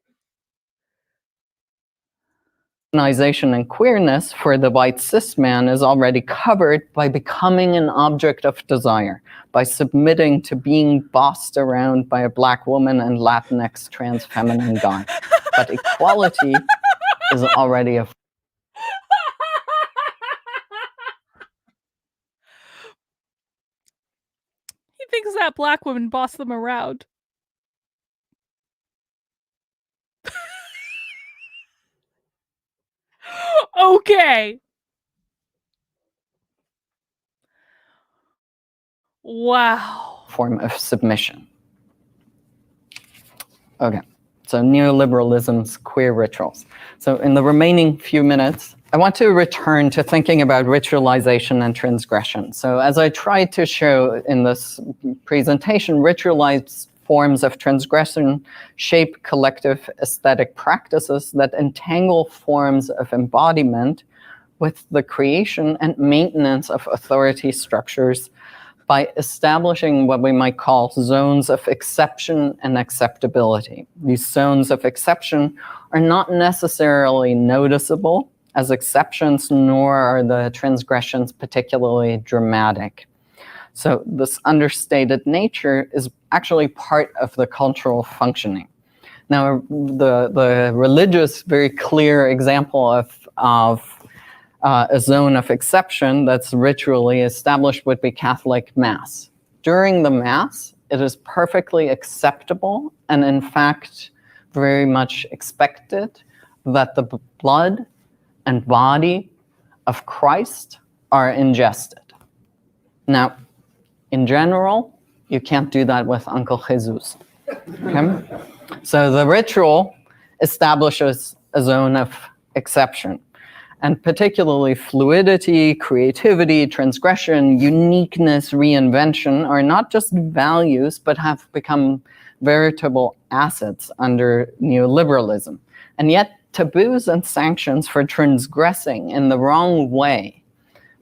Speaker 4: Feminization and queerness for the white cis man is already covered by becoming an object of desire, by submitting to being bossed around by a black woman and Latinx trans feminine guy. but equality is already a
Speaker 1: He thinks that black women boss them around. Okay. Wow.
Speaker 4: form of submission. Okay, so neoliberalism's queer rituals. So in the remaining few minutes, I want to return to thinking about ritualization and transgression. So as I tried to show in this presentation, ritualized forms of transgression shape collective aesthetic practices that entangle forms of embodiment with the creation and maintenance of authority structures by establishing what we might call zones of exception and acceptability. These zones of exception are not necessarily noticeable as exceptions, nor are the transgressions particularly dramatic. So this understated nature is actually part of the cultural functioning. Now, the religious, very clear example of a zone of exception that's ritually established would be Catholic Mass. During the Mass, it is perfectly acceptable and in fact very much expected that the blood and body of Christ are ingested. Now, in general, you can't do that with Uncle Jesus. Okay? So the ritual establishes a zone of exception. And particularly fluidity, creativity, transgression, uniqueness, reinvention are not just values, but have become veritable assets under neoliberalism. And yet taboos and sanctions for transgressing in the wrong way,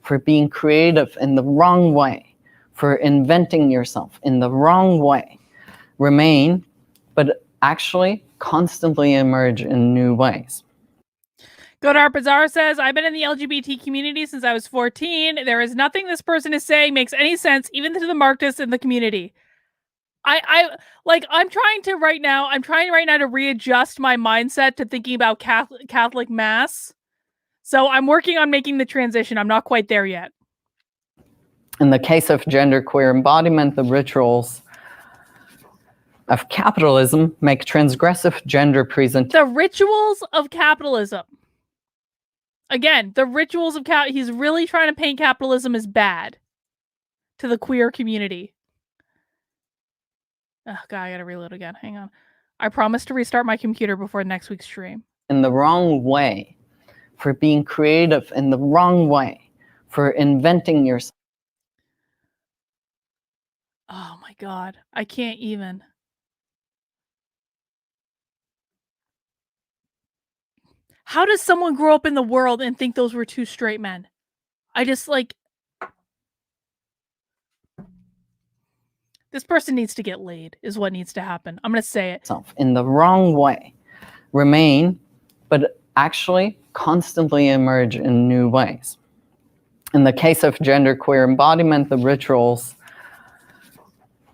Speaker 4: for being creative in the wrong way, for inventing yourself in the wrong way, remain, but actually constantly emerge in new ways.
Speaker 1: Godar Bazaar says, I've been in the LGBT community since I was 14. There is nothing this person is saying makes any sense, even to the Marxists in the community. I'm trying right now to readjust my mindset to thinking about Catholic Mass. So I'm working on making the transition. I'm not quite there yet.
Speaker 4: In the case of genderqueer embodiment, the rituals of capitalism make transgressive gender presentation.
Speaker 1: The rituals of capitalism. Again, the rituals of he's really trying to paint capitalism as bad to the queer community. Oh God, I gotta reload again. Hang on. I promise to restart my computer before next week's stream.
Speaker 4: In the wrong way, for being creative in the wrong way, for inventing yourself.
Speaker 1: Oh my God, I can't even. How does someone grow up in the world and think those were two straight men? I just this person needs to get laid is what needs to happen. I'm going to say it.
Speaker 4: In the wrong way, remain, but actually constantly emerge in new ways. In the case of genderqueer embodiment, the rituals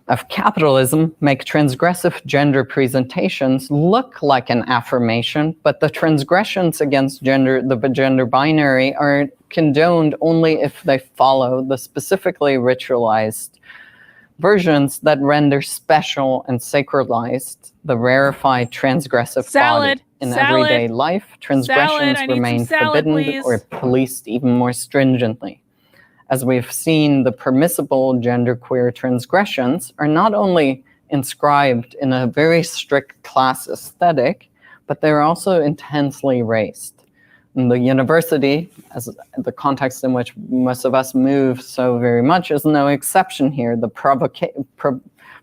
Speaker 4: of capitalism make transgressive gender presentations look like an affirmation, but the transgressions against the gender binary are condoned only if they follow the specifically ritualized versions that render special and sacralized the rarefied transgressive body. In everyday life, transgressions remain forbidden or policed even more stringently. As we've seen, the permissible genderqueer transgressions are not only inscribed in a very strict class aesthetic, but they're also intensely raced. In the university, as the context in which most of us move so very much, is no exception here. The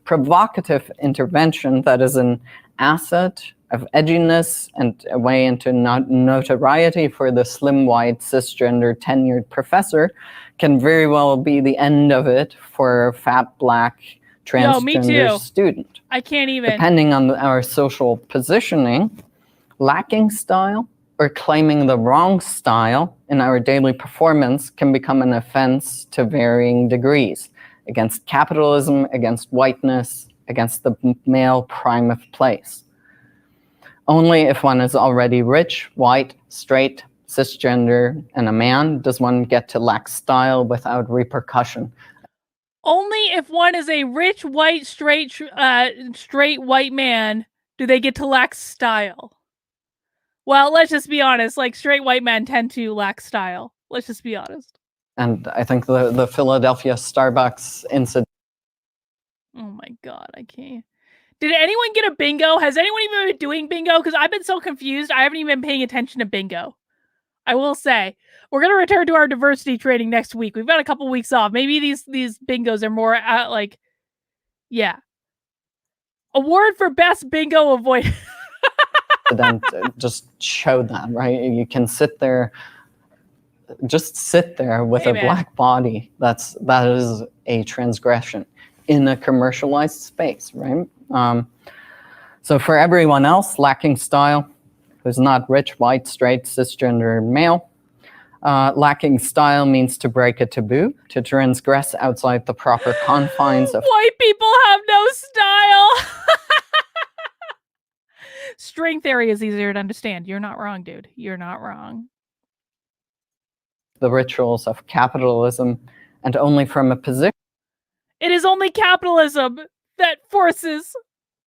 Speaker 4: provocative intervention that is an asset of edginess and a way into notoriety for the slim-wide cisgender tenured professor can very well be the end of it for a fat black transgender student.
Speaker 1: I can't even.
Speaker 4: Depending on our social positioning, lacking style or claiming the wrong style in our daily performance can become an offense to varying degrees against capitalism, against whiteness, against the male prime of place. Only if one is already rich, white, straight, cisgender, and a man does one get to lack style without repercussion.
Speaker 1: Only if one is a rich, white, straight white man do they get to lack style. Well, let's just be honest. Like, straight white men tend to lack style. Let's just be honest.
Speaker 4: And I think the Philadelphia Starbucks incident.
Speaker 1: Oh my God, I can't. Did anyone get a bingo? Has anyone even been doing bingo? Because I've been so confused. I haven't even been paying attention to bingo. I will say, we're going to return to our diversity training next week. We've got a couple weeks off. Maybe these bingos are more yeah. Award for best bingo avoid.
Speaker 4: Then just show that, right? You can sit there, just sit there with a black body. That is a transgression in a commercialized space, right? So for everyone else lacking style, who's not rich, white, straight, cisgender male, lacking style means to break a taboo, to transgress outside the proper confines of...
Speaker 1: White people have no style! String theory is easier to understand. You're not wrong, dude. You're not wrong.
Speaker 4: The rituals of capitalism, and only from a position...
Speaker 1: It is only capitalism that forces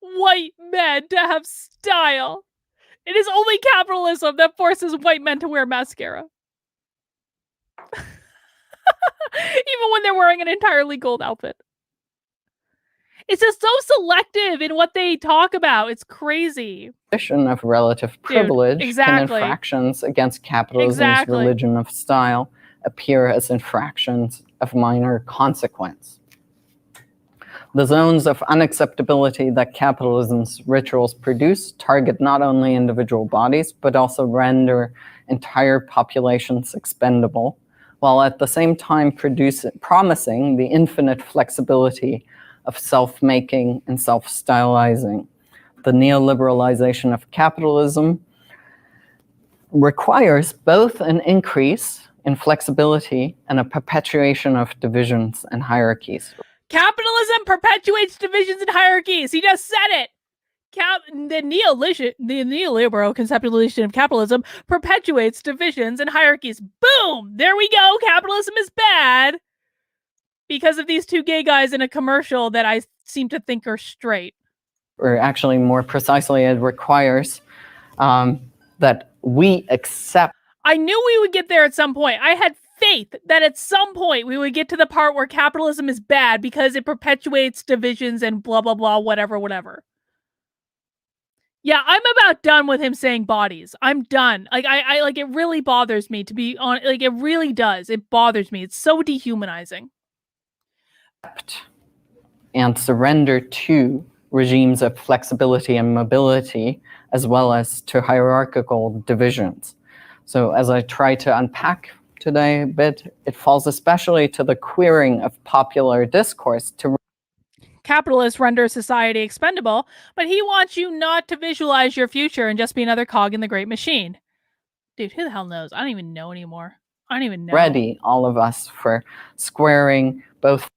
Speaker 1: white men to have style. It is only capitalism that forces white men to wear mascara. Even when they're wearing an entirely gold outfit. It's just so selective in what they talk about. It's crazy.
Speaker 4: Of relative privilege can infractions against capitalism's religion of style appear as infractions of minor consequence. The zones of unacceptability that capitalism's rituals produce target not only individual bodies, but also render entire populations expendable, while at the same time promising the infinite flexibility of self-making and self-stylizing. The neoliberalization of capitalism requires both an increase in flexibility and a perpetuation of divisions and hierarchies.
Speaker 1: Capitalism perpetuates divisions and hierarchies. He just said it. The neoliberal conceptualization of capitalism perpetuates divisions and hierarchies. Boom! There we go. Capitalism is bad because of these two gay guys in a commercial that I seem to think are straight.
Speaker 4: Or actually, more precisely, it requires that we accept.
Speaker 1: I knew we would get there at some point. I had faith that at some point we would get to the part where capitalism is bad because it perpetuates divisions and blah, blah, blah, whatever, whatever. Yeah, I'm about done with him saying bodies. I'm done. Like, I like, it really bothers me to be on, like, it really does. It bothers me. It's so dehumanizing.
Speaker 4: And surrender to regimes of flexibility and mobility, as well as to hierarchical divisions. So as I try to unpack today a bit, it falls especially to the queering of popular discourse to...
Speaker 1: Capitalists render society expendable, but he wants you not to visualize your future and just be another cog in the great machine. Dude, who the hell knows? I don't even know anymore. I don't even know.
Speaker 4: Ready, all of us, for squaring both.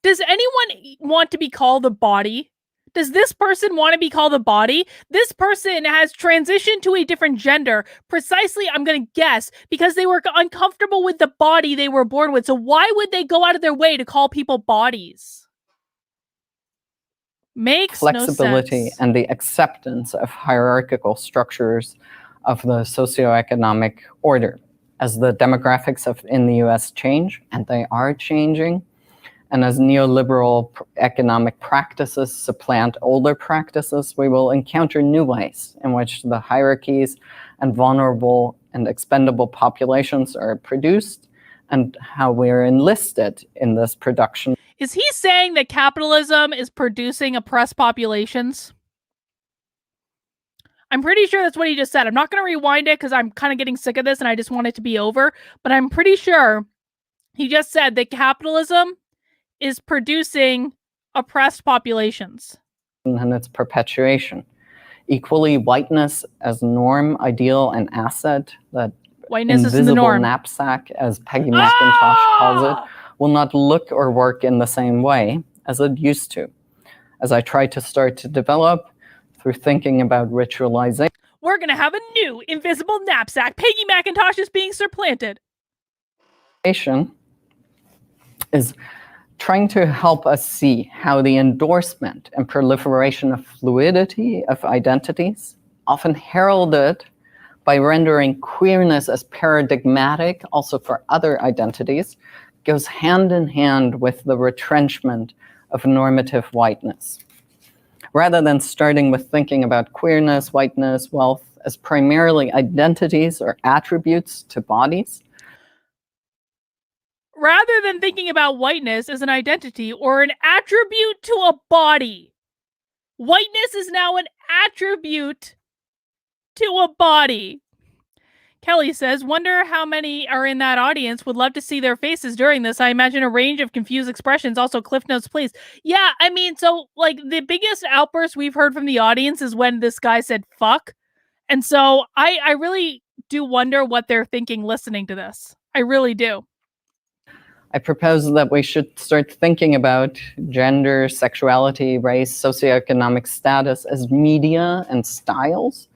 Speaker 1: Does anyone want to be called a body? Does this person want to be called a body? This person has transitioned to a different gender, precisely, I'm going to guess, because they were uncomfortable with the body they were born with. So why would they go out of their way to call people bodies? Makes
Speaker 4: flexibility
Speaker 1: no sense.
Speaker 4: And the acceptance of hierarchical structures of the socioeconomic order. As the demographics in the US change, and they are changing, and as neoliberal economic practices supplant older practices, we will encounter new ways in which the hierarchies and vulnerable and expendable populations are produced, and how we are enlisted in this production.
Speaker 1: Is he saying that capitalism is producing oppressed populations? I'm pretty sure that's what he just said. I'm not going to rewind it because I'm kind of getting sick of this and I just want it to be over. But I'm pretty sure he just said that capitalism is producing oppressed populations.
Speaker 4: And its perpetuation. Equally, whiteness as norm, ideal, and asset, that
Speaker 1: whiteness
Speaker 4: invisible
Speaker 1: is the norm.
Speaker 4: Knapsack, as Peggy McIntosh calls it, will not look or work in the same way as it used to. As I try to start to develop through thinking about ritualization.
Speaker 1: We're going to have a new invisible knapsack. Peggy McIntosh is being supplanted.
Speaker 4: Is trying to help us see how the endorsement and proliferation of fluidity of identities, often heralded by rendering queerness as paradigmatic also for other identities, goes hand in hand with the retrenchment of normative whiteness. Rather than starting with thinking about queerness, whiteness, wealth as primarily identities or attributes to bodies,
Speaker 1: rather than thinking about whiteness as an identity or an attribute to a body, whiteness is now an attribute to a body. Kelly says, wonder how many are in that audience. Would love to see their faces during this. I imagine a range of confused expressions. Also, Cliff Notes, please. Yeah, I mean, so, like, the biggest outburst we've heard from the audience is when this guy said fuck. And so I really do wonder what they're thinking listening to this. I really do.
Speaker 4: I propose that we should start thinking about gender, sexuality, race, socioeconomic status as media and styles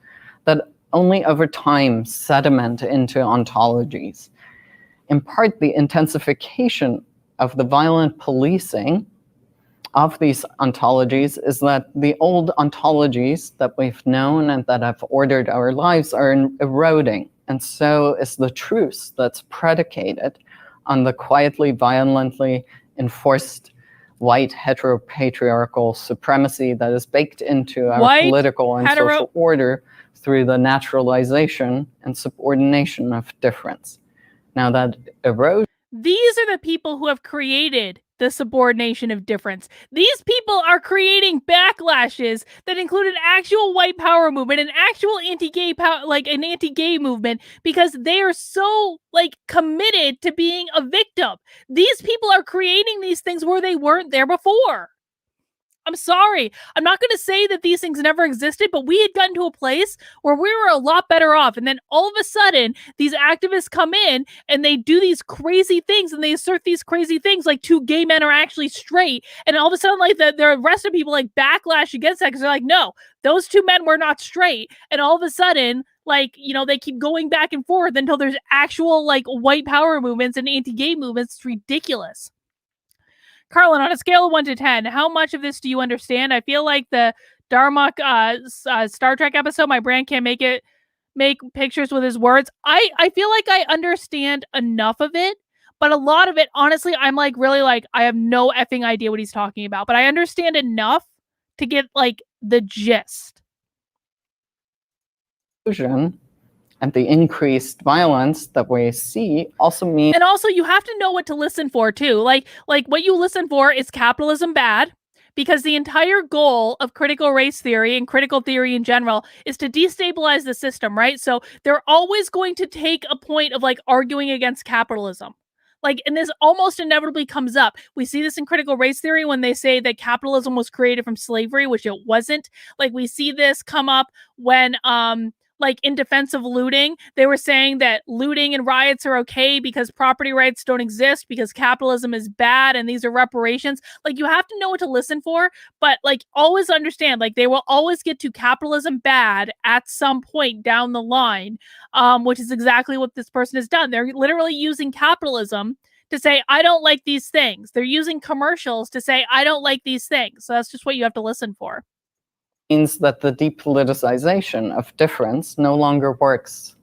Speaker 4: that only over time sediment into ontologies. In part, the intensification of the violent policing of these ontologies is that the old ontologies that we've known and that have ordered our lives are eroding. And so is the truth that's predicated on the quietly, violently enforced white heteropatriarchal supremacy that is baked into our political and social order through the naturalization and subordination of difference. Now that erodes.
Speaker 1: These are the people who have created the subordination of difference. These people are creating backlashes that include an actual white power movement, an actual anti-gay power, like an anti-gay movement, because they are so like committed to being a victim. These people are creating these things where they weren't there before. I'm sorry. I'm not going to say that these things never existed, but we had gotten to a place where we were a lot better off. And then all of a sudden, these activists come in and they do these crazy things and they assert these crazy things like two gay men are actually straight. And all of a sudden, like the rest of people like backlash against that because they're like, no, those two men were not straight. And all of a sudden, like, you know, they keep going back and forth until there's actual like white power movements and anti-gay movements. It's ridiculous. Carlin, on a scale of 1 to 10, how much of this do you understand? I feel like the Darmok Star Trek episode, my brand can't make pictures with his words. I feel like I understand enough of it, but a lot of it, honestly, I'm like really like, I have no effing idea what he's talking about, but I understand enough to get like the gist.
Speaker 4: And the increased violence that we see also means...
Speaker 1: And also, you have to know what to listen for, too. Like what you listen for is capitalism bad, because the entire goal of critical race theory and critical theory in general is to destabilize the system, right? So they're always going to take a point of, like, arguing against capitalism. Like, and this almost inevitably comes up. We see this in critical race theory when they say that capitalism was created from slavery, which it wasn't. Like, we see this come up when... like in defense of looting, they were saying that looting and riots are okay because property rights don't exist because capitalism is bad and these are reparations. Like, you have to know what to listen for, but like always understand, like they will always get to capitalism bad at some point down the line, which is exactly what this person has done. They're literally using capitalism to say, I don't like these things. They're using commercials to say, I don't like these things. So that's just what you have to listen for.
Speaker 4: Means that the depoliticization of difference no longer works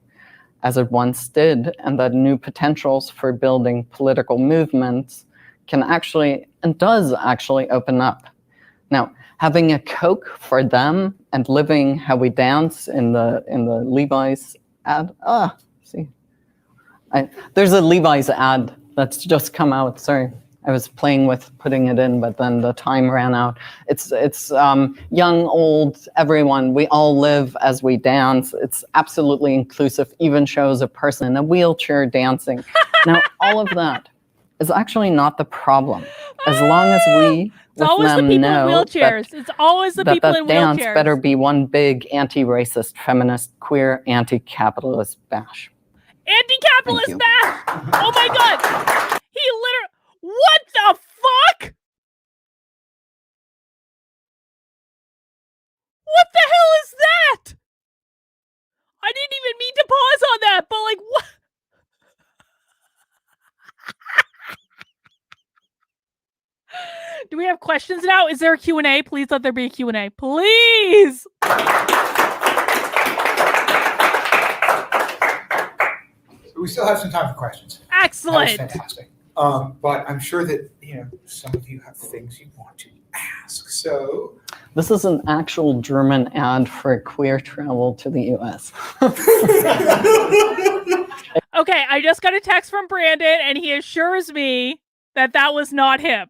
Speaker 4: as it once did, and that new potentials for building political movements can actually, and does actually, open up. Now, having a Coke for them and living how we dance in the Levi's ad. There's a Levi's ad that's just come out. Sorry. I was playing with putting it in, but then the time ran out. It's young, old, everyone. We all live as we dance. It's absolutely inclusive. Even shows a person in a wheelchair dancing. Now, all of that is actually not the problem. As long as we,
Speaker 1: it's always the people in wheelchairs. It's always the people in wheelchairs. That dance
Speaker 4: better be one big anti-racist, feminist, queer, anti-capitalist bash.
Speaker 1: Anti-capitalist bash! Oh my God! He literally... What the fuck? What the hell is that? I didn't even mean to pause on that, but like, what? Do we have questions now? Is there a Q&A? Please let there be a Q&A. Please!
Speaker 3: We still have some time for questions.
Speaker 1: Excellent.
Speaker 3: That was fantastic. But I'm sure that some of you have things you want to ask. So
Speaker 4: This is an actual German ad for queer travel to the US.
Speaker 1: Okay, I just got a text from Brandon, and he assures me that that was not him.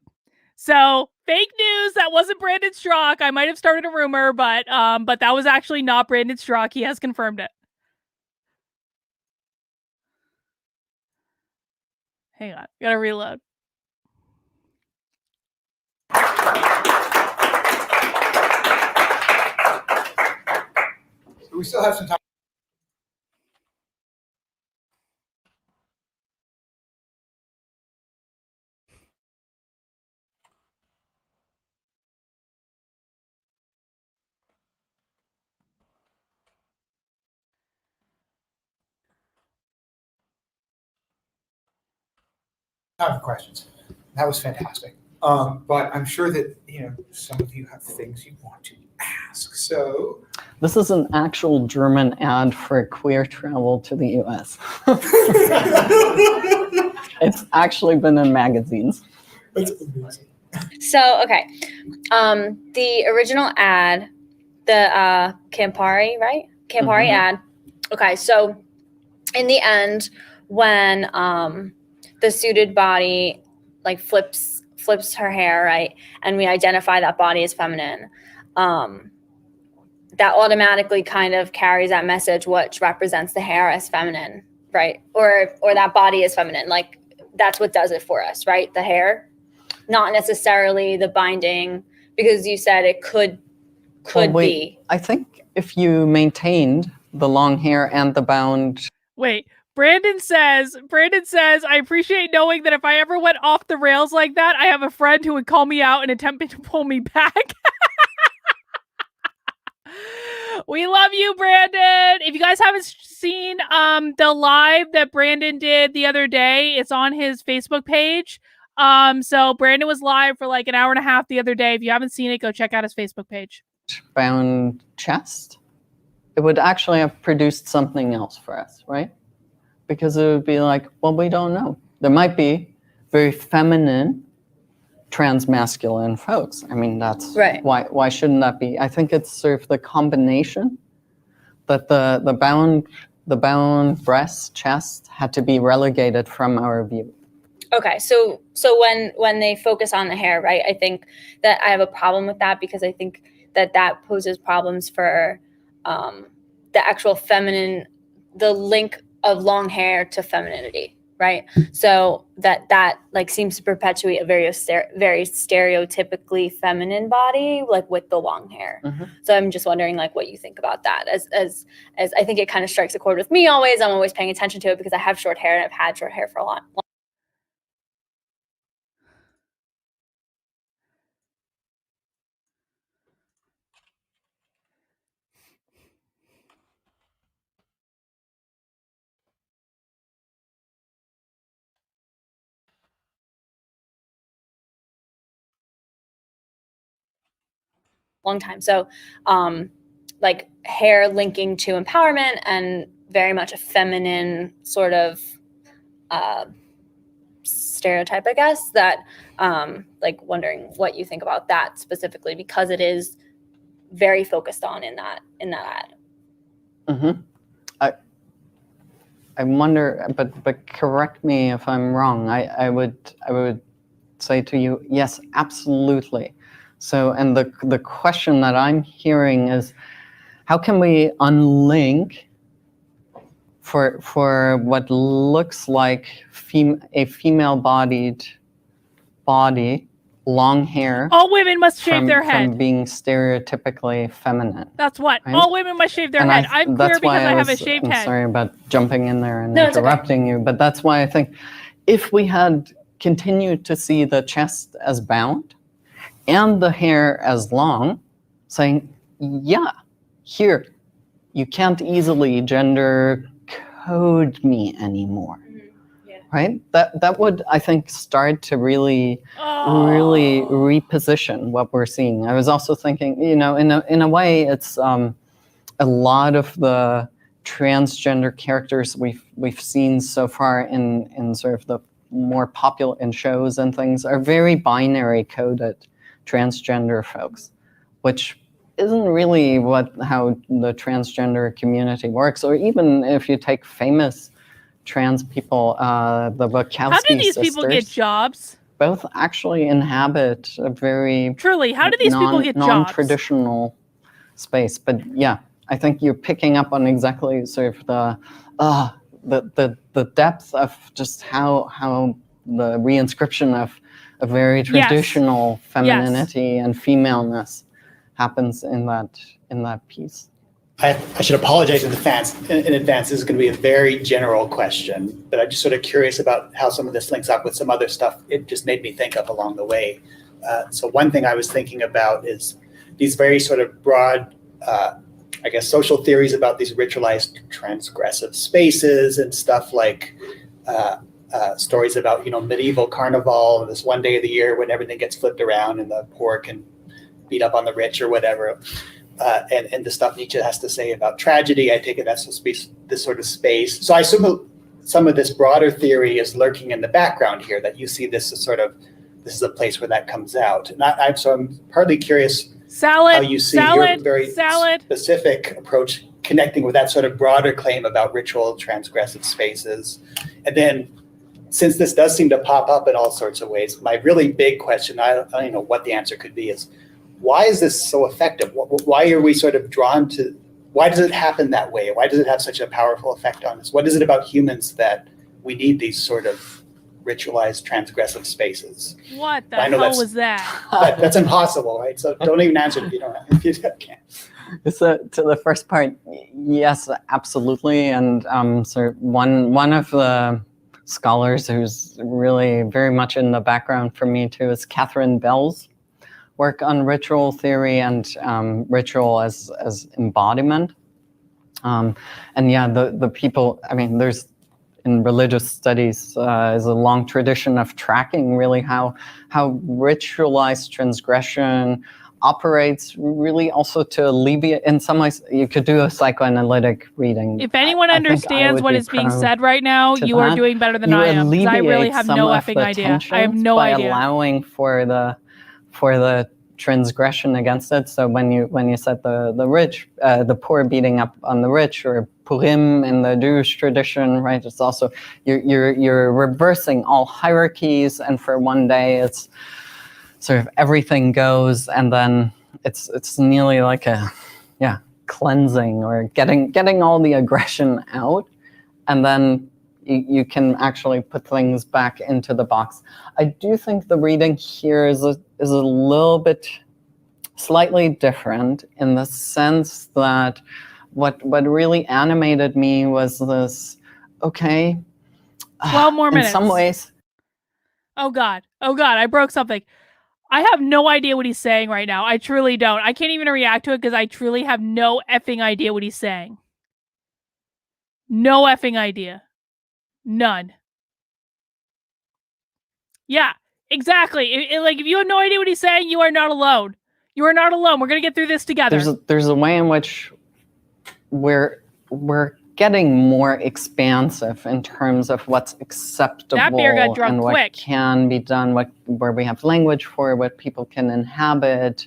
Speaker 1: So, fake news, that wasn't Brandon Strzok. I might have started a rumor, but that was actually not Brandon Strzok. He has confirmed it. Hang on, gotta reload.
Speaker 3: we still have some time. Time for questions. That was fantastic. But I'm sure that some of you have things you want to ask. So
Speaker 4: This is an actual German ad for queer travel to the US. It's actually been in magazines.
Speaker 3: that's amazing.
Speaker 9: So, okay. The original ad, the Campari, right? Campari ad. Okay, so in the end, when the suited body like flips her hair, right? And we identify that body as feminine, that automatically kind of carries that message, which represents the hair as feminine, right? Or that body is feminine. Like that's what does it for us, right? The hair, not necessarily the binding, because you said it could be.
Speaker 4: I think if you maintained the long hair and the bound.
Speaker 1: Wait, Brandon says, I appreciate knowing that if I ever went off the rails like that, I have a friend who would call me out and attempt to pull me back. We love you, Brandon. If you guys haven't seen the live that Brandon did the other day, it's on his Facebook page. So Brandon was live for like an hour and a half the other day. If you haven't seen it, go check out his Facebook page.
Speaker 4: Bound chest, it would actually have produced something else for us, right? Because it would be like, well, we don't know. There might be very feminine transmasculine folks. I mean, that's
Speaker 9: right.
Speaker 4: Why shouldn't that be? I think it's sort of the combination that the bound breast, chest had to be relegated from our view.
Speaker 9: Okay, so when they focus on the hair, right? I think that I have a problem with that because I think that poses problems for the actual feminine, the link of long hair to femininity, right? So that like seems to perpetuate a very stereotypically feminine body, like with the long hair.
Speaker 4: Mm-hmm.
Speaker 9: So I'm just wondering like what you think about that. As I think it kind of strikes a chord with me always. I'm always paying attention to it because I have short hair and I've had short hair for a long time. So like hair linking to empowerment and very much a feminine sort of stereotype, I guess, that like wondering what you think about that specifically because it is very focused on in that ad.
Speaker 4: Mm-hmm. I wonder, but correct me if I'm wrong. I would say to you, yes, absolutely. So, and the question that I'm hearing is, how can we unlink for what looks like a female-bodied body, long hair?
Speaker 1: All women must shave their head.
Speaker 4: From being stereotypically feminine.
Speaker 1: That's what.
Speaker 4: Right?
Speaker 1: All women must shave their head. I'm queer because I have a shaved head.
Speaker 4: I'm sorry about jumping in there and interrupting you, but that's why I think if we had continued to see the chest as bound and the hair as long, saying yeah, here, you can't easily gender code me anymore. Right? That would, I think, start to really reposition what we're seeing. I was also thinking, in a way, it's a lot of the transgender characters we've seen so far in sort of the more popular in shows and things are very binary coded transgender folks, which isn't really how the transgender community works. Or even if you take famous trans people, the Wachowski
Speaker 1: How do these
Speaker 4: sisters,
Speaker 1: people get jobs?
Speaker 4: both actually inhabit a very
Speaker 1: Truly, how do these people get jobs?
Speaker 4: Non-traditional space. But yeah, I think you're picking up on exactly sort of the depth of just how the reinscription of a very traditional femininity and femaleness happens in that piece.
Speaker 10: I should apologize in advance. This is going to be a very general question, but I'm just sort of curious about how some of this links up with some other stuff it just made me think of along the way. So one thing I was thinking about is these very sort of broad, I guess, social theories about these ritualized transgressive spaces and stuff like stories about, medieval carnival, this one day of the year when everything gets flipped around and the poor can beat up on the rich or whatever. And the stuff Nietzsche has to say about tragedy, I take it that's this sort of space. So I assume some of this broader theory is lurking in the background here, that you see this as sort of, this is a place where that comes out. And so I'm partly curious how you see your very specific approach connecting with that sort of broader claim about ritual transgressive spaces. And then, since this does seem to pop up in all sorts of ways, my really big question, I don't know what the answer could be, is why is this so effective? Why are we sort of drawn to, why does it happen that way? Why does it have such a powerful effect on us? What is it about humans that we need these sort of ritualized transgressive spaces?
Speaker 1: What the hell was that?
Speaker 10: That's impossible, right? So don't even answer if you don't, if you can't.
Speaker 4: So to the first part, yes, absolutely. And so one of the scholars who's really very much in the background for me too is Catherine Bell's work on ritual theory and ritual as embodiment. And yeah, the people, I mean, there's in religious studies is a long tradition of tracking really how ritualized transgression operates, really also to alleviate, in some ways, you could do a psychoanalytic reading.
Speaker 1: If anyone understands what is being said right now, you are doing better than I am, because I really have no effing idea. I have no idea.
Speaker 4: By allowing for the transgression against it. So when you said the poor beating up on the rich, or Purim in the Jewish tradition, right? It's also you're reversing all hierarchies, and for one day it's sort of everything goes, and then it's nearly like a cleansing, or getting all the aggression out, and then you can actually put things back into the box. I do think the reading here is a little bit slightly different, in the sense that what really animated me was this,
Speaker 1: 12 more minutes.
Speaker 4: In some ways.
Speaker 1: Oh God, I broke something. I have no idea what he's saying right now. I truly don't. I can't even react to it because I truly have no effing idea what he's saying. No effing idea. None. Yeah, exactly. If you have no idea what he's saying, you are not alone. You are not alone. We're going to get through this together.
Speaker 4: There's a way in which we're getting more expansive in terms of what's acceptable
Speaker 1: that beer got drunk
Speaker 4: and what
Speaker 1: quick.
Speaker 4: Can be done, where we have language for, what people can inhabit.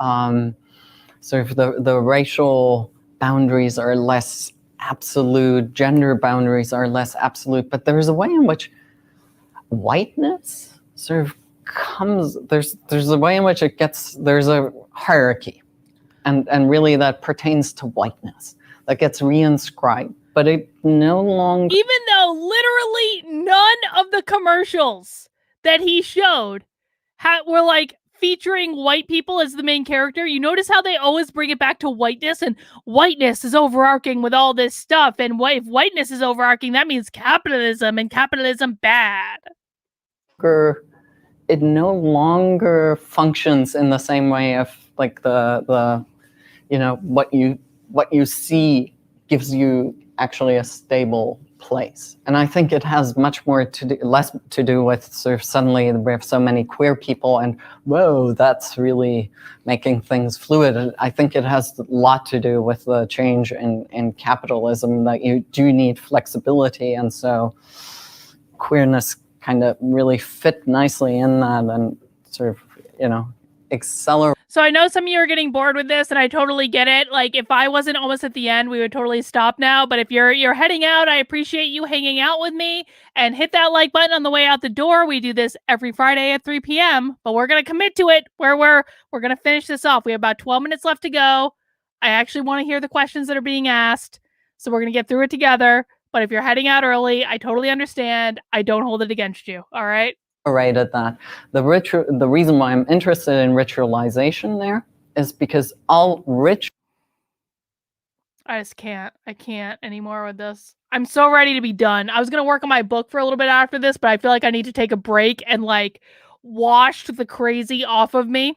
Speaker 4: Sort of the racial boundaries are less absolute, gender boundaries are less absolute, but there's a way in which whiteness sort of comes, there's a way in which there's a hierarchy, and really that pertains to whiteness, that gets reinscribed, but it no longer...
Speaker 1: Even though literally none of the commercials that he showed were like featuring white people as the main character, you notice how they always bring it back to whiteness, and whiteness is overarching with all this stuff, and if whiteness is overarching, that means capitalism, and capitalism bad.
Speaker 4: It no longer functions in the same way of like the what you see gives you actually a stable place. And I think it has much more less to do with sort of suddenly we have so many queer people and whoa, that's really making things fluid. And I think it has a lot to do with the change in capitalism, that you do need flexibility. And so queerness kind of really fit nicely in that and sort of, accelerate.
Speaker 1: So I know some of you are getting bored with this, and I totally get it. Like, if I wasn't almost at the end, we would totally stop now. But if you're heading out, I appreciate you hanging out with me, and hit that like button on the way out the door. We do this every Friday at 3 p.m., but we're gonna commit to it. Where we're gonna finish this off. We have about 12 minutes left to go. I actually want to hear the questions that are being asked, so we're gonna get through it together. But if you're heading out early, I totally understand. I don't hold it against you. All right.
Speaker 4: Right at that. The reason why I'm interested in ritualization there is because all
Speaker 1: I just can't. I can't anymore with this. I'm so ready to be done. I was going to work on my book for a little bit after this, but I feel like I need to take a break and like wash the crazy off of me.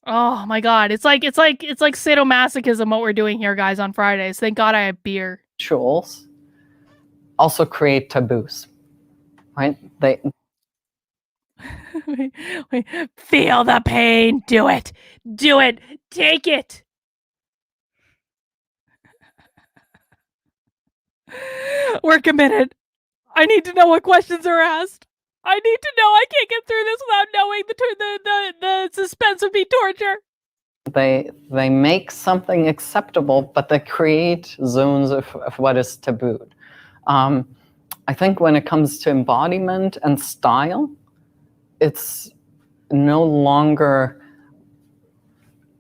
Speaker 1: Oh my God. It's like sadomasochism what we're doing here, guys, on Fridays. Thank God I have beer.
Speaker 4: Rituals also create taboos. Right?
Speaker 1: Wait, feel the pain. Do it. Do it. Take it. We're committed. I need to know what questions are asked. I need to know. I can't get through this without knowing the suspense would be torture.
Speaker 4: They make something acceptable, but they create zones of what is tabooed. I think when it comes to embodiment and style, it's no longer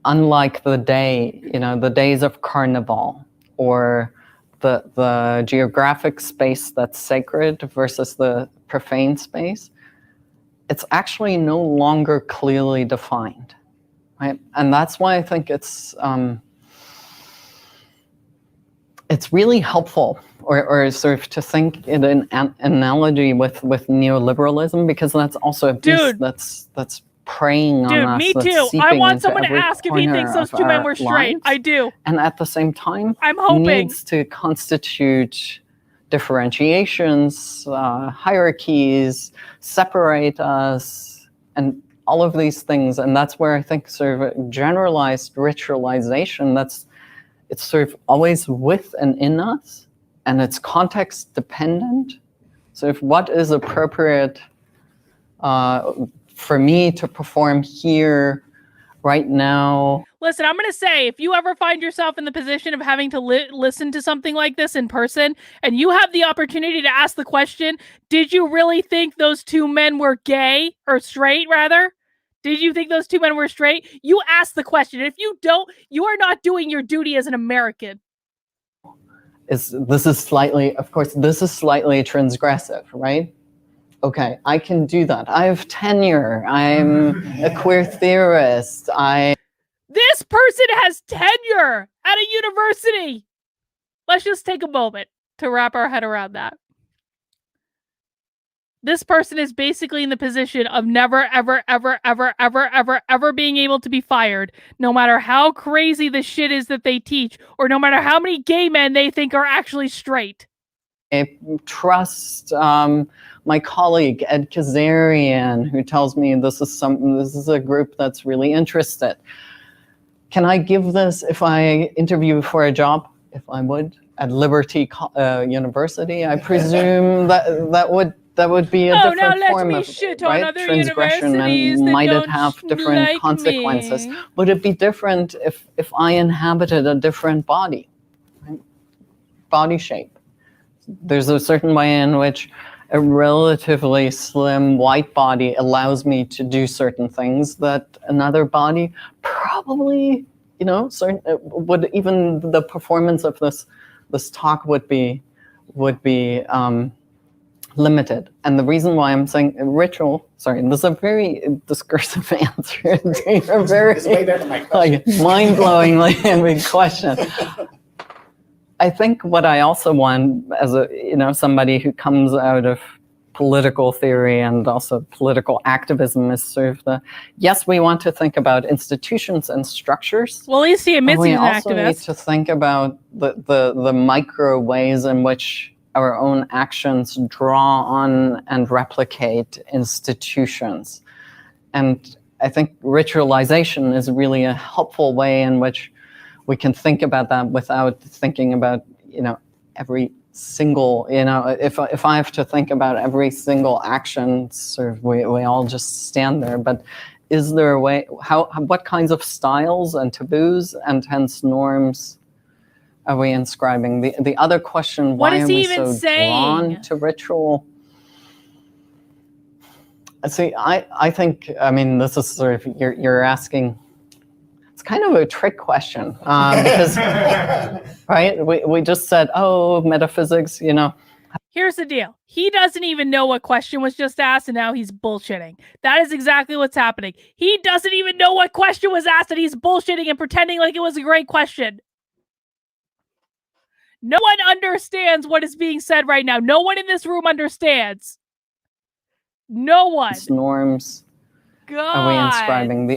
Speaker 4: unlike the days of carnival, or the geographic space that's sacred versus the profane space. It's actually no longer clearly defined, right? And that's why I think it's really helpful, or sort of to think in an analogy with neoliberalism, because that's also a beast that's preying on us.
Speaker 1: Dude, me too. I want someone to ask if he thinks those two men were straight. I do.
Speaker 4: And at the same time,
Speaker 1: I'm hoping
Speaker 4: needs to constitute differentiations, hierarchies, separate us, and all of these things. And that's where I think sort of generalized ritualization, it's sort of always with and in us, and it's context dependent. So if what is appropriate for me to perform here, right now.
Speaker 1: Listen, I'm going to say, if you ever find yourself in the position of having to listen to something like this in person, and you have the opportunity to ask the question, did you really think those two men were gay, or straight rather? Did you think those two men were straight? You ask the question. If you don't, you are not doing your duty as an American.
Speaker 4: This is slightly transgressive, right? Okay, I can do that. I have tenure. I'm a queer theorist.
Speaker 1: This person has tenure at a university. Let's just take a moment to wrap our head around that. This person is basically in the position of never, ever, ever, ever, ever, ever, ever being able to be fired, no matter how crazy the shit is that they teach, or no matter how many gay men they think are actually straight.
Speaker 4: I trust my colleague Ed Kazarian, who tells me this is a group that's really interested. Can I give this if I interview for a job? If I would at Liberty University, I presume that would be a different form of transgression, and might it have different consequences? Would it be different if I inhabited a different body, right? Body shape? There's a certain way in which a relatively slim white body allows me to do certain things that another body probably, would, even the performance of this talk would be limited. And the reason why I'm saying this is a very discursive answer to a very mind-blowingly big question. I think what I also want as somebody who comes out of political theory and also political activism is sort of yes, we want to think about institutions and structures.
Speaker 1: Well, at least he admits he's an activist.
Speaker 4: We also need to think about the micro ways in which our own actions draw on and replicate institutions. And I think ritualization is really a helpful way in which we can think about that without thinking about, every single, if I have to think about every single action, sort of we all just stand there. But is there a way, what kinds of styles and taboos and hence norms are we inscribing? The other question, why are we so drawn to ritual? See, I think, this is sort of, you're asking, it's kind of a trick question, because, right, we just said, metaphysics,
Speaker 1: Here's the deal. He doesn't even know what question was just asked, and now he's bullshitting. That is exactly what's happening. He doesn't even know what question was asked, and he's bullshitting and pretending like it was a great question. No one understands what is being said right now. No one in this room understands. No one.
Speaker 4: Norms.
Speaker 1: God.
Speaker 4: Are we inscribing?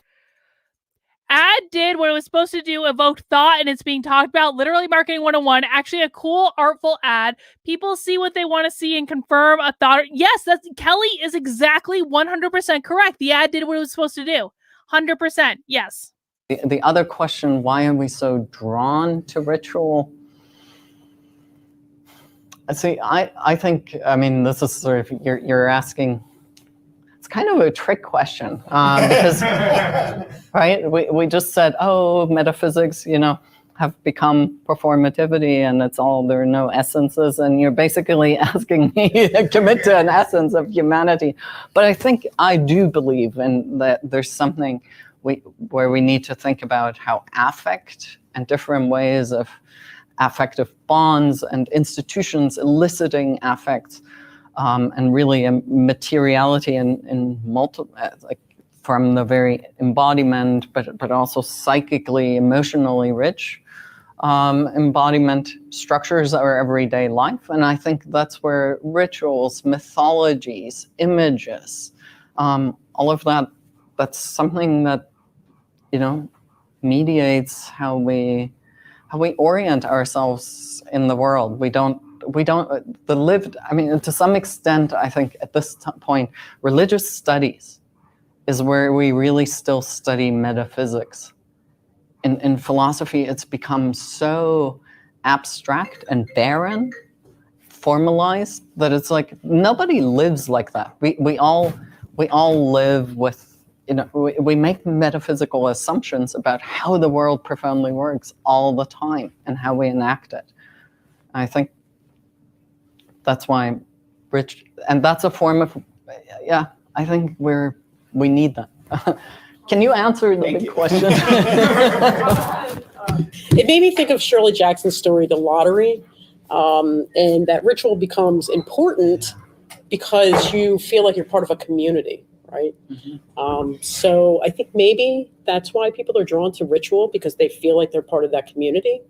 Speaker 1: Ad did what it was supposed to do, evoke thought, and it's being talked about. Literally Marketing 101. Actually, a cool, artful ad. People see what they want to see and confirm a thought. Yes, Kelly is exactly 100% correct. The ad did what it was supposed to do. 100%. Yes.
Speaker 4: The other question, why are we so drawn to ritual? See, I think, this is sort of, you're asking, it's kind of a trick question, because, right, we just said, metaphysics, have become performativity and there are no essences, and you're basically asking me to commit to an essence of humanity. But I do believe in that there's something where we need to think about how affect and different ways of affective bonds and institutions eliciting affects, and really materiality in multiple, like from the very embodiment, but also psychically, emotionally rich embodiment structures our everyday life. And I think that's where rituals, mythologies, images, all of that's something that, mediates how we orient ourselves in the world. To some extent, I think at this point, religious studies is where we really still study metaphysics. In philosophy, it's become so abstract and barren, formalized, that it's like nobody lives like that. We all live with, we make metaphysical assumptions about how the world profoundly works all the time and how we enact it. I think that's why and that's a form of, I think we need that. Can you answer the big question?
Speaker 11: It made me think of Shirley Jackson's story, The Lottery, and that ritual becomes important because you feel like you're part of a community, right? Mm-hmm. So I think maybe that's why people are drawn to ritual, because they feel like they're part of that community.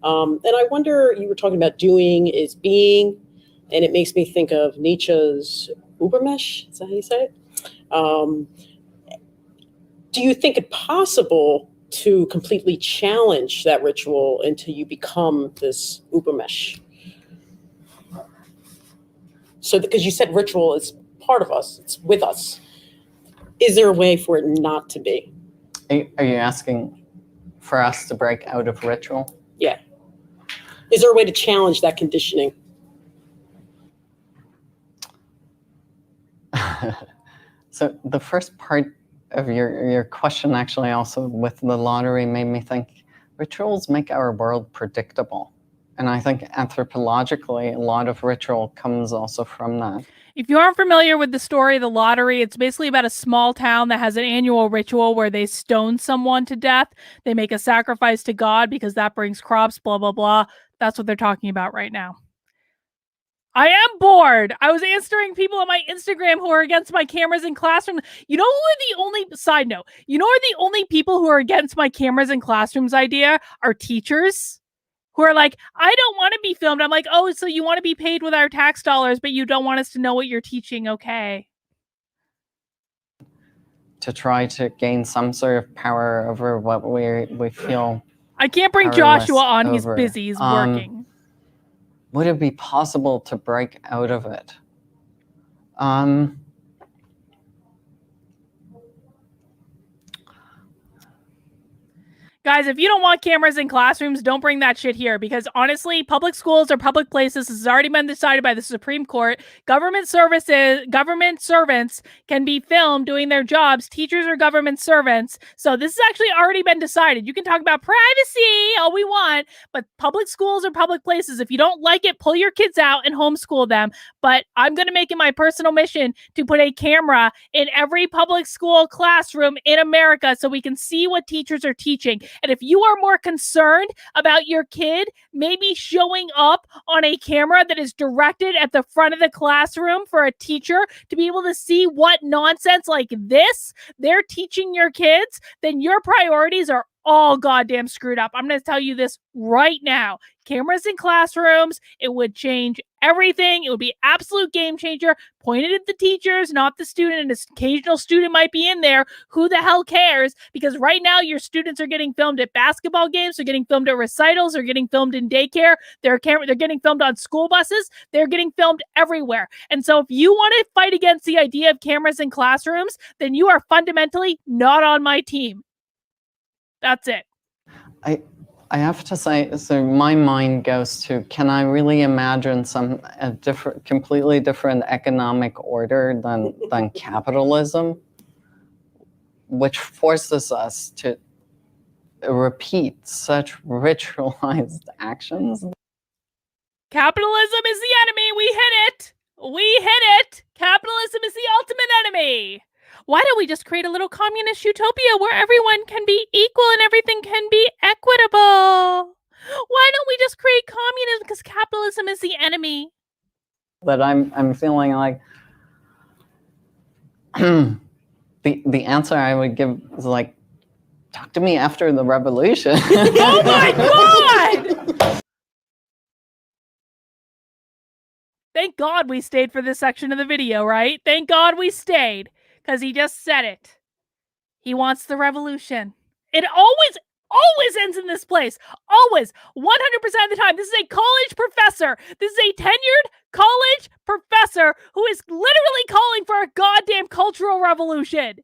Speaker 11: And I wonder, you were talking about doing is being, and it makes me think of Nietzsche's Übermensch. Is that how you say it? Do you think it possible to completely challenge that ritual until you become this Übermensch? So, because you said ritual is part of us, it's with us. Is there a way for it not to be?
Speaker 4: Are you asking for us to break out of ritual?
Speaker 11: Yeah. Is there a way to challenge that conditioning?
Speaker 4: So the first part of your question actually also with the lottery made me think rituals make our world predictable. And I think anthropologically, a lot of ritual comes also from that.
Speaker 1: If you aren't familiar with the story of the lottery, it's basically about a small town that has an annual ritual where they stone someone to death. They make a sacrifice to God because that brings crops, blah, blah, blah. That's what they're talking about right now. I am bored. I was answering people on my Instagram who are against my cameras in classrooms. You know who are the only, side note, you know who are the only people who are against my cameras in classrooms idea are teachers who are like, I don't want to be filmed. I'm like, oh, so you want to be paid with our tax dollars, but you don't want us to know what you're teaching. Okay.
Speaker 4: To try to gain some sort of power over what we feel.
Speaker 1: I can't bring
Speaker 4: powerless
Speaker 1: Joshua on. He's
Speaker 4: over.
Speaker 1: busy. He's working.
Speaker 4: Would it be possible to break out of it?
Speaker 1: Guys, if you don't want cameras in classrooms, don't bring that shit here, because honestly, public schools are public places. This has already been decided by the Supreme Court. Government servants can be filmed doing their jobs. Teachers are government servants. So this has actually already been decided. You can talk about privacy all we want, but public schools are public places. If you don't like it, pull your kids out and homeschool them. But I'm going to make it my personal mission to put a camera in every public school classroom in America so we can see what teachers are teaching. And if you are more concerned about your kid maybe showing up on a camera that is directed at the front of the classroom for a teacher to be able to see what nonsense like this they're teaching your kids, then your priorities are all goddamn screwed up. I'm going to tell you this right now. Cameras in classrooms, it would change everything. It would be absolute game changer. Pointed at the teachers, not the student. And an occasional student might be in there. Who the hell cares? Because right now your students are getting filmed at basketball games. They're getting filmed at recitals. They're getting filmed in daycare. They're getting filmed on school buses. They're getting filmed everywhere. And so if you want to fight against the idea of cameras in classrooms, then you are fundamentally not on my team. That's it.
Speaker 4: I have to say, so my mind goes to, can I really imagine completely different economic order than capitalism, which forces us to repeat such ritualized actions?
Speaker 1: Capitalism is the enemy. We hit it. We hit it. Capitalism is the ultimate enemy. Why don't we just create a little communist utopia where everyone can be equal and everything can be equitable? Why don't we just create communism? Because capitalism is the enemy.
Speaker 4: But I'm feeling like the answer I would give is like, talk to me after the revolution.
Speaker 1: Oh my God! Thank God we stayed for this section of the video, right? Thank God we stayed. Because he just said it. He wants the revolution. It always ends in this place. Always. 100% of the time. This is a college professor. This is a tenured college professor who is literally calling for a goddamn cultural revolution.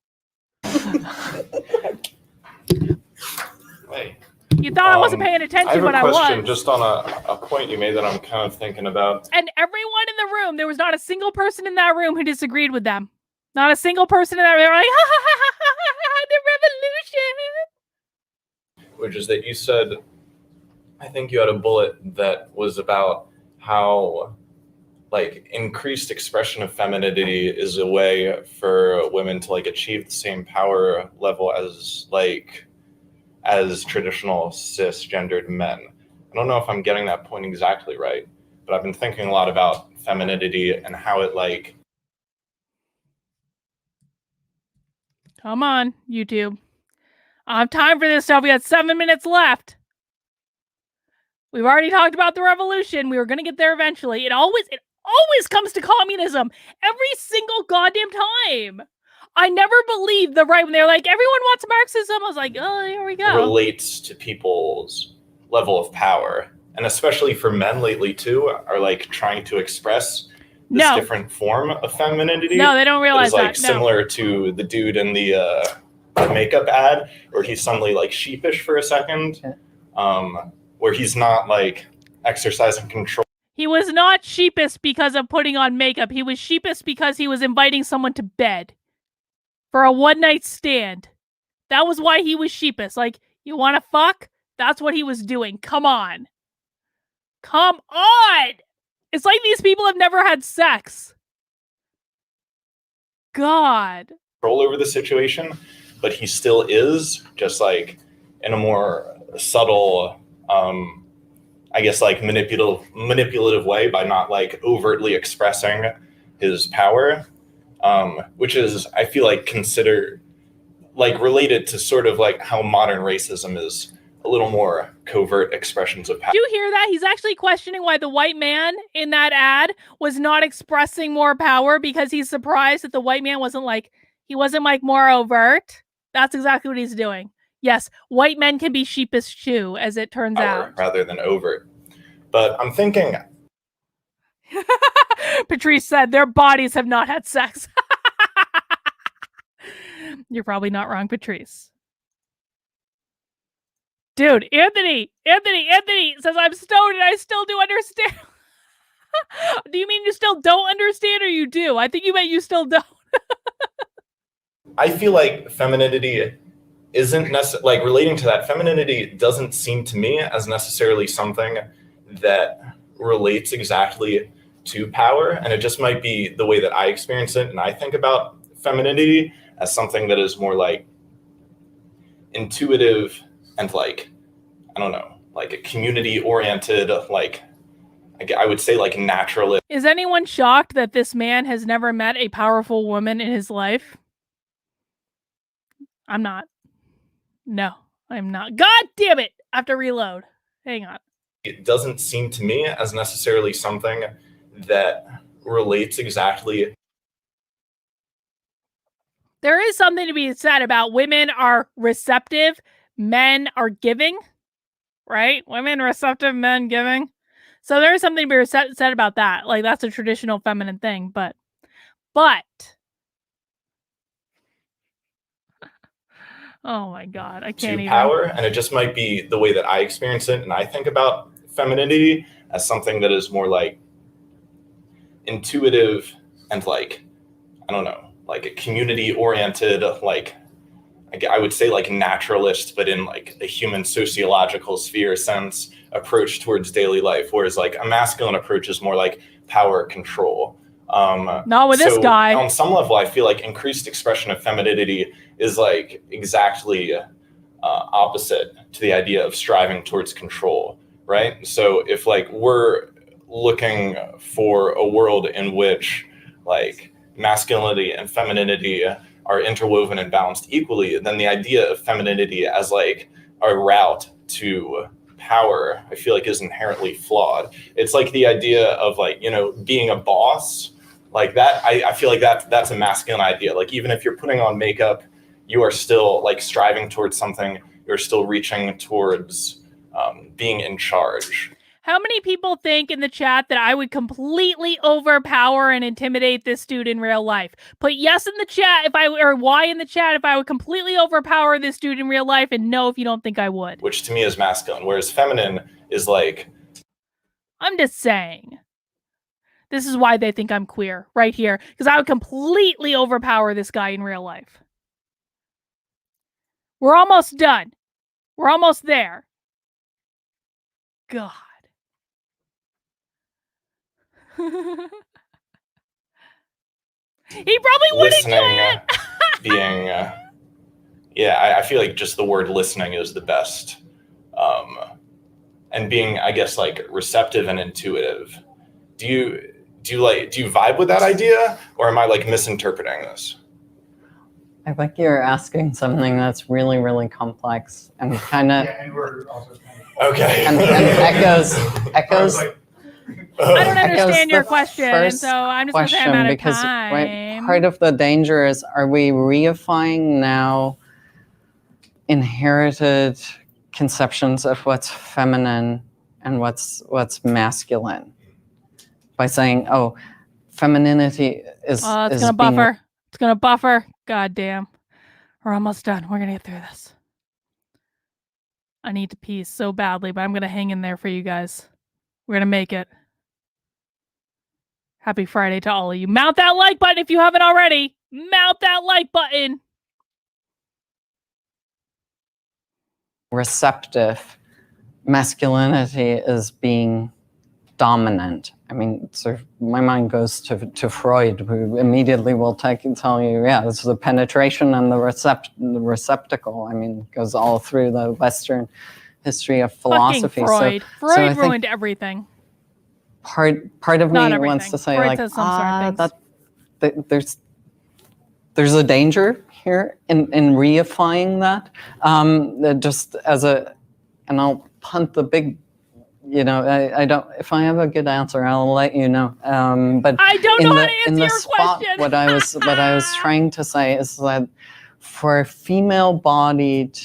Speaker 12: Hey.
Speaker 1: You thought I wasn't paying attention, but I was.
Speaker 12: I have a question just on a point you made that I'm kind of thinking about.
Speaker 1: And everyone in the room, there was not a single person in that room who disagreed with them. Not a single person in that room. They were like, ha, ha, ha, ha, ha, ha, the revolution.
Speaker 12: Which is that you said, I think you had a bullet that was about how like increased expression of femininity is a way for women to like achieve the same power level as traditional cisgendered men. I don't know if I'm getting that point exactly right, but I've been thinking a lot about femininity and how it like.
Speaker 1: Come on, YouTube. I have time for this stuff. We got 7 minutes left. We've already talked about the revolution. We were going to get there eventually. It always comes to communism. Every single goddamn time. I never believed the right when they're like, everyone wants Marxism. I was like, oh, here we go.
Speaker 12: Relates to people's level of power. And especially for men lately too, are like trying to express this different form of femininity.
Speaker 1: No, they don't realize
Speaker 12: that.
Speaker 1: It's
Speaker 12: like similar to the dude in the makeup ad, where he's suddenly like sheepish for a second, where he's not like exercising control.
Speaker 1: He was not sheepish because of putting on makeup. He was sheepish because he was inviting someone to bed for a one-night stand. That was why he was sheepish. Like, you want to fuck? That's what he was doing. Come on. Come on! It's like these people have never had sex. God.
Speaker 12: Control over the situation, but he still is, just like in a more subtle, I guess like manipulative way, by not like overtly expressing his power, which is, I feel like, considered like related to sort of like how modern racism is a little more covert expressions of power.
Speaker 1: Did you hear that? He's actually questioning why the white man in that ad was not expressing more power because he's surprised that the white man wasn't like more overt. That's exactly what he's doing. Yes, white men can be sheepish too, as it turns out.
Speaker 12: Rather than overt. But I'm thinking...
Speaker 1: Patrice said their bodies have not had sex. You're probably not wrong, Patrice. Dude, Anthony says I'm stoned and I still do understand. Do you mean you still don't understand or you do? I think you meant you still don't.
Speaker 12: I feel like femininity isn't necessarily, like relating to that, femininity doesn't seem to me as necessarily something that relates exactly to power. And it just might be the way that I experience it. And I think about femininity as something that is more like intuitive and like, I don't know, like a community oriented, like I would say like naturalist.
Speaker 1: Is anyone shocked that this man has never met a powerful woman in his life? I'm not. No, I'm not. God damn it! I have to reload. Hang on.
Speaker 12: It doesn't seem to me as necessarily something that relates exactly.
Speaker 1: There is something to be said about women are receptive, men are giving, right? Women receptive, men giving. So there is something to be said about that. Like that's a traditional feminine thing, but oh my God, I can't even.
Speaker 12: Power, and it just might be the way that I experience it. And I think about femininity as something that is more like intuitive and like, I don't know, like a community oriented, like I would say like naturalist, but in like a human sociological sphere sense approach towards daily life. Whereas like a masculine approach is more like power control.
Speaker 1: Not with this guy.
Speaker 12: On some level, I feel like increased expression of femininity is like exactly opposite to the idea of striving towards control, right? So if like we're looking for a world in which like masculinity and femininity are interwoven and balanced equally, then the idea of femininity as like a route to power, I feel like is inherently flawed. It's like the idea of like, you know, being a boss, like that, I feel like that's a masculine idea. Like even if you're putting on makeup, you are still like striving towards something, you're still reaching towards being in charge.
Speaker 1: How many people think in the chat that I would completely overpower and intimidate this dude in real life? Put yes in the chat or Y in the chat if I would completely overpower this dude in real life, and no if you don't think I would.
Speaker 12: Which to me is masculine, whereas feminine is like...
Speaker 1: I'm just saying. This is why they think I'm queer, right here. Because I would completely overpower this guy in real life. We're almost done. We're almost there. God. He probably wouldn't do it.
Speaker 12: Being, I feel like just the word listening is the best. And being, I guess, like receptive and intuitive. Do you vibe with that idea, or am I like misinterpreting this?
Speaker 4: I think you're asking something that's really, really complex and kind of.
Speaker 3: Yeah, and we're also
Speaker 12: okay.
Speaker 4: And echoes.
Speaker 1: I don't understand your question, and so I'm just going to say I'm out of time.
Speaker 4: Right, part of the danger is, are we reifying now inherited conceptions of what's feminine and what's masculine by saying, oh, femininity is
Speaker 1: it's going to buffer. It's going to buffer. God damn. We're almost done. We're going to get through this. I need to pee so badly, but I'm going to hang in there for you guys. We're going to make it. Happy Friday to all of you. Mount that like button if you haven't already. Mount that like button.
Speaker 4: Receptive. Masculinity is being dominant. I mean, sort of, my mind goes to Freud, who immediately will tell you, yeah, it's the penetration and the receptacle. I mean, it goes all through the Western history of philosophy.
Speaker 1: Fucking Freud. Freud ruined everything.
Speaker 4: Part of me wants to say,
Speaker 1: Freud
Speaker 4: like, there's a danger here in reifying that, just as a I'll punt the big, I don't, if I have a good answer, I'll let you know. But
Speaker 1: I don't know how to
Speaker 4: in
Speaker 1: answer
Speaker 4: the
Speaker 1: your
Speaker 4: spot,
Speaker 1: question.
Speaker 4: what I was trying to say is that for female-bodied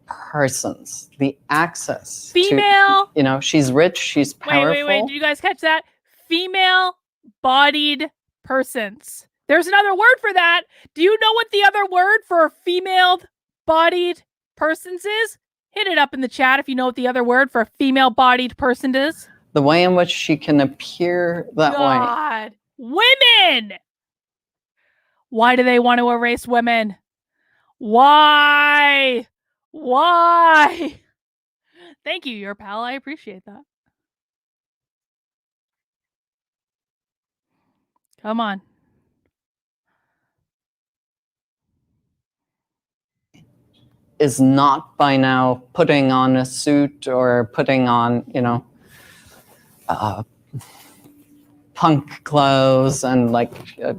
Speaker 4: persons, the access
Speaker 1: Female.
Speaker 4: to, she's rich, she's powerful.
Speaker 1: Wait. Did you guys catch that? Female-bodied persons. There's another word for that. Do you know what the other word for female-bodied persons is? Hit it up in the chat if you know what the other word for a female-bodied person is.
Speaker 4: The way in which she can appear that way.
Speaker 1: God. Women! Why do they want to erase women? Why? Thank you, your pal. I appreciate that. Come on.
Speaker 4: Is not by now putting on a suit or putting on, punk clothes and like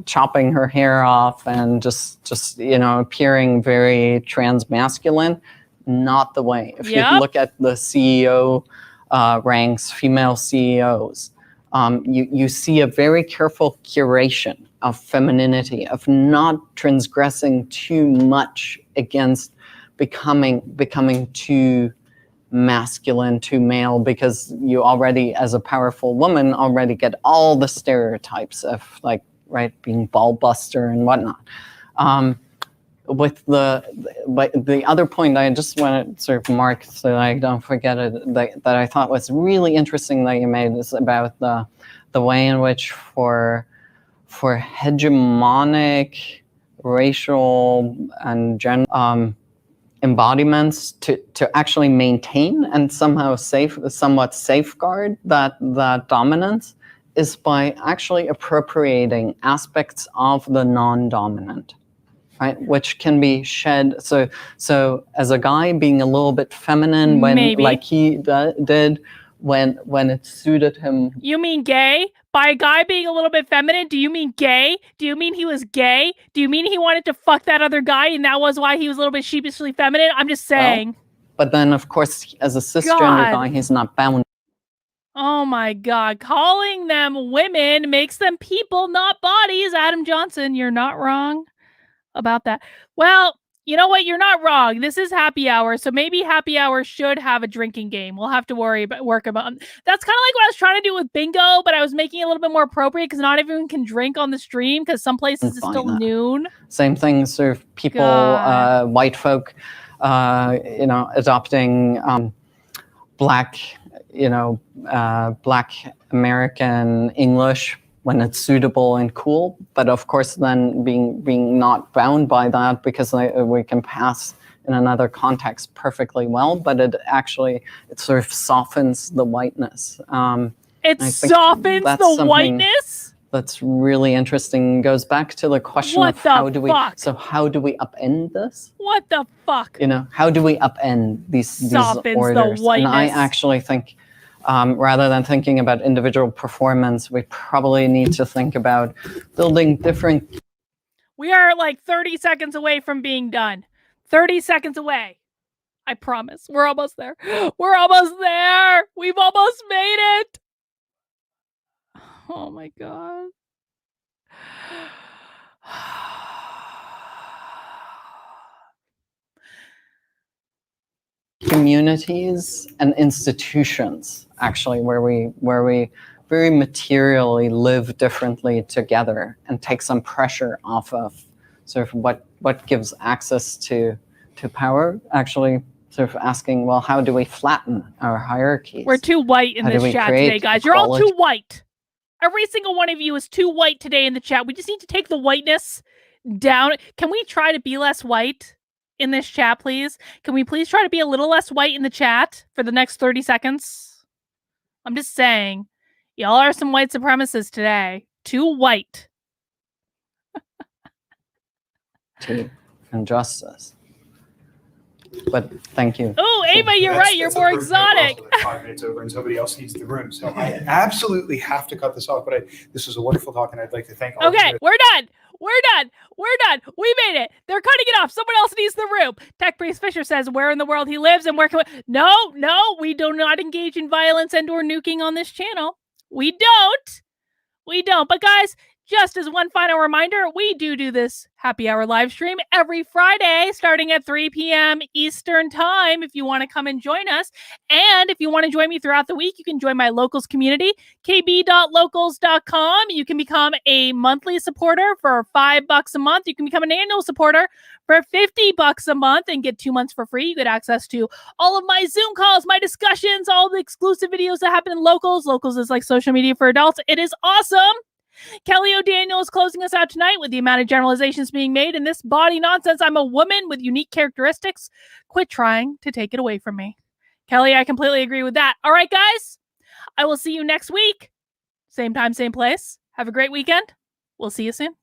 Speaker 4: chopping her hair off and just appearing very transmasculine. Not the way. If you look at the CEO ranks, female CEOs, you see a very careful curation of femininity, of not transgressing too much against becoming too masculine, too male, because you already, as a powerful woman, already get all the stereotypes of being ball buster and whatnot. With the other point I just want to sort of mark so that I don't forget it, that I thought was really interesting that you made, is about the way in which for hegemonic racial and gender embodiments to actually maintain and somehow somewhat safeguard that dominance is by actually appropriating aspects of the non-dominant, right? Which can be shed. So as a guy being a little bit feminine like he did when it suited him.
Speaker 1: You mean gay? By a guy being a little bit feminine, do you mean gay? Do you mean he was gay? Do you mean he wanted to fuck that other guy and that was why he was a little bit sheepishly feminine? I'm just saying.
Speaker 4: Well, but then, of course, as a cisgender guy, he's not bound.
Speaker 1: Oh my God. Calling them women makes them people, not bodies. Adam Johnson, you're not wrong about that. Well, you know what? You're not wrong. This is happy hour, so maybe happy hour should have a drinking game. We'll have to work about. That's kind of like what I was trying to do with bingo, but I was making it a little bit more appropriate because not everyone can drink on the stream because some places it's still noon.
Speaker 4: Same thing, sort of people, white folk, adopting black American English when it's suitable and cool, but of course then being not bound by that because we can pass in another context perfectly well, but it sort of softens the whiteness.
Speaker 1: It softens the whiteness?
Speaker 4: That's really interesting. Goes back to the question of how do we upend this?
Speaker 1: What the fuck?
Speaker 4: How do we upend these orders?
Speaker 1: The whiteness.
Speaker 4: And I actually think rather than thinking about individual performance, we probably need to think about building different.
Speaker 1: We are like 30 seconds away from being done. 30 seconds away. I promise. We're almost there. We're almost there. We've almost made it. Oh my God.
Speaker 4: Communities and institutions, actually, where we very materially live differently together and take some pressure off of sort of what gives access to power, actually sort of asking, well, how do we flatten our hierarchies?
Speaker 1: We're too white in this chat today, guys. You're all too white. Every single one of you is too white today in the chat. We just need to take the whiteness down. Can we try to be less white in this chat, please? Can we please try to be a little less white in the chat for the next 30 seconds? I'm just saying, y'all are some white supremacists today. Too white.
Speaker 4: To injustice. But thank you.
Speaker 1: Oh, Ava, you're right. You're more exotic.
Speaker 3: 5 minutes over and somebody else needs the room. So I absolutely have to cut this off, but this was a wonderful talk and I'd like to thank all of you.
Speaker 1: Okay, we're done. We're done. We made it. They're cutting it off. Someone else needs the room. Tech Priest Fisher says where in the world he lives and where can we... No, we do not engage in violence and or nuking on this channel. We don't. But guys, just as one final reminder, we do this happy hour live stream every Friday starting at 3 p.m. Eastern time if you want to come and join us. And if you want to join me throughout the week, you can join my locals community, kb.locals.com. You can become a monthly supporter for $5 a month. You can become an annual supporter for $50 a month and get 2 months for free. You get access to all of my Zoom calls, my discussions, all the exclusive videos that happen in Locals. Locals is like social media for adults. It is awesome. Kelly O'Daniel is closing us out tonight with the amount of generalizations being made in this body nonsense. I'm a woman with unique characteristics. Quit trying to take it away from me. Kelly, I completely agree with that. All right, guys, I will see you next week. Same time, same place. Have a great weekend. We'll see you soon.